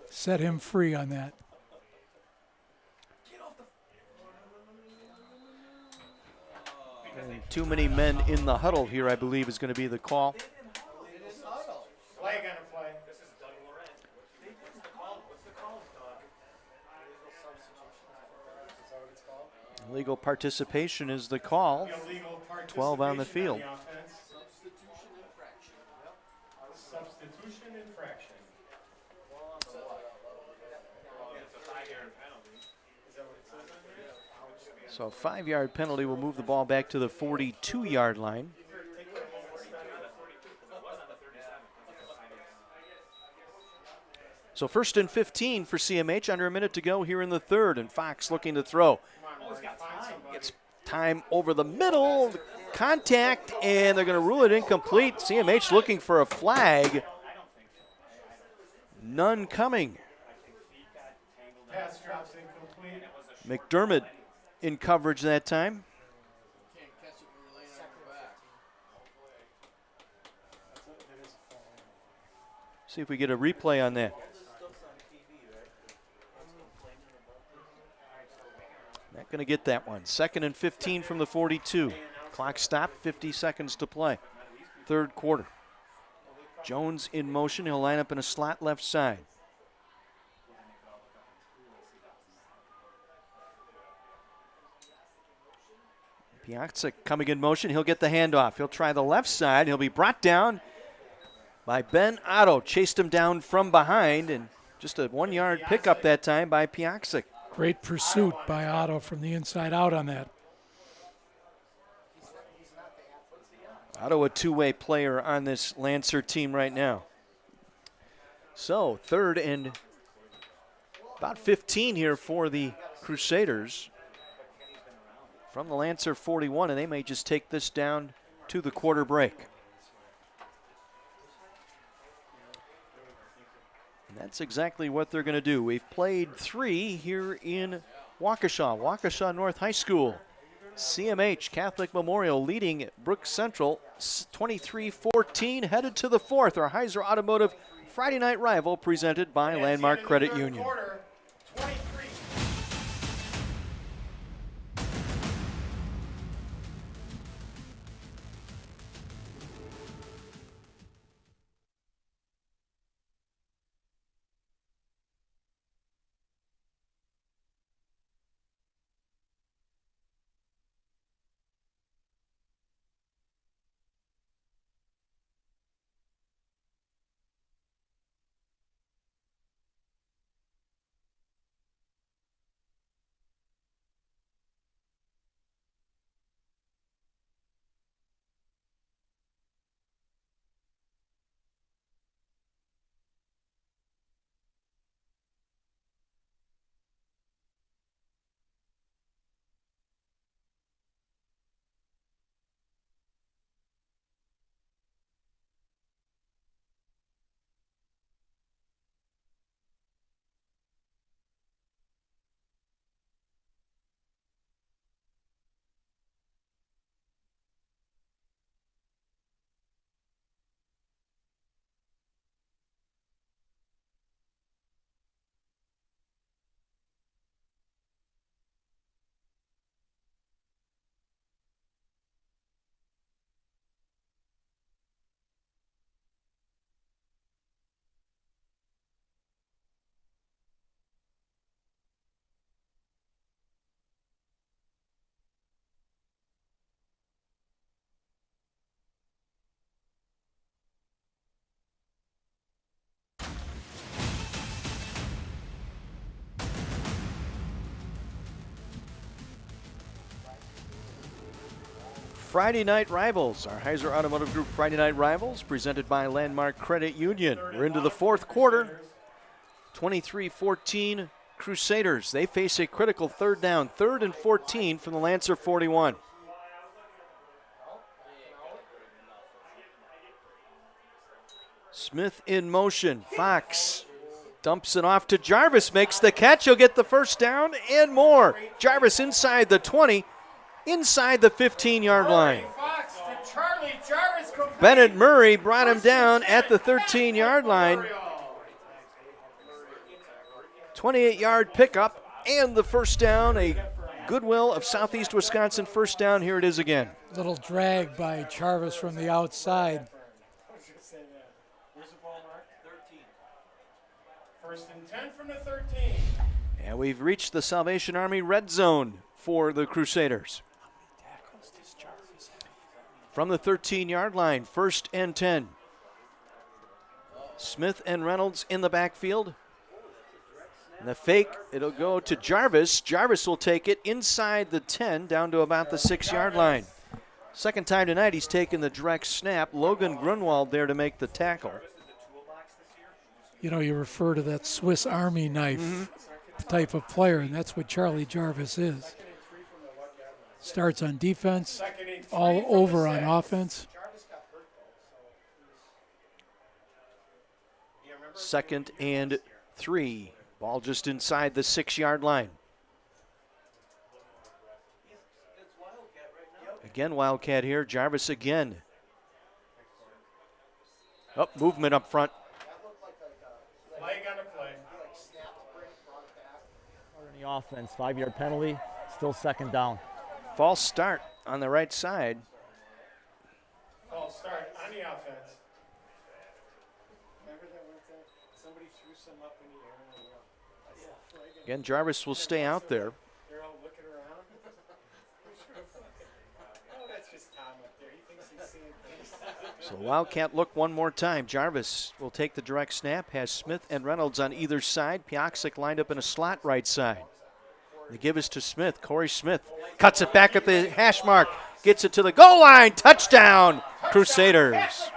set him free on that. And too many men in the huddle here, I believe, is going to be the call. Flag on a play. Illegal participation is the call. 12 on the field. Substitution infraction. So a 5-yard penalty will move the ball back to the 42-yard line. So 1st and 15 for CMH, under a minute to go here in the third, and Fox looking to throw. Gets time over the middle, contact, and they're going to rule it incomplete. CMH looking for a flag. None coming. Pass drops incomplete. McDermott in coverage that time. See if we get a replay on that. Not going to get that one. 2nd and 15 from the 42. Clock stopped, 50 seconds to play. Third quarter. Jones in motion. He'll line up in a slot left side. Piazza coming in motion. He'll get the handoff. He'll try the left side. He'll be brought down by Ben Otto. Chased him down from behind, and just a 1-yard pickup that time by Piazza. Great pursuit by Otto from the inside out on that. Otto, a two-way player on this Lancer team right now. So 3rd and about 15 here for the Crusaders from the Lancer 41, and they may just take this down to the quarter break. And that's exactly what they're going to do. We've played 3 here in Waukesha, Waukesha North High School. CMH Catholic Memorial leading Brook Central 23-14, headed to the 4th. Our Heiser Automotive Friday night rival presented by Landmark Credit Union. Friday Night Rivals, our Heiser Automotive Group Friday Night Rivals, presented by Landmark Credit Union. We're into the 4th quarter. 23-14 Crusaders. They face a critical 3rd down, 3rd and 14 from the Lancer 41. Smith in motion. Fox dumps it off to Jarvis, makes the catch. He'll get the first down and more. Jarvis inside the 20, inside the 15-yard line. Bennett Murray brought him down at the 13-yard line. 28-yard pickup and the first down. A Goodwill of Southeast Wisconsin first down. Here it is again. Little drag by Jarvis from the outside. First and 10 from the 13. And we've reached the Salvation Army red zone. for the Crusaders. From the 13-yard line, 1st and 10. Smith and Reynolds in the backfield. And the fake, it'll go to Jarvis. Jarvis will take it inside the 10, down to about the 6-yard line. Second time tonight he's taken the direct snap. Logan Grunwald there to make the tackle. You know, you refer to that Swiss Army knife type of player, and that's what Charlie Jarvis is. Starts on defense, all over on offense. 2nd and 3. Ball just inside the 6-yard line. Again, Wildcat here. Jarvis again. Movement up front. Leg on the play. In the offense, 5-yard penalty, still 2nd down. False start on the right side. False start on the offense. Remember that one time somebody threw some up in the air? Again, Jarvis will stay out there. They're all looking around. Oh, that's just Tom up there. He thinks he's seeing things. So Wildcat look one more time. Jarvis will take the direct snap, has Smith and Reynolds on either side. Piaksic lined up in a slot right side. They give us to Smith. Corey Smith cuts it back at the hash mark. Gets it to the goal line. Touchdown, Crusaders.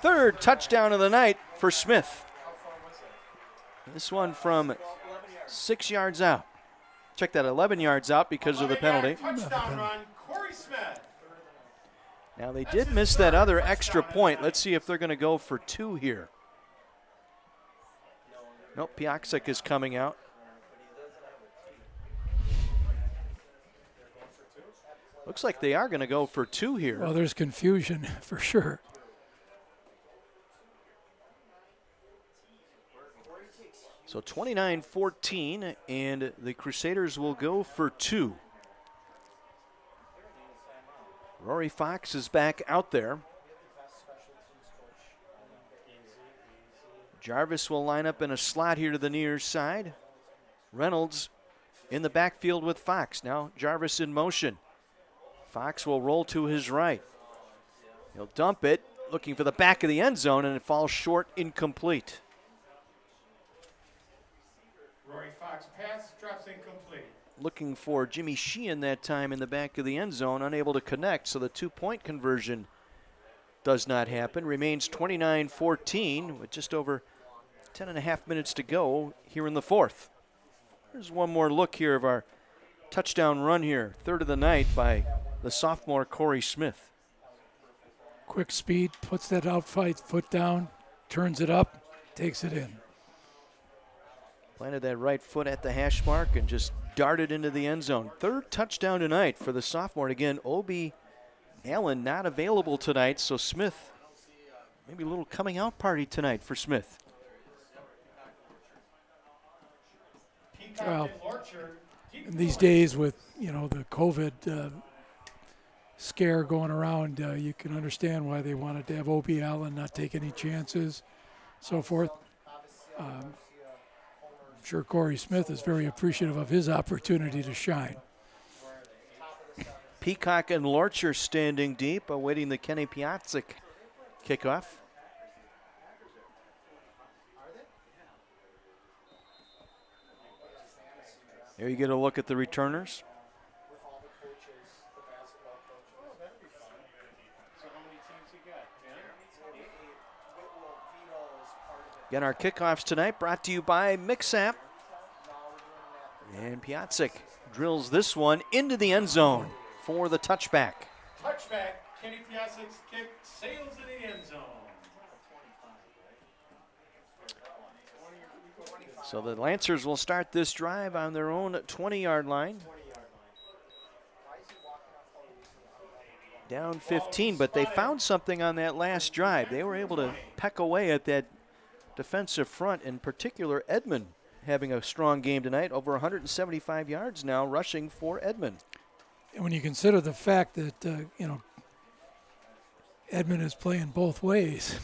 Third touchdown of the night for Smith. This one from 6 yards out. Check that, 11 yards out because of the penalty. Touchdown run, Corey Smith. Now they did miss that other extra point. Let's see if they're going to go for 2 here. Nope, Piaksic is coming out. Looks like they are going to go for 2 here. Well, there's confusion for sure. So 29-14, and the Crusaders will go for 2. Rory Fox is back out there. Jarvis will line up in a slot here to the near side. Reynolds in the backfield with Fox. Now Jarvis in motion. Fox will roll to his right. He'll dump it, looking for the back of the end zone, and it falls short, incomplete. Rory Fox pass drops incomplete. Looking for Jimmy Sheehan that time in the back of the end zone, unable to connect, so the 2-point conversion does not happen. Remains 29-14 with just over 10.5 minutes to go here in the 4th. There's one more look here of our touchdown run here, 3rd of the night by the sophomore Corey Smith. Quick speed, puts that outside foot down, turns it up, takes it in. Planted that right foot at the hash mark and just darted into the end zone. 3rd touchdown tonight for the sophomore. And again, Obi Allen not available tonight, so Smith, maybe a little coming out party tonight for Smith. Well, in these days with, you know, the COVID scare going around, you can understand why they wanted to have Obi Allen not take any chances, so forth. I'm sure Corey Smith is very appreciative of his opportunity to shine. Peacock and Lorcher standing deep, awaiting the Kenny Piatsic kickoff. There you get a look at the returners. Again, our kickoffs tonight brought to you by Mixap. And Piatsic drills this one into the end zone for the touchback. Touchback, Kenny Piasic's kick sails in the end zone. So the Lancers will start this drive on their own 20-yard line. Down 15, but they found something on that last drive. They were able to peck away at that defensive front, in particular Edmond having a strong game tonight, over 175 yards now rushing for Edmond. And when you consider the fact that, Edmond is playing both ways.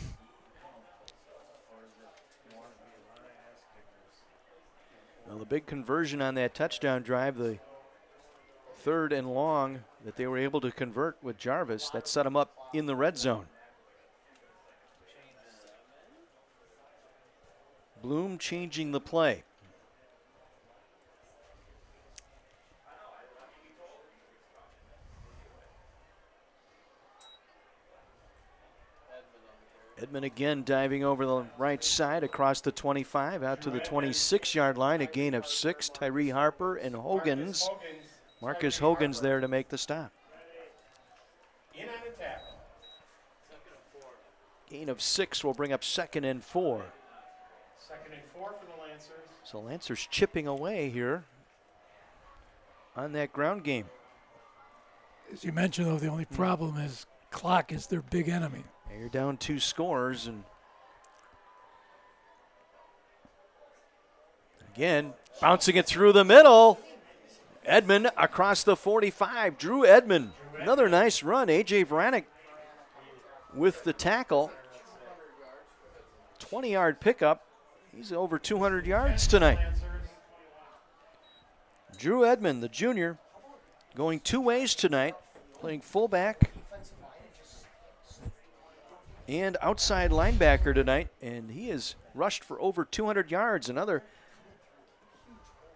Well, the big conversion on that touchdown drive, the 3rd and long that they were able to convert with Jarvis, that set them up in the red zone. Bloom changing the play. Edmond again diving over the right side across the 25 out to the 26-yard line. A gain of 6. Tyree Harper and Hogan's. Marcus Hogan's there to make the stop. In on the tackle. Gain of 6 will bring up 2nd and 4. 2nd and 4 for the Lancers. So Lancers chipping away here on that ground game. As you mentioned, though, the only problem is clock is their big enemy. And you're down 2 scores, and again, bouncing it through the middle. Edmond across the 45. Drew Edmond, another nice run. A.J. Vranek with the tackle. 20-yard pickup. He's over 200 yards tonight. Drew Edmond, the junior, going 2 ways tonight, playing fullback and outside linebacker tonight, and he has rushed for over 200 yards. Another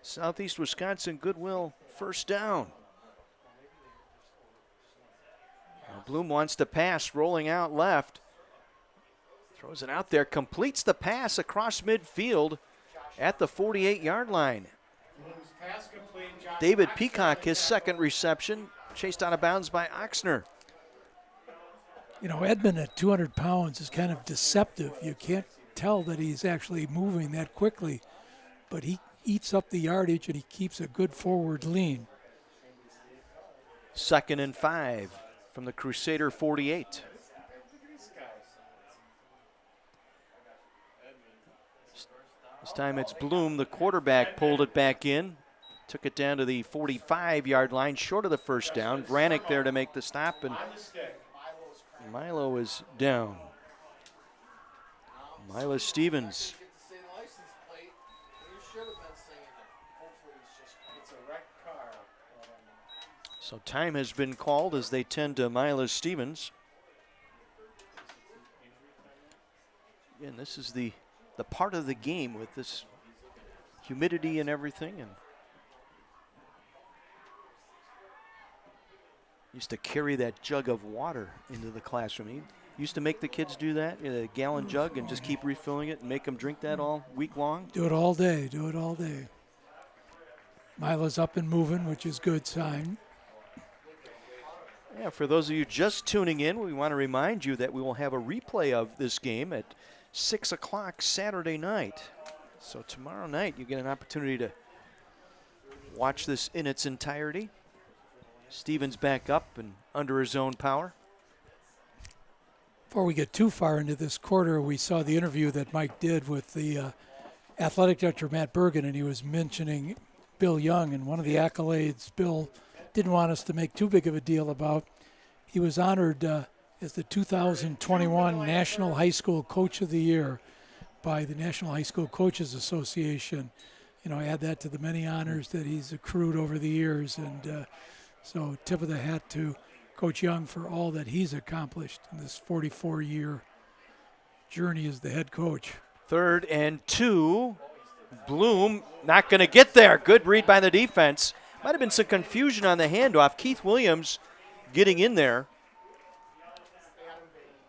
Southeast Wisconsin Goodwill first down. Now Bloom wants to pass, rolling out left. Throws it out there, completes the pass across midfield at the 48-yard line. David Peacock, his 2nd reception, chased out of bounds by Oxner. You know, Edmond at 200 pounds is kind of deceptive. You can't tell that he's actually moving that quickly, but he eats up the yardage and he keeps a good forward lean. 2nd and 5 from the Crusader 48. This time it's Bloom, the quarterback, pulled it back in. Took it down to the 45-yard line, short of the first down. Vranek there to make the stop, and Milo is down. Milo Stevens. So time has been called as they tend to Milo Stevens. Again, this is the part of the game with this humidity and everything, and used to carry that jug of water into the classroom. He used to make the kids do that, a gallon jug, and just keep refilling it and make them drink that all week long. Do it all day, do it all day. Milo's up and moving, which is good sign. Yeah, for those of you just tuning in, we want to remind you that we will have a replay of this game at 6 o'clock Saturday night. So tomorrow night you get an opportunity to watch this in its entirety. Stevens back up and under his own power. Before we get too far into this quarter, we saw the interview that Mike did with the athletic director, Matt Bergen, and he was mentioning Bill Young, and one of the accolades Bill didn't want us to make too big of a deal about. He was honored as the 2021 National High School Coach of the Year by the National High School Coaches Association. You know, add that to the many honors that he's accrued over the years, and so tip of the hat to Coach Young for all that he's accomplished in this 44-year journey as the head coach. 3rd and 2. Bloom not going to get there. Good read by the defense. Might have been some confusion on the handoff. Keith Williams getting in there.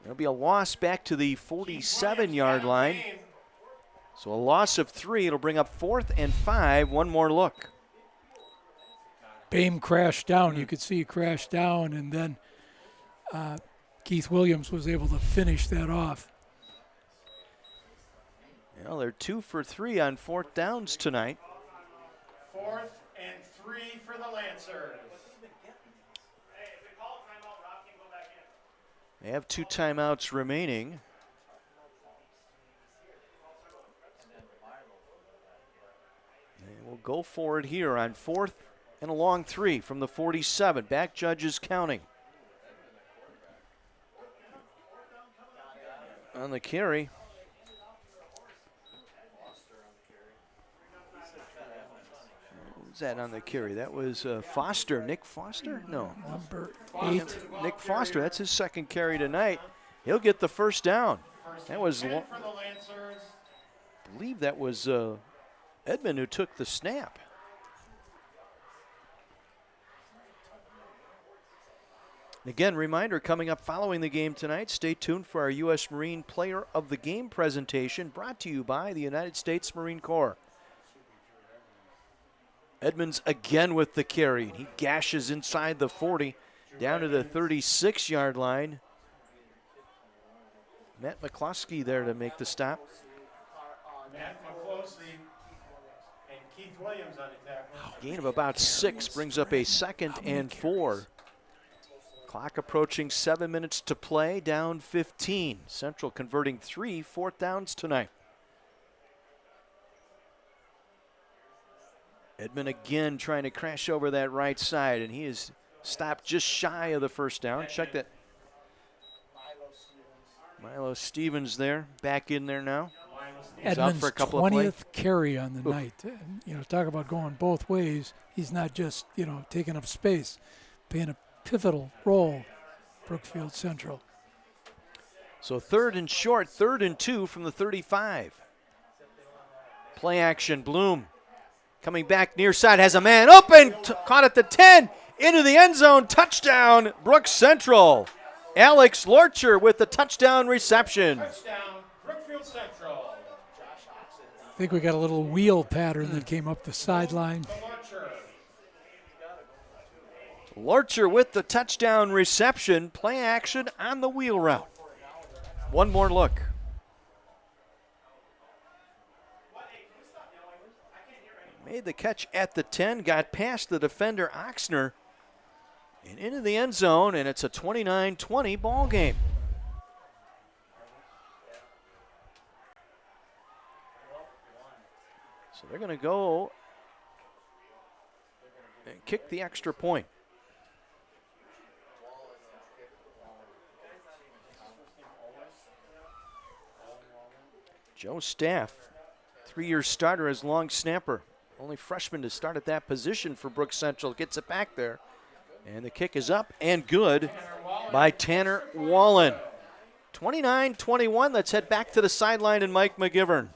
There'll be a loss back to the 47-yard line. So a loss of 3. It'll bring up 4th and 5. One more look. Boehm crashed down. You could see he crashed down, and then Keith Williams was able to finish that off. Well, they're 2 for 3 on 4th downs tonight. 4th and 3 for the Lancers. They have 2 timeouts remaining. And we'll go for it here on 4th and a long 3 from the 47. Back judges counting. On the carry. was that on the carry? That was Foster. Nick Foster? No. Number 8. Nick Foster. That's his second carry tonight. He'll get the first down. That was, I believe that was Edmond who took the snap. Again, reminder coming up following the game tonight. Stay tuned for our U.S. Marine Player of the Game presentation brought to you by the United States Marine Corps. Edmonds again with the carry. He gashes inside the 40 down to the 36-yard line. Matt McCloskey there to make the stop. Matt McCloskey and Keith Williams on the tackle. Gain of about 6 brings up a 2nd and 4. Clock approaching 7 minutes to play, down 15. Central converting 3 fourth downs tonight. Edmond again trying to crash over that right side, and he is stopped just shy of the first down. Check that. Milo Stevens there, back in there now. Edmond's 20th carry on the night. And, you know, talk about going both ways. He's not just, you know, taking up space, playing a pivotal role, Brookfield Central. So 3rd and short, 3rd and 2 from the 35. Play action, Bloom. Coming back near side, has a man open, caught at the 10, into the end zone, touchdown, Brooks Central. Alex Lorcher with the touchdown reception. Touchdown, Brookfield Central. I think we got a little wheel pattern that came up the sideline. Lorcher with the touchdown reception. Play action on the wheel route. One more look. Made the catch at the 10, got past the defender Oxner and into the end zone, and it's a 29-20 ball game. So they're going to go and kick the extra point. Joe Staff, 3-year starter as long snapper. Only freshman to start at that position for Brooks Central. Gets it back there. And the kick is up and good by Tanner Wallen. 29-21. Let's head back to the sideline and Mike McGivern.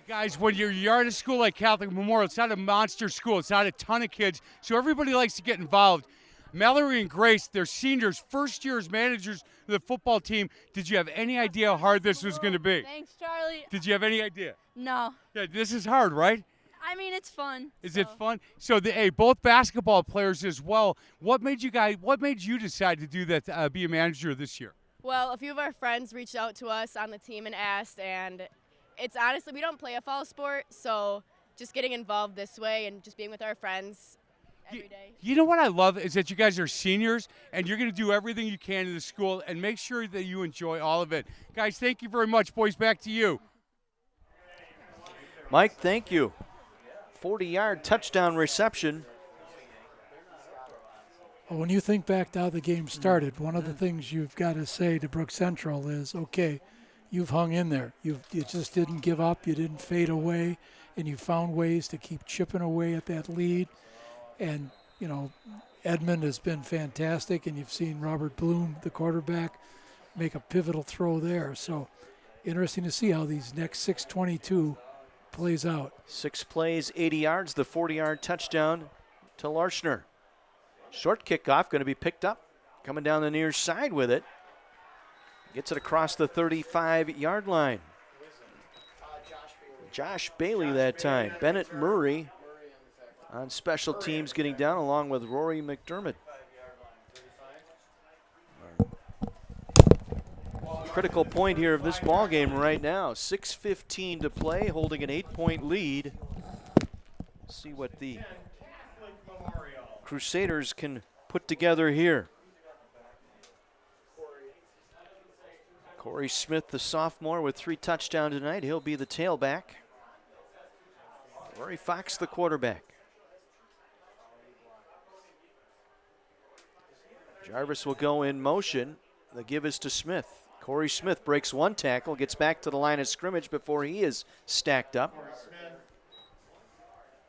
Guys, when you're at a school like Catholic Memorial, it's not a monster school. It's not a ton of kids, so everybody likes to get involved. Mallory and Grace, they're seniors, first year as managers of the football team. Did you have any idea how hard this was going to be? Thanks, Charlie. Did you have any idea? No. Yeah, this is hard, right? I mean, it's fun. Is it fun? So, both basketball players as well. What made you decide to do that, be a manager this year? Well, a few of our friends reached out to us on the team and asked, and it's honestly, we don't play a fall sport, so just getting involved this way and just being with our friends every day. You know what I love is that you guys are seniors, and you're going to do everything you can in the school and make sure that you enjoy all of it. Guys, thank you very much. Boys, back to you. Mike, thank you. 40-yard touchdown reception. Well, when you think back to how the game started, one of the things you've got to say to Brooks Central is, okay, you've hung in there. You just didn't give up. You didn't fade away, and you found ways to keep chipping away at that lead. And, you know, Edmond has been fantastic, and you've seen Robert Bloom, the quarterback, make a pivotal throw there. So interesting to see how these next 6:22 plays out. 6 plays, 80 yards, the 40-yard touchdown to Larshner. Short kickoff going to be picked up. Coming down the near side with it. Gets it across the 35-yard line. Josh Bailey that time. Bennett Murray on special teams getting down along with Rory McDermott. Critical point here of this ball game right now. 6:15 to play, holding an 8-point lead. See what the Crusaders can put together here. Corey Smith, the sophomore, with 3 touchdowns tonight. He'll be the tailback. Rory Fox, the quarterback. Jarvis will go in motion. The give is to Smith. Corey Smith breaks one tackle, gets back to the line of scrimmage before he is stacked up.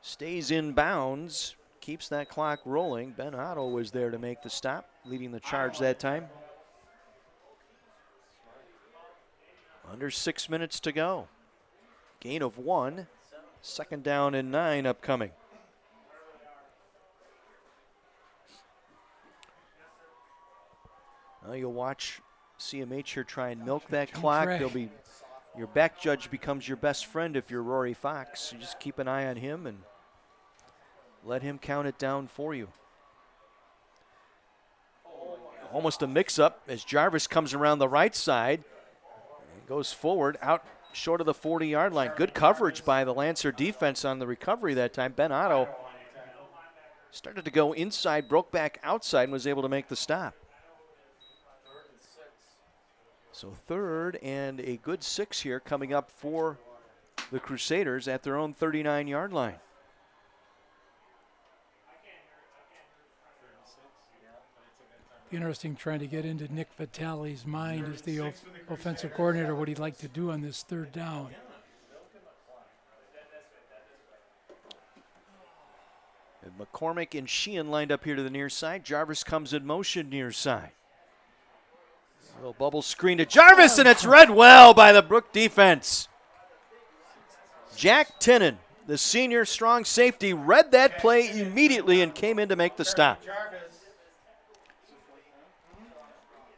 stays in bounds, keeps that clock rolling. Ben Otto was there to make the stop, leading the charge that time. Under 6 minutes to go. Gain of 1. 2nd down and 9 upcoming. Now you'll watch CMH here try and milk that clock. They'll be, your back judge becomes your best friend if you're Rory Fox. You just keep an eye on him and let him count it down for you. Almost a mix-up as Jarvis comes around the right side and goes forward, out short of the 40-yard line. Good coverage by the Lancer defense on the recovery that time. Ben Otto started to go inside, broke back outside, and was able to make the stop. So 3rd and a good 6 here coming up for the Crusaders at their own 39-yard line. Interesting trying to get into Nick Vitale's mind as the offensive coordinator, what he'd like to do on this 3rd down. And McCormick and Sheehan lined up here to the near side. Jarvis comes in motion near side. A little bubble screen to Jarvis, and it's read well by the Brook defense. Jack Tinnen, the senior strong safety, read that play immediately and came in to make the stop.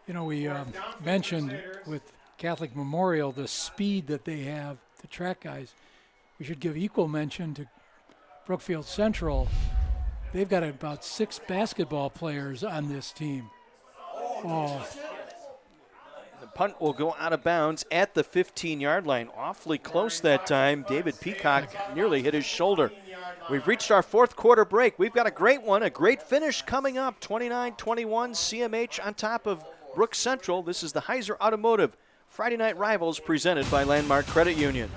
You know, we mentioned with Catholic Memorial the speed that they have, the track guys. We should give equal mention to Brookfield Central. They've got about 6 basketball players on this team. Oh. The punt will go out of bounds at the 15-yard line. Awfully close that time. David Peacock nearly hit his shoulder. We've reached our 4th quarter break. We've got a great one, a great finish coming up. 29-21, CMH on top of Brook Central. This is the Heiser Automotive Friday Night Rivals presented by Landmark Credit Union.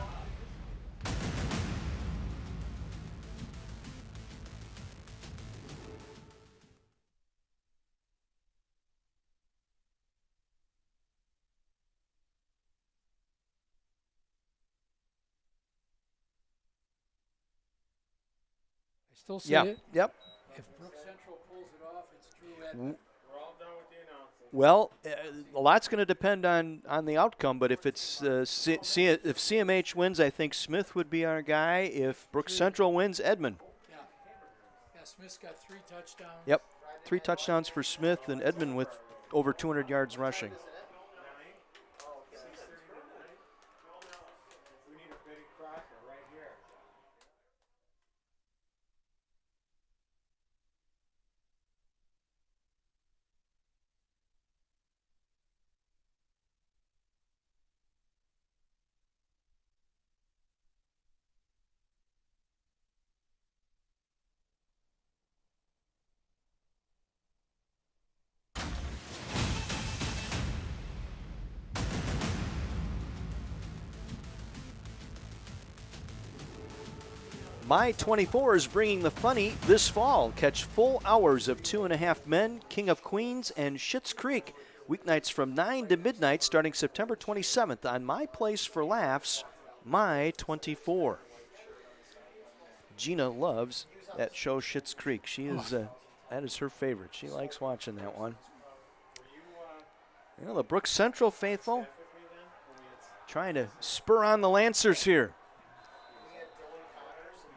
Still see it? Yep. If Brook Central pulls it off, it's Drew Edmond. We're all done with the announcing. Well, a lot's going to depend on the outcome, but if it's if CMH wins, I think Smith would be our guy. If Brook Central wins, Edmond. Yeah, Smith's got 3 touchdowns. Yep, 3 touchdowns for Smith, and Edmond with over 200 yards rushing. We need a Betty Crocker right here. My 24 is bringing the funny this fall. Catch full hours of 2.5 Men, King of Queens, and Schitt's Creek. Weeknights from 9 to midnight starting September 27th on My Place for Laughs, My 24. Gina loves that show Schitt's Creek. She is that is her favorite. She likes watching that one. You know, the Brook Central faithful trying to spur on the Lancers here.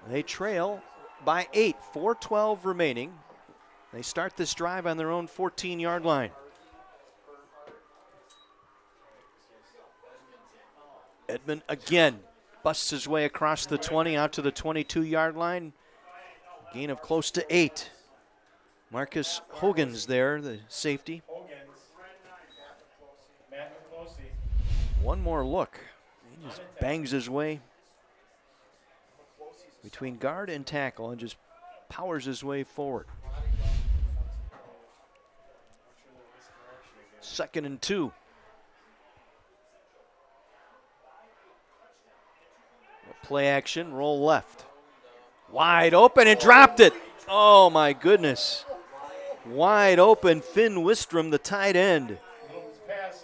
They trail by 8, 4:12 remaining. They start this drive on their own 14-yard line. Edmond again busts his way across the 20 out to the 22-yard line. Gain of close to 8. Marcus Hogan's there, the safety. One more look. He just bangs his way between guard and tackle and just powers his way forward. 2nd and 2. Play action, roll left. Wide open and dropped it. Oh my goodness. Wide open, Finn Wistrom, the tight end.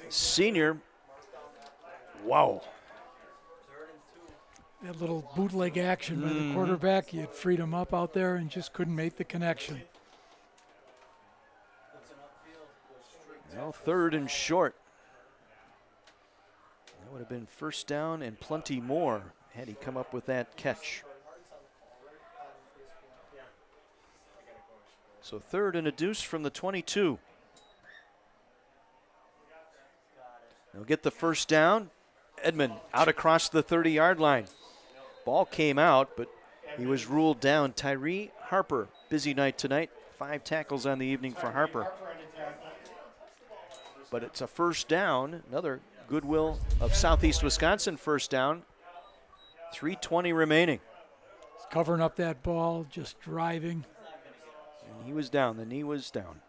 Senior. Wow. that little bootleg action by the quarterback. He had freed him up out there and just couldn't make the connection. Now 3rd and short. That would have been first down and plenty more had he come up with that catch. So 3rd and a deuce from the 22. They'll get the first down. Edmond out across the 30-yard line. Ball came out, but he was ruled down. Tyree Harper, busy night tonight. 5 tackles on the evening for Harper. But it's a first down. Another Goodwill of Southeast Wisconsin first down. 3:20 remaining. He's covering up that ball, just driving. And he was down. The knee was down.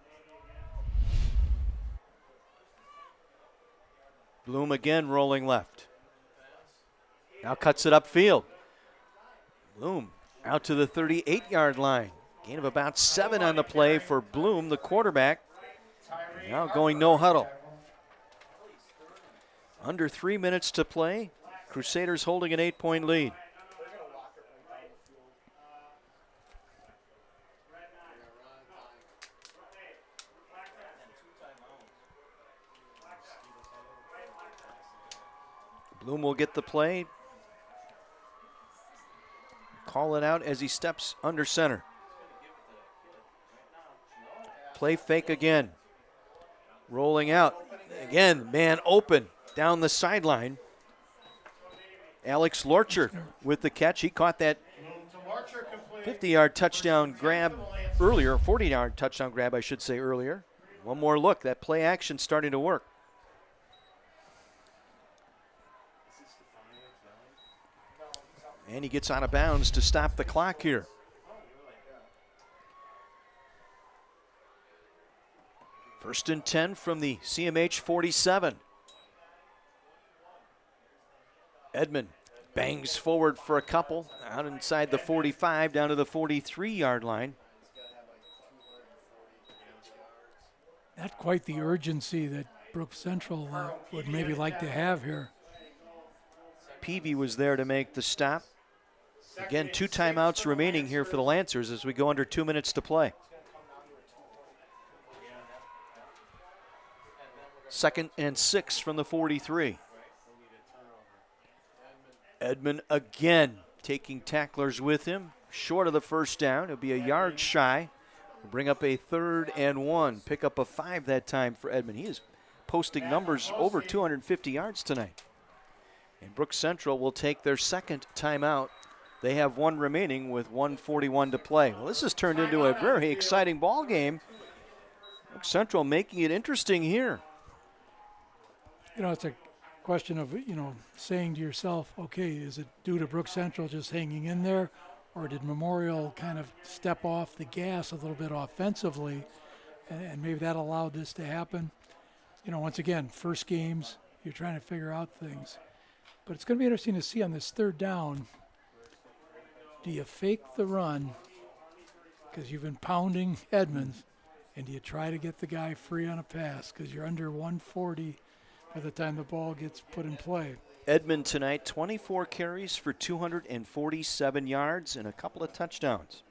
Bloom again rolling left. Now cuts it upfield. Bloom out to the 38-yard line. Gain of about 7 on the play for Bloom, the quarterback. Now going no huddle. Under 3 minutes to play. Crusaders holding an 8-point lead. Bloom will get the play. Call it out as he steps under center. Play fake again. Rolling out. Again, man open down the sideline. Alex Lorcher with the catch. He caught that 50-yard touchdown grab earlier, 40-yard touchdown grab, I should say, earlier. One more look. That play action starting to work. And he gets out of bounds to stop the clock here. First and 10 from the CMH 47. Edmond bangs forward for a couple, out inside the 45, down to the 43-yard line. Not quite the urgency that Brook Central would maybe like to have here. Peavy was there to make the stop. Again, 2 timeouts remaining here for the Lancers as we go under 2 minutes to play. Second and 6 from the 43. Edmond again taking tacklers with him. Short of the first down. It'll be a yard shy. We'll bring up a 3rd and 1. Pick up a 5 that time for Edmond. He is posting numbers over 250 yards tonight. And Brook Central will take their second timeout. They have 1 remaining with 1:41 to play. Well, this has turned into a very exciting ball game. Brook Central making it interesting here. You know, it's a question of, saying to yourself, okay, is it due to Brook Central just hanging in there, or did Memorial kind of step off the gas a little bit offensively, and maybe that allowed this to happen? Once again, first games, you're trying to figure out things. But it's going to be interesting to see on this 3rd down, do you fake the run because you've been pounding Edmonds, and do you try to get the guy free on a pass because you're under 140 by the time the ball gets put in play? Edmond tonight, 24 carries for 247 yards and a couple of touchdowns.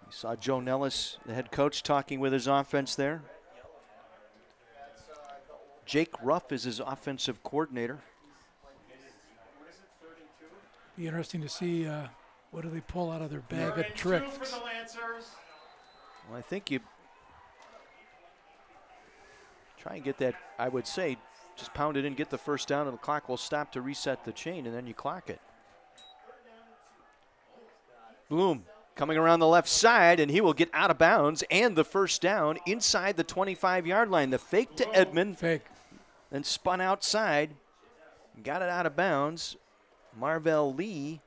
You saw Joe Nellis, the head coach, talking with his offense there. Jake Ruff is his offensive coordinator. Be interesting to see what do they pull out of their bag of tricks. Well, I think you try and get that, I would say, just pound it in, get the first down, and the clock will stop to reset the chain, and then you clock it. Bloom coming around the left side, and he will get out of bounds and the first down inside the 25-yard line. The fake to Edmond. Fake. Then spun outside, got it out of bounds. Marvell Lee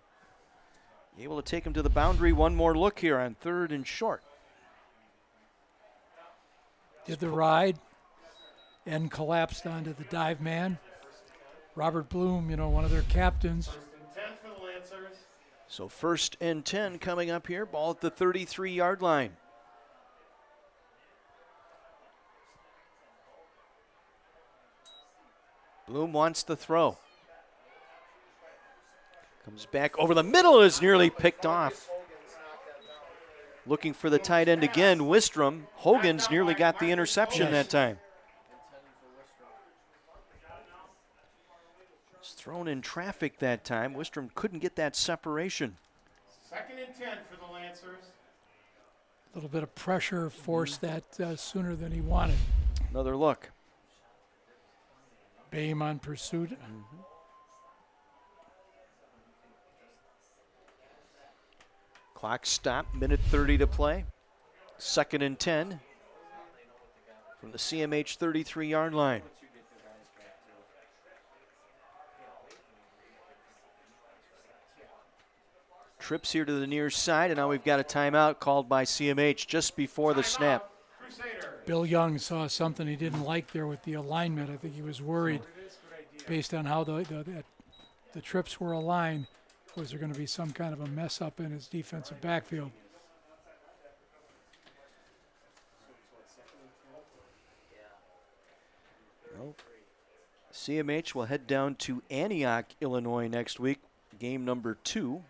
able to take him to the boundary. One more look here on 3rd and short. Did the ride and collapsed onto the dive man. Robert Bloom, one of their captains. So 1st and 10 coming up here. Ball at the 33-yard line. Bloom wants the throw. Comes back over the middle, is nearly picked off. Looking for the tight end again, Wistrom. Hogan's nearly got the interception that time. Was thrown in traffic that time. Wistrom couldn't get that separation. 2nd and 10 for the Lancers. A little bit of pressure forced that sooner than he wanted. Another look. Boehm on pursuit. Clock stopped, minute 30 to play. 2nd and 10 from the CMH 33-yard line. Trips here to the near side, and now we've got a timeout called by CMH just before the snap. Bill Young saw something he didn't like there with the alignment. I think he was worried based on how the trips were aligned. Was there going to be some kind of a mess up in his defensive backfield? Well, CMH will head down to Antioch, Illinois next week. Game number 2.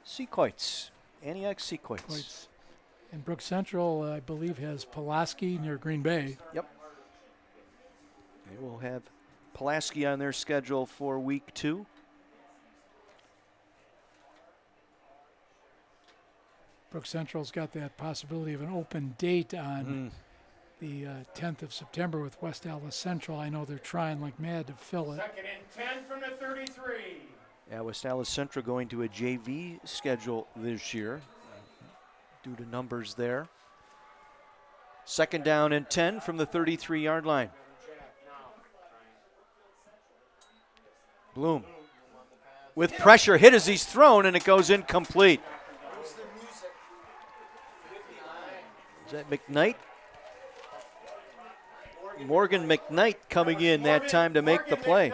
Sequoits. Antioch Sequoits. And Brook Central, I believe, has Pulaski near Green Bay. Yep. They will have Pulaski on their schedule for week 2. Brook Central's got that possibility of an open date on the 10th of September with West Allis Central. I know they're trying like mad to fill it. 2nd and 10 from the 33. Yeah, West Allis Central going to a JV schedule this year due to numbers there. 2nd down and 10 from the 33-yard line. Bloom with pressure, hit as he's thrown, and it goes incomplete. Is that McKnight? Morgan McKnight coming in that time to make the play.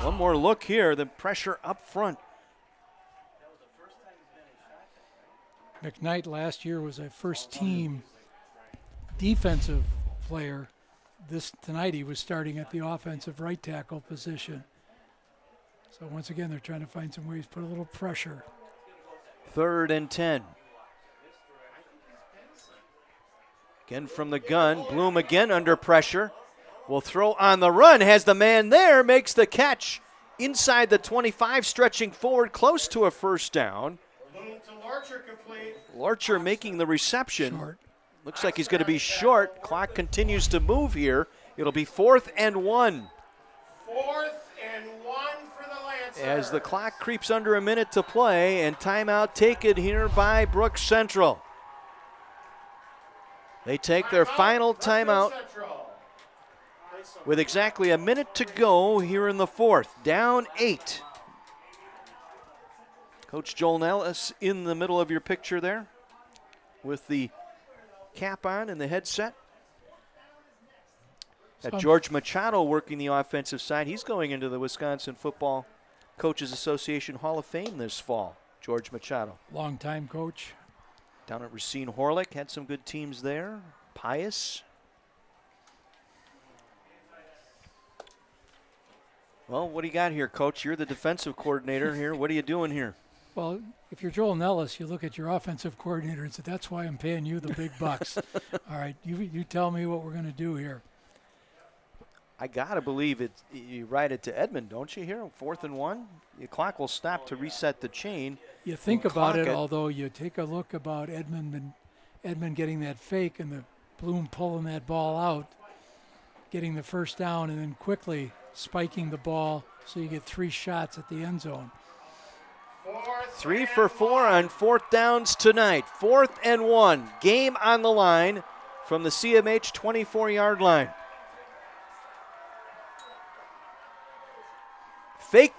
One more look here, the pressure up front. McKnight last year was a first-team defensive player. Tonight he was starting at the offensive right tackle position. So once again, they're trying to find some ways to put a little pressure. 3rd and 10. Again from the gun, Bloom again under pressure. Will throw on the run, has the man there, makes the catch inside the 25, stretching forward close to a first down. Larcher making the reception. Short. Looks like he's going to be short. Clock continues to move here. It'll be 4th and 1. 4th and 1 for the Lancers. As the clock creeps under a minute to play, and timeout taken here by Brook Central. They take their final timeout with exactly a minute to go here in the 4th. Down 8. Coach Joel Nellis in the middle of your picture there with the cap on and the headset. Got George Machado working the offensive side. He's going into the Wisconsin Football Coaches Association Hall of Fame this fall. George Machado. Long-time coach. Down at Racine Horlick, had some good teams there. Pius. Well, what do you got here, Coach? You're the defensive coordinator here. What are you doing here? Well, if you're Joel Nellis, you look at your offensive coordinator and say, that's why I'm paying you the big bucks. All right, you tell me what we're going to do here. I got to believe it. You ride it to Edmond, don't you here? 4th and 1. Your clock will stop to reset the chain. You think about it, although you take a look about Edmond getting that fake and the Bloom pulling that ball out, getting the first down, and then quickly spiking the ball so you get 3 shots at the end zone. 3 for 4 on 4th downs tonight. 4th and 1. Game on the line from the CMH 24-yard line. Fake.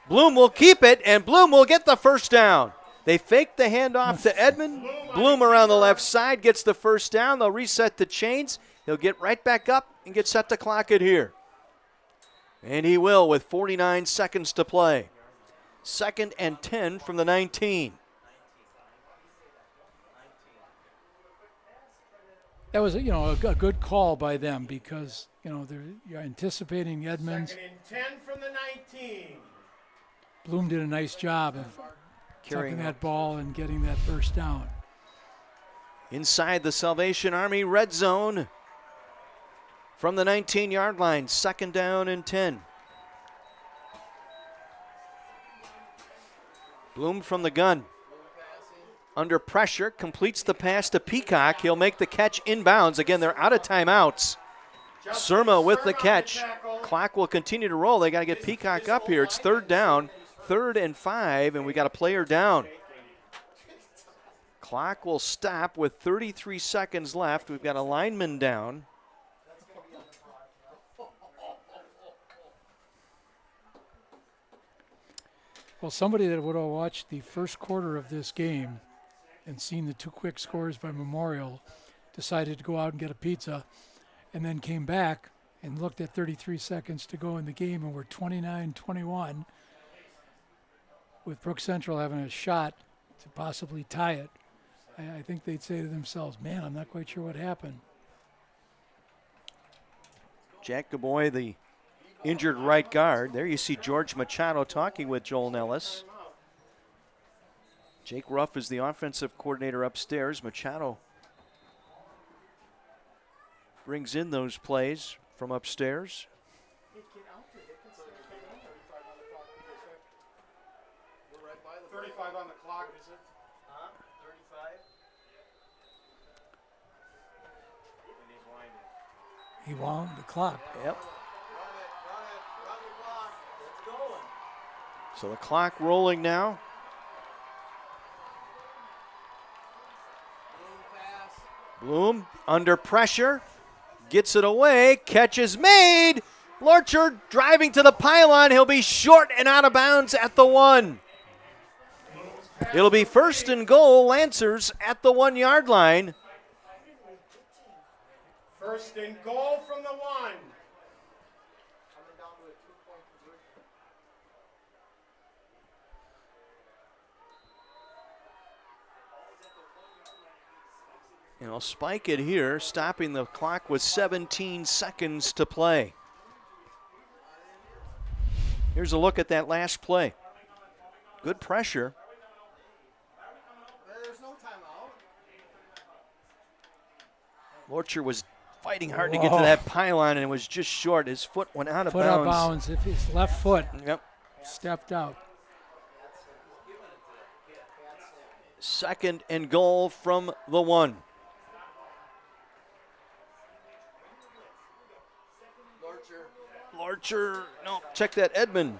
Bloom will keep it, and Bloom will get the first down. They fake the handoff to Edmond. Bloom around the left side gets the first down. They'll reset the chains. He'll get right back up and get set to clock it here. And he will with 49 seconds to play. 2nd and 10 from the 19. That was, a good call by them because, you're anticipating Edmonds. Second and 10 from the 19. Bloom did a nice job of Carrying tucking that ball and getting that first down. Inside the Salvation Army red zone from the 19-yard line, 2nd down and 10. Bloom from the gun. Under pressure, completes the pass to Peacock. He'll make the catch inbounds. Again, they're out of timeouts. Surma with the catch. Clock will continue to roll. They got to get Peacock up here. It's 3rd down, 3rd and 5, and we got a player down. Clock will stop with 33 seconds left. We've got a lineman down. Well, somebody that would have watched the first quarter of this game and seen the 2 quick scores by Memorial decided to go out and get a pizza and then came back and looked at 33 seconds to go in the game, and we're 29-21 with Brook Central having a shot to possibly tie it. I think they'd say to themselves, man, I'm not quite sure what happened. Jack Gaboy, the injured right guard. There you see George Machado talking with Joel Nellis. Jake Ruff is the offensive coordinator upstairs. Machado brings in those plays from upstairs. 35 on the clock, is it? 35? He wound the clock. Yep. So the clock rolling now. Bloom under pressure, gets it away, catch is made. Lorcher driving to the pylon. He'll be short and out of bounds at the 1. It'll be 1st and goal, Lancers at the 1-yard line. 1st and goal from the 1. And I'll spike it here, stopping the clock with 17 seconds to play. Here's a look at that last play. Good pressure. There's no timeout. Lorcher was fighting hard to get to that pylon, and it was just short. His foot went out of bounds. Foot out of bounds. If his left foot stepped out. 2nd and goal from the 1. Lorcher, no, check that, Edmond.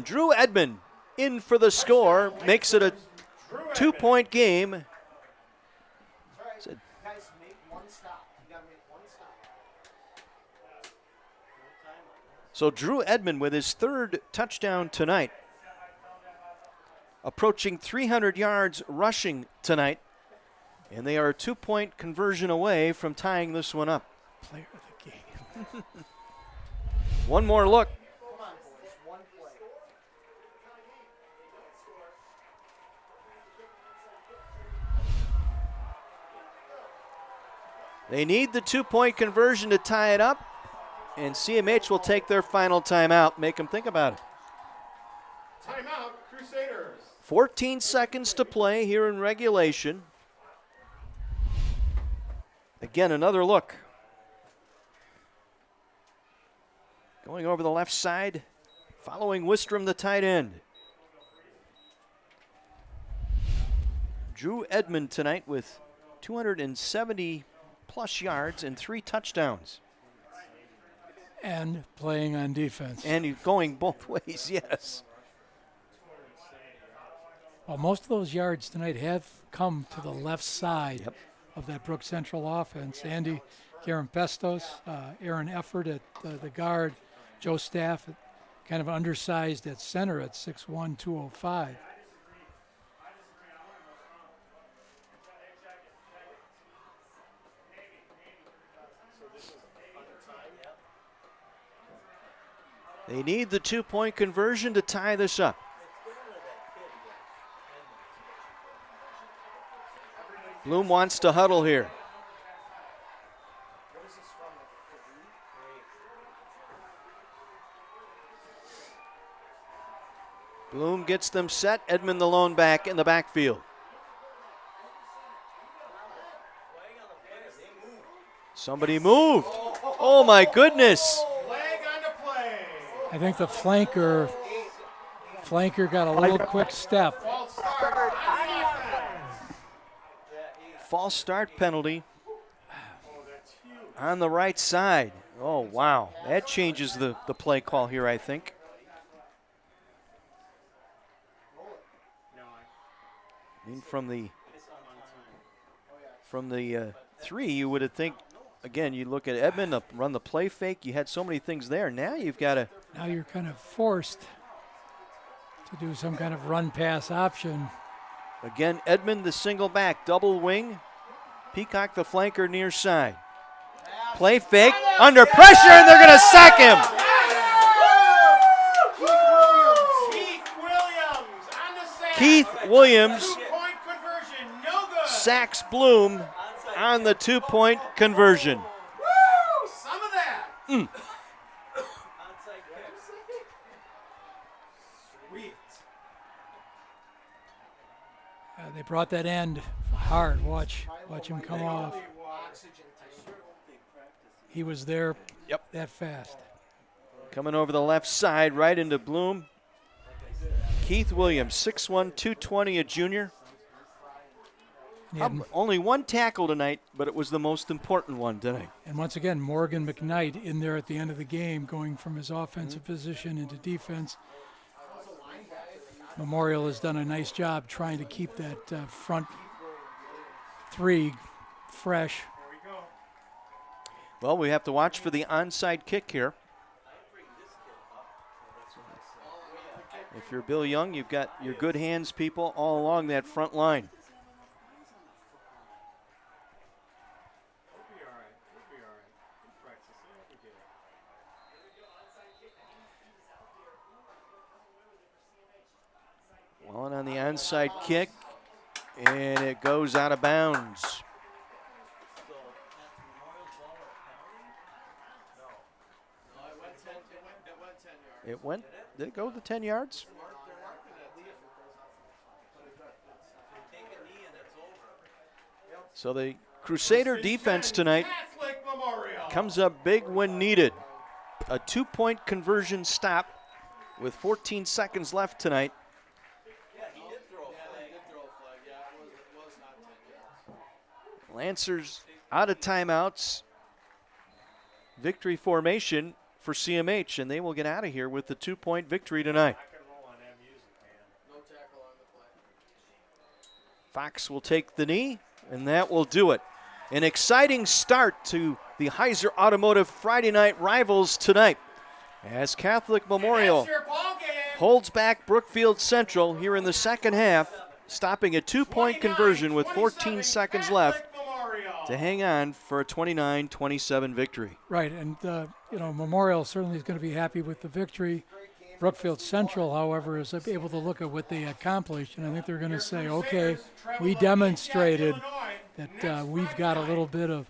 Drew Edmond in for the score, makes it a 2-point game. So Drew Edmond with his 3rd touchdown tonight. Approaching 300 yards rushing tonight. And they are a 2-point conversion away from tying this one up. Player of the game. One more look. They need the 2-point conversion to tie it up, and CMH will take their final timeout. Make them think about it. Timeout, Crusaders. 14 seconds to play here in regulation. Again, another look. Going over the left side, following Wistrom, the tight end. Drew Edmond tonight with 270-plus yards and 3 touchdowns. And playing on defense. And going both ways, yes. Well, most of those yards tonight have come to the left side of that Brook Central offense. Andy Garampestos, Aaron Efford at the guard, Joe Staff, kind of undersized at center at 6'1", 205. They need the 2-point conversion to tie this up. Bloom wants to huddle here. Bloom gets them set. Edmond the lone back in the backfield. Somebody moved. Oh my goodness. I think the flanker got a little quick step. False start penalty on the right side. Oh, wow. That changes the play call here, I think. I mean, from the 3, you would have think, again, you look at Edmond, run the play fake. You had so many things there. Now you've got to. Now you're kind of forced to do some kind of run pass option. Again, Edmond the single back, double wing. Peacock the flanker near side. Play fake, under pressure, and they're going to sack him. Keith Williams sacks Bloom on the 2-point conversion. Some of that. They brought that end hard. Watch him come off. He was there that fast. Coming over the left side, right into Bloom. Keith Williams, 6'1", 220, a junior. Only one tackle tonight, but it was the most important one tonight. And once again, Morgan McKnight in there at the end of the game, going from his offensive position into defense. Memorial has done a nice job trying to keep that front 3 fresh. Well, we have to watch for the onside kick here. If you're Bill Young, you've got your good hands people all along that front line. One on the onside kick, and it goes out of bounds. Did it go the 10 yards? So the Crusader defense tonight comes up big when needed. A 2-point conversion stop with 14 seconds left tonight. Lancers out of timeouts. Victory formation for CMH, and they will get out of here with the 2-point victory tonight. Fox will take the knee, and that will do it. An exciting start to the Heiser Automotive Friday night rivals tonight, as Catholic Memorial holds back Brookfield Central here in the second half, stopping a 2-point conversion with 14 seconds left to hang on for a 29-27 victory. Right, and Memorial certainly is going to be happy with the victory. Brookfield Central, however, is able to look at what they accomplished, and I think they're going to say, okay, we demonstrated that we've got a little bit of,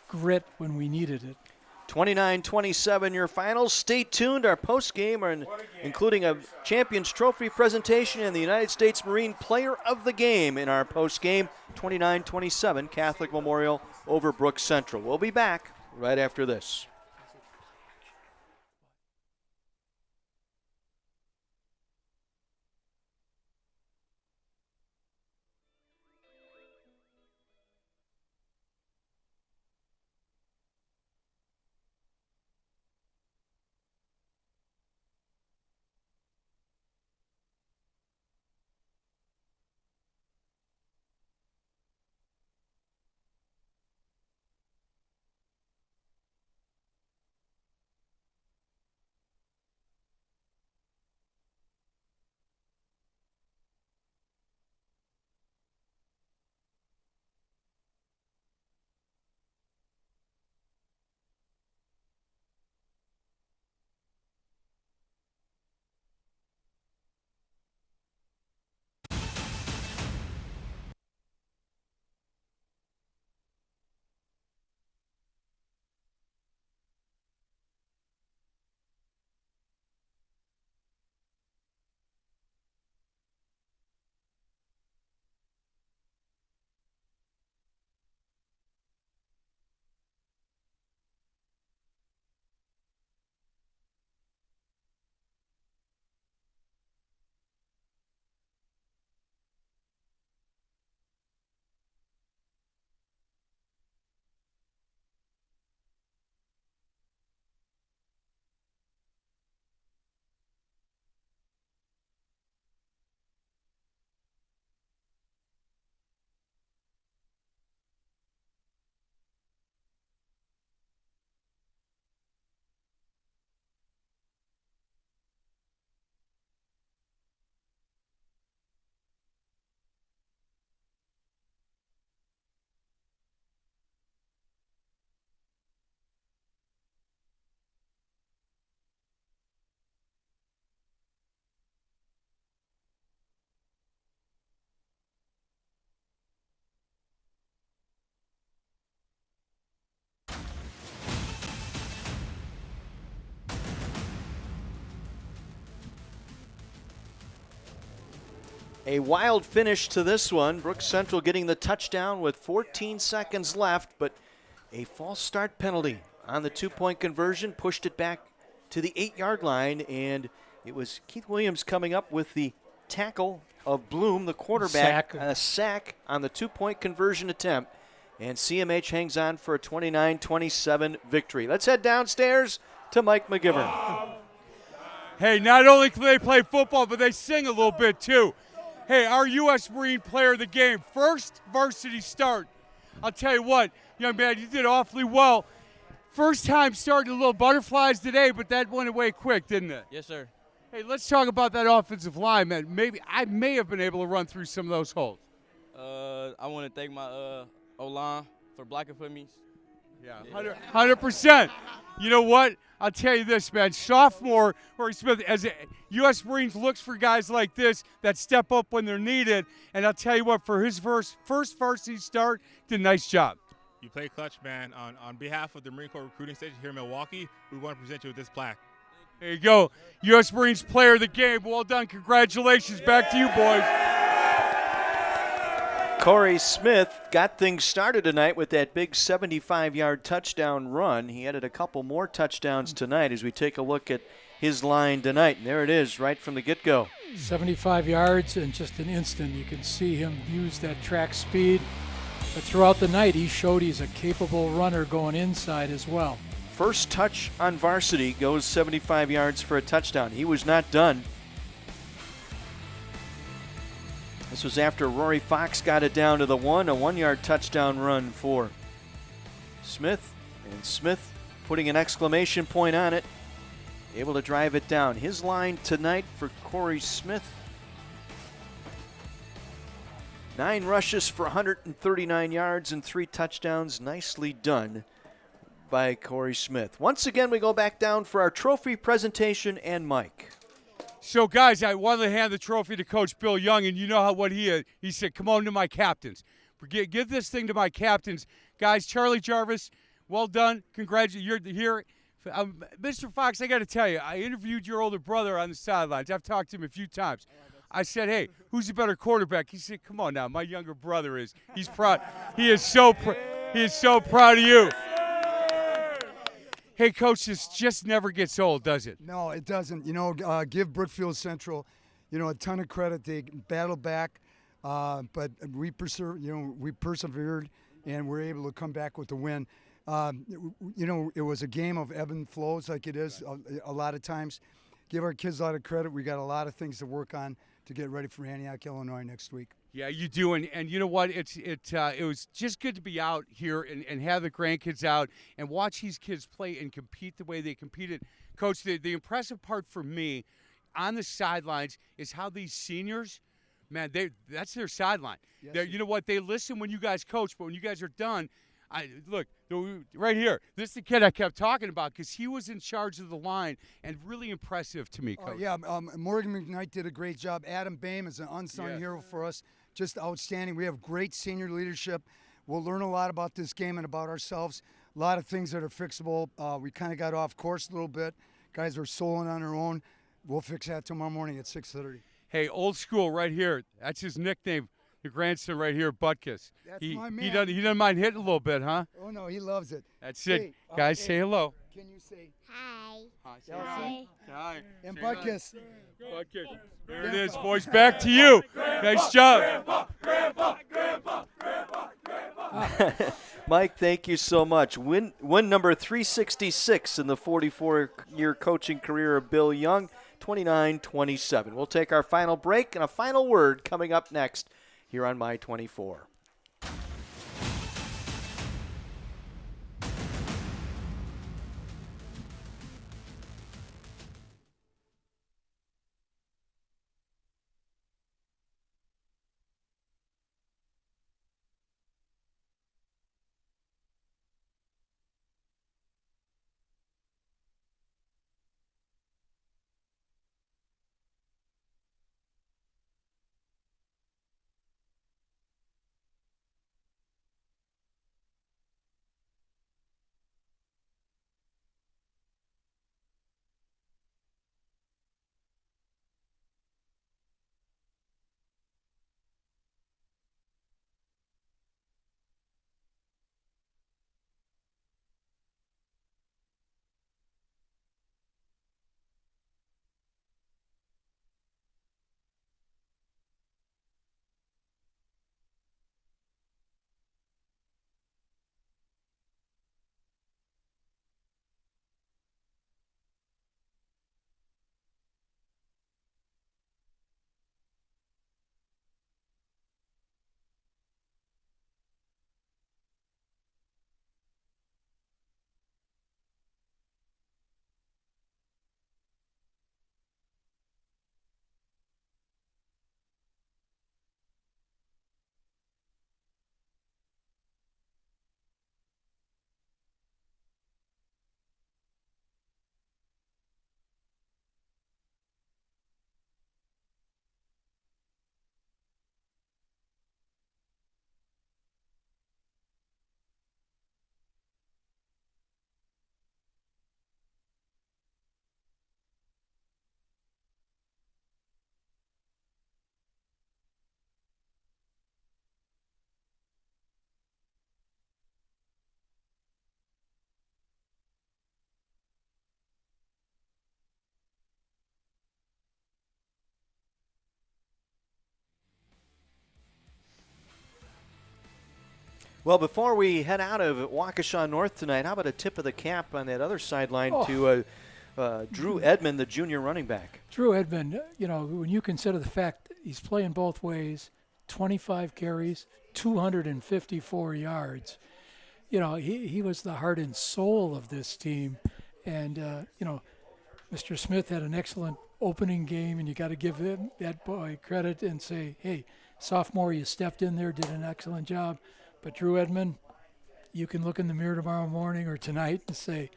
grit when we needed it. 29-27 your finals. Stay tuned. Our postgame, including a Champions Trophy presentation and the United States Marine Player of the Game in our postgame. 29-27 Catholic Memorial over Brook Central. We'll be back right after this. A wild finish to this one. Brooks Central getting the touchdown with 14 seconds left, but a false start penalty on the 2-point conversion pushed it back to the 8-yard line, and it was Keith Williams coming up with the tackle of Bloom, the quarterback, a sack on the 2-point conversion attempt, and CMH hangs on for a 29-27 victory. Let's head downstairs to Mike McGivern. Hey, not only can they play football, but they sing a little bit too. Hey, our U.S. Marine player of the game, first varsity start. I'll tell you what, young man, you did awfully well. First time starting a little butterflies today, but that went away quick, didn't it? Yes, sir. Hey, let's talk about that offensive line, man. Maybe I may have been able to run through some of those holes. I want to thank my O-line for blocking for me. Yeah, 100%. You know what? I'll tell you this, man. Sophomore Corey Smith, as U.S. Marines looks for guys like this that step up when they're needed. And I'll tell you what, for his first varsity start, did a nice job. You play clutch, man. On behalf of the Marine Corps recruiting station here in Milwaukee, we want to present you with this plaque. There you go. U.S. Marines player of the game. Well done. Congratulations. Back to you, boys. Corey Smith got things started tonight with that big 75-yard touchdown run. He added a couple more touchdowns tonight as we take a look at his line tonight. And there it is right from the get-go. 75 yards in just an instant. You can see him use that track speed. But throughout the night, he showed he's a capable runner going inside as well. First touch on varsity goes 75 yards for a touchdown. He was not done. This was after Rory Fox got it down to the 1, a 1-yard touchdown run for Smith. And Smith putting an exclamation point on it, able to drive it down. His line tonight for Corey Smith: 9 rushes for 139 yards and 3 touchdowns. Nicely done by Corey Smith. Once again, we go back down for our trophy presentation and Mike. So, guys, I wanted to hand the trophy to Coach Bill Young, and you know what he is. He said, come on to my captains. Give this thing to my captains. Guys, Charlie Jarvis, well done. Congratulations. You're here. Mr. Fox, I got to tell you, I interviewed your older brother on the sidelines. I've talked to him a few times. I said, hey, who's a better quarterback? He said, come on now, my younger brother is. He's proud. He is so proud of you. Hey, Coach, this just never gets old, does it? No, it doesn't. You know, give Brookfield Central, a ton of credit. They battled back, but we persevered, and we're able to come back with the win. It was a game of ebb and flows, like it is a lot of times. Give our kids a lot of credit. We got a lot of things to work on to get ready for Antioch, Illinois next week. Yeah, you do, and you know what? It was just good to be out here and have the grandkids out and watch these kids play and compete the way they competed. Coach, the impressive part for me on the sidelines is how these seniors, man, that's their sideline. Yes, you know what? They listen when you guys coach, but when you guys are done, look right here. This is the kid I kept talking about because he was in charge of the line and really impressive to me, Coach. Morgan McKnight did a great job. Adam Boehm is an unsung hero for us. Just outstanding. We have great senior leadership. We'll learn a lot about this game and about ourselves. A lot of things that are fixable. We kind of got off course a little bit. Guys are soloing on their own. We'll fix that tomorrow morning at 6:30. Hey, old school right here. That's his nickname. The grandson right here, Butkus. That's my man. He doesn't mind hitting a little bit, huh? Oh, no, he loves it. That's it. Guys, say hello. Can you say hi? Hi. Hi. And Butkus. Butkus. There it is, boys. Back to you. Nice job. Grandpa. Mike, thank you so much. Win number 366 in the 44-year coaching career of Bill Young, 29-27. We'll take our final break and a final word coming up next here on My 24. Well, before we head out of Waukesha North tonight, how about a tip of the cap on that other sideline to Drew Edmond, the junior running back? Drew Edmond, when you consider the fact that he's playing both ways, 25 carries, 254 yards. He was the heart and soul of this team. And, Mr. Smith had an excellent opening game, and you got to give him, that boy credit and say, hey, sophomore, you stepped in there, did an excellent job. But Drew Edmond, you can look in the mirror tomorrow morning or tonight and say,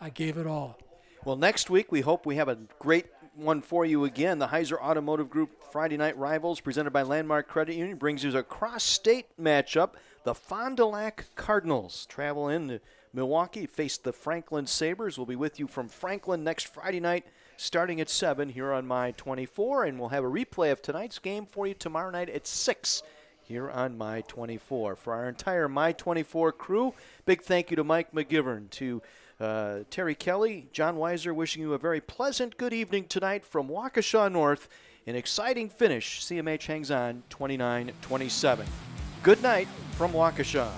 I gave it all. Well, next week we hope we have a great one for you again. The Heiser Automotive Group Friday Night Rivals, presented by Landmark Credit Union, brings you a cross-state matchup. The Fond du Lac Cardinals travel into Milwaukee, face the Franklin Sabres. We'll be with you from Franklin next Friday night, starting at 7 here on My 24, and we'll have a replay of tonight's game for you tomorrow night at 6 here on My 24. For our entire My 24 crew, big thank you to Mike McGivern, to Terry Kelly, John Weiser, wishing you a very pleasant good evening tonight from Waukesha North. An exciting finish. CMH hangs on 29-27. Good night from Waukesha.